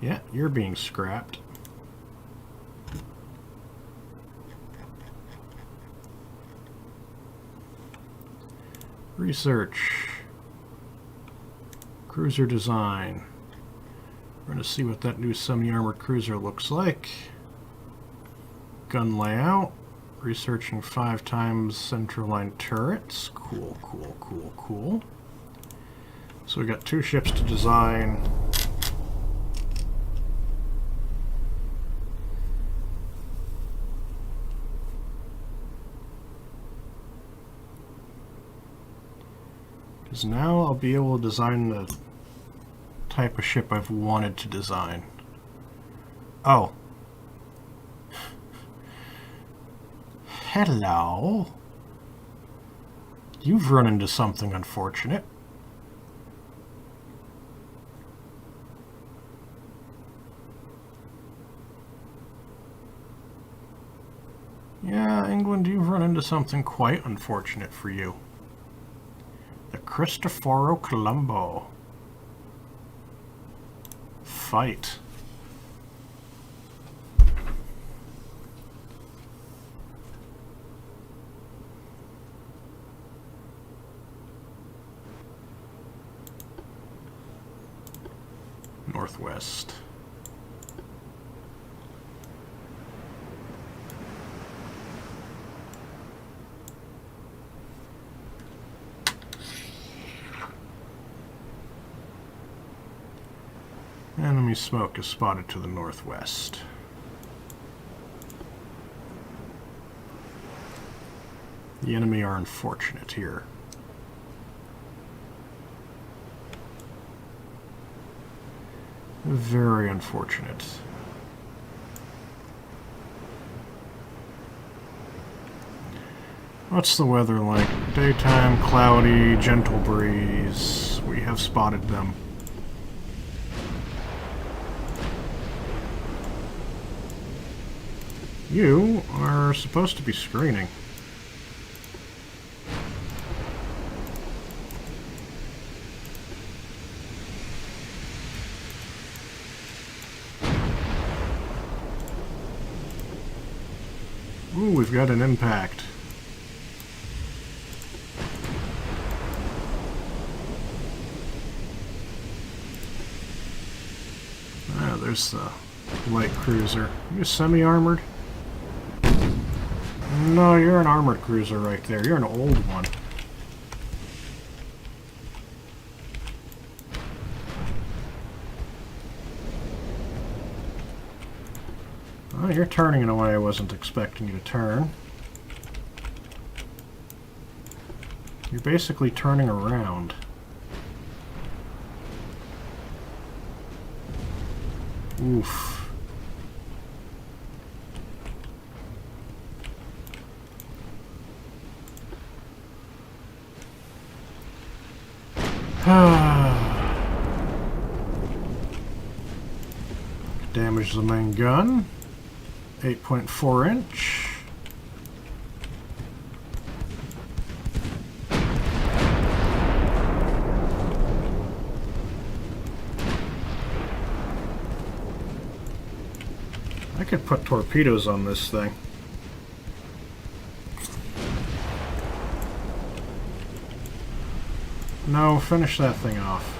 Yeah, you're being scrapped. Research. Cruiser design. We're going to see what that new semi-armored cruiser looks like. Gun layout. Researching 5 times centerline turrets. Cool, cool, cool, cool. So we got 2 ships to design. Because now I'll be able to design the type of ship I've wanted to design. Oh. Hello. You've run into something unfortunate. Yeah, England, you've run into something quite unfortunate for you. The Cristoforo Colombo. Fight. Northwest. Enemy smoke is spotted to the northwest. The enemy are unfortunate here. Very unfortunate. What's the weather like? Daytime, cloudy, gentle breeze. We have spotted them. You are supposed to be screening. Ooh, we've got an impact. Ah, there's the light cruiser. You semi-armored? No, you're an armored cruiser right there. You're an old one. Oh, you're turning in a way I wasn't expecting you to turn. You're basically turning around. Oof. Damage the main gun. 8.4 inch. I could put torpedoes on this thing. No, finish that thing off.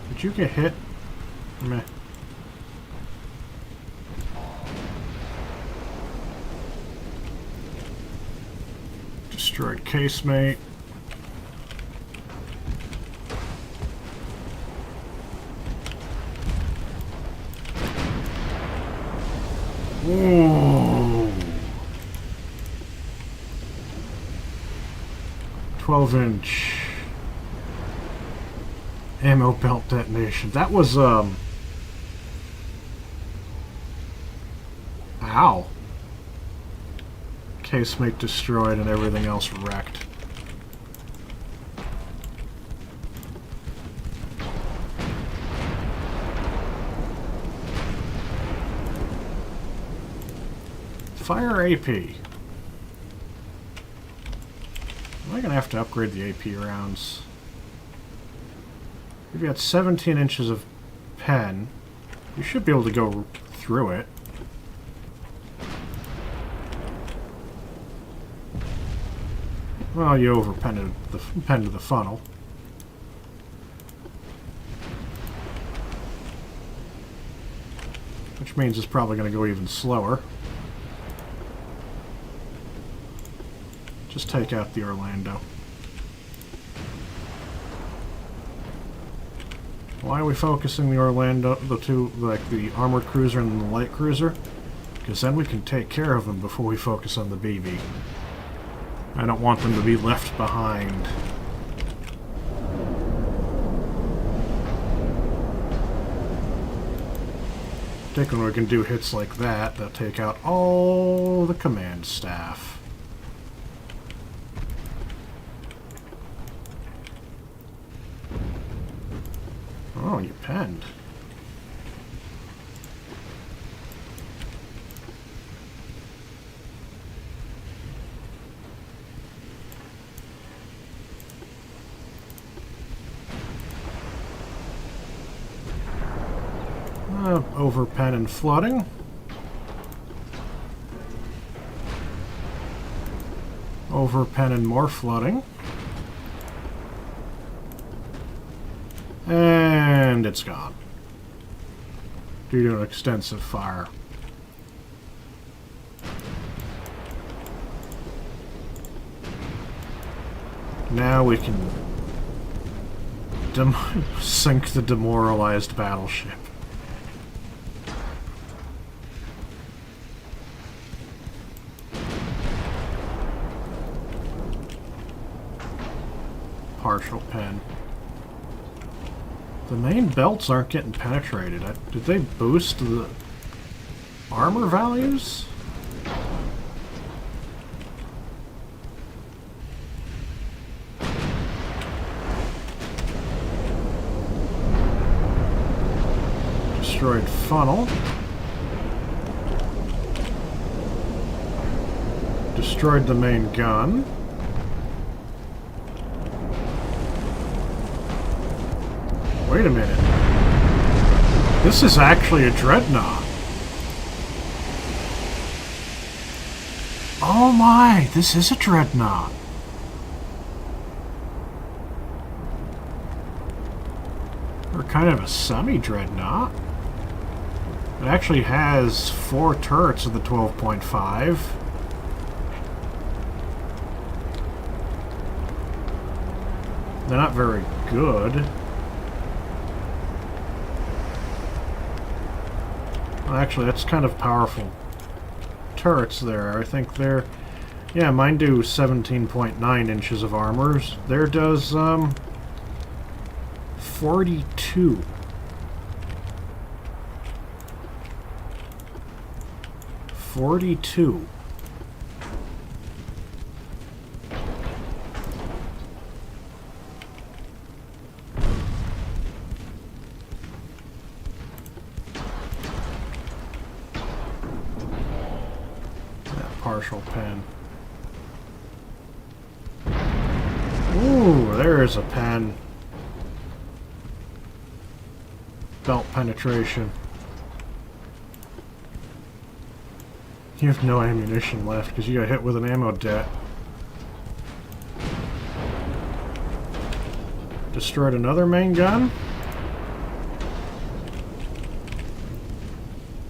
Did you get hit? Meh. Destroyed casemate. Whoa. 12-inch ammo belt detonation. That was, ow. Casemate destroyed and everything else wrecked. Fire AP. Am I going to have to upgrade the AP rounds? We've got 17 inches of pen. You should be able to go through it. Well, you overpenned the pen to the funnel. Which means it's probably going to go even slower. Just take out the Orlando. Why are we focusing the Orlando, the two, like the armored cruiser and the light cruiser? Because then we can take care of them before we focus on the BB. I don't want them to be left behind. Particularly when we can do hits like that, that take out all the command staff. Oh, you penned. Overpen and flooding. Overpen and more flooding. And it's gone. Due to an extensive fire. Now we can sink the demoralized battleship. Partial pen. The main belts aren't getting penetrated. Did they boost the armor values? Destroyed funnel. Destroyed the main gun. Wait a minute. This is actually a Dreadnought. Oh my, this is a Dreadnought. Or kind of a semi-Dreadnought. It actually has 4 turrets of the 12.5. They're not very good. Actually, that's kind of powerful turrets there. I think they're... Yeah, mine do 17.9 inches of armors. There does, 42. 42. Partial pen. Ooh, there's a pen. Belt penetration. You have no ammunition left because you got hit with an ammo det. Destroyed another main gun.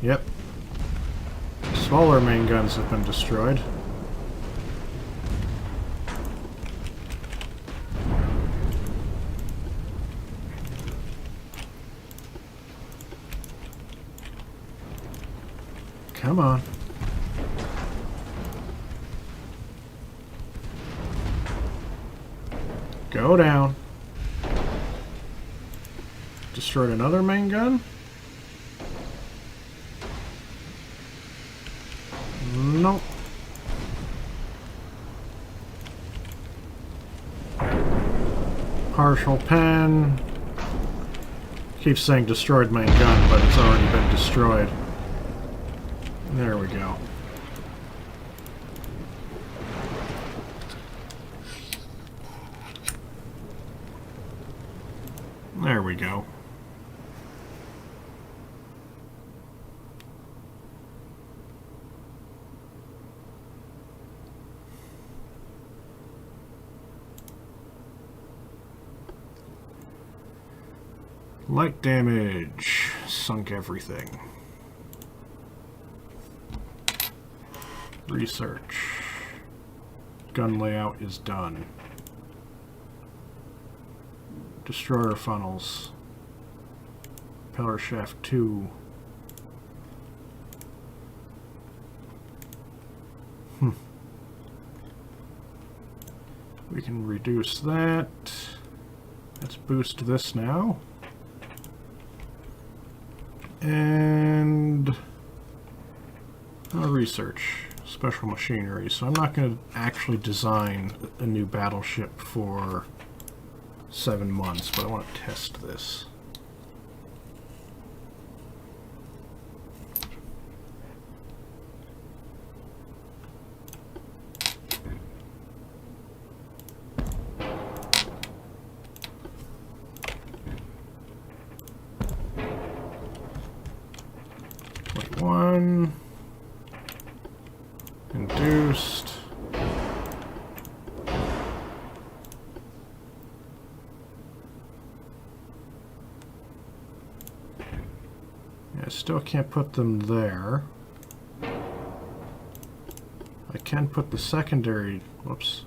Yep. Smaller main guns have been destroyed. Come on. Go down. Destroyed another main gun? Nope. Partial pen. Keeps saying destroyed main gun, but it's already been destroyed. There we go. There we go. Light damage. Sunk everything. Research. Gun layout is done. Destroyer funnels. Power shaft 2. We can reduce that. Let's boost this now. And research. Special machinery. So I'm not going to actually design a new battleship for 7 months, but I want to test this. One induced. I still can't put them there. I can put the secondary. Whoops.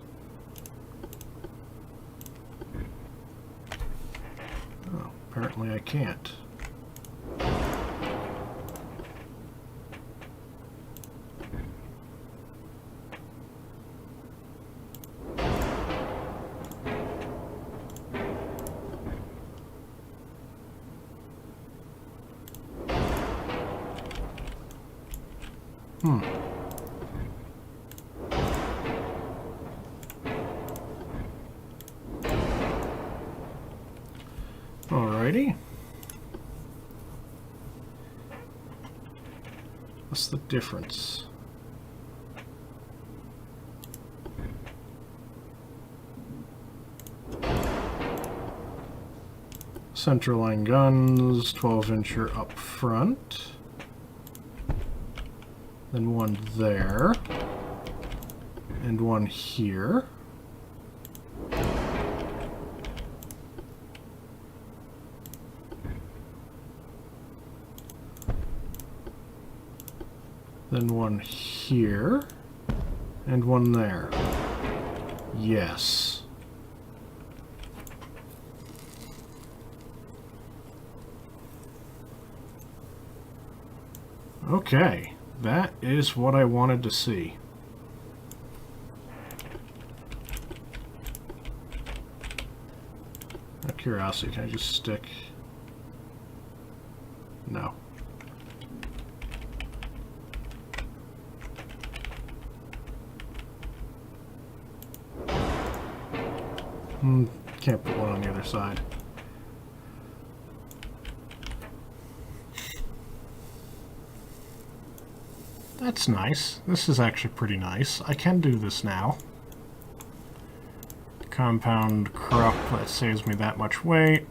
Oh, apparently I can't. Alrighty. What's the difference? Centerline guns, 12-incher up front. Then one there. And one here. Then one here. And one there. Yes. Okay. That is what I wanted to see. Out of curiosity, can I just stick? No. Can't put one on the other side. That's nice. This is actually pretty nice. I can do this now. Compound crop, that saves me that much weight.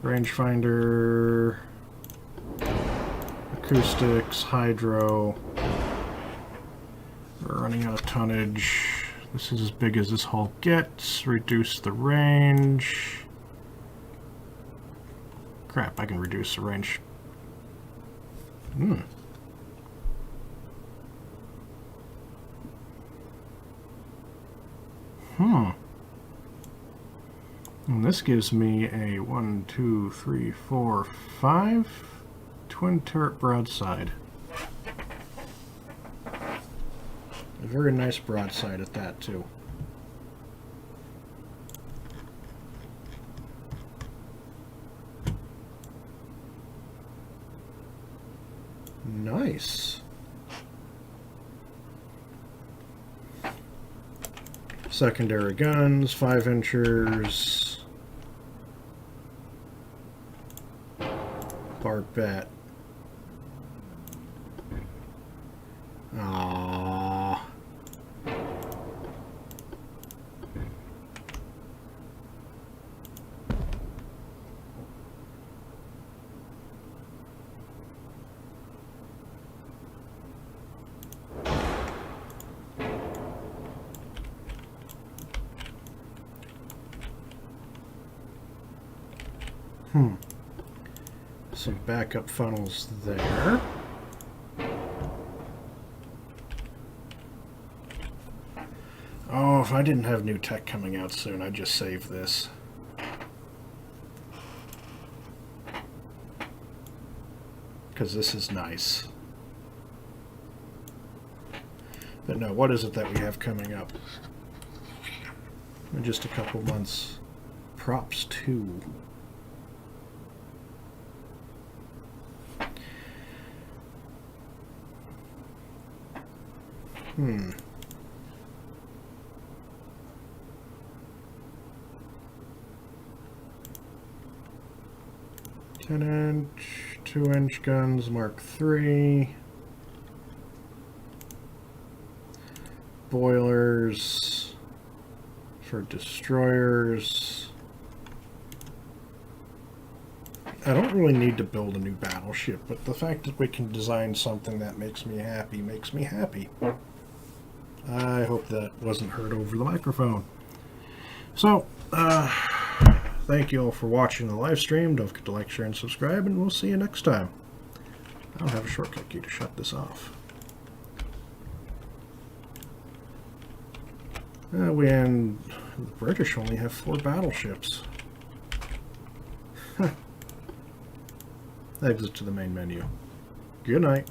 Rangefinder, acoustics, hydro. We're running out of tonnage. This is as big as this hull gets. Reduce the range. Crap, I can reduce the range. Hmm. And this gives me a 1, 2, 3, 4, 5 twin turret broadside. A very nice broadside at that, too. Nice. Secondary guns, 5-inchers. Barbette. Aww. Some backup funnels there. Oh, if I didn't have new tech coming out soon, I'd just save this. Because this is nice. But no, what is it that we have coming up? In just a couple months. Props 2. Ten-inch, 2-inch guns, Mark III. Boilers for destroyers. I don't really need to build a new battleship, but the fact that we can design something that makes me happy makes me happy. I hope that wasn't heard over the microphone. So, thank you all for watching the live stream. Don't forget to like, share, and subscribe, and we'll see you next time. I don't have a shortcut key to shut this off. The British only have 4 battleships. Exit to the main menu. Good night.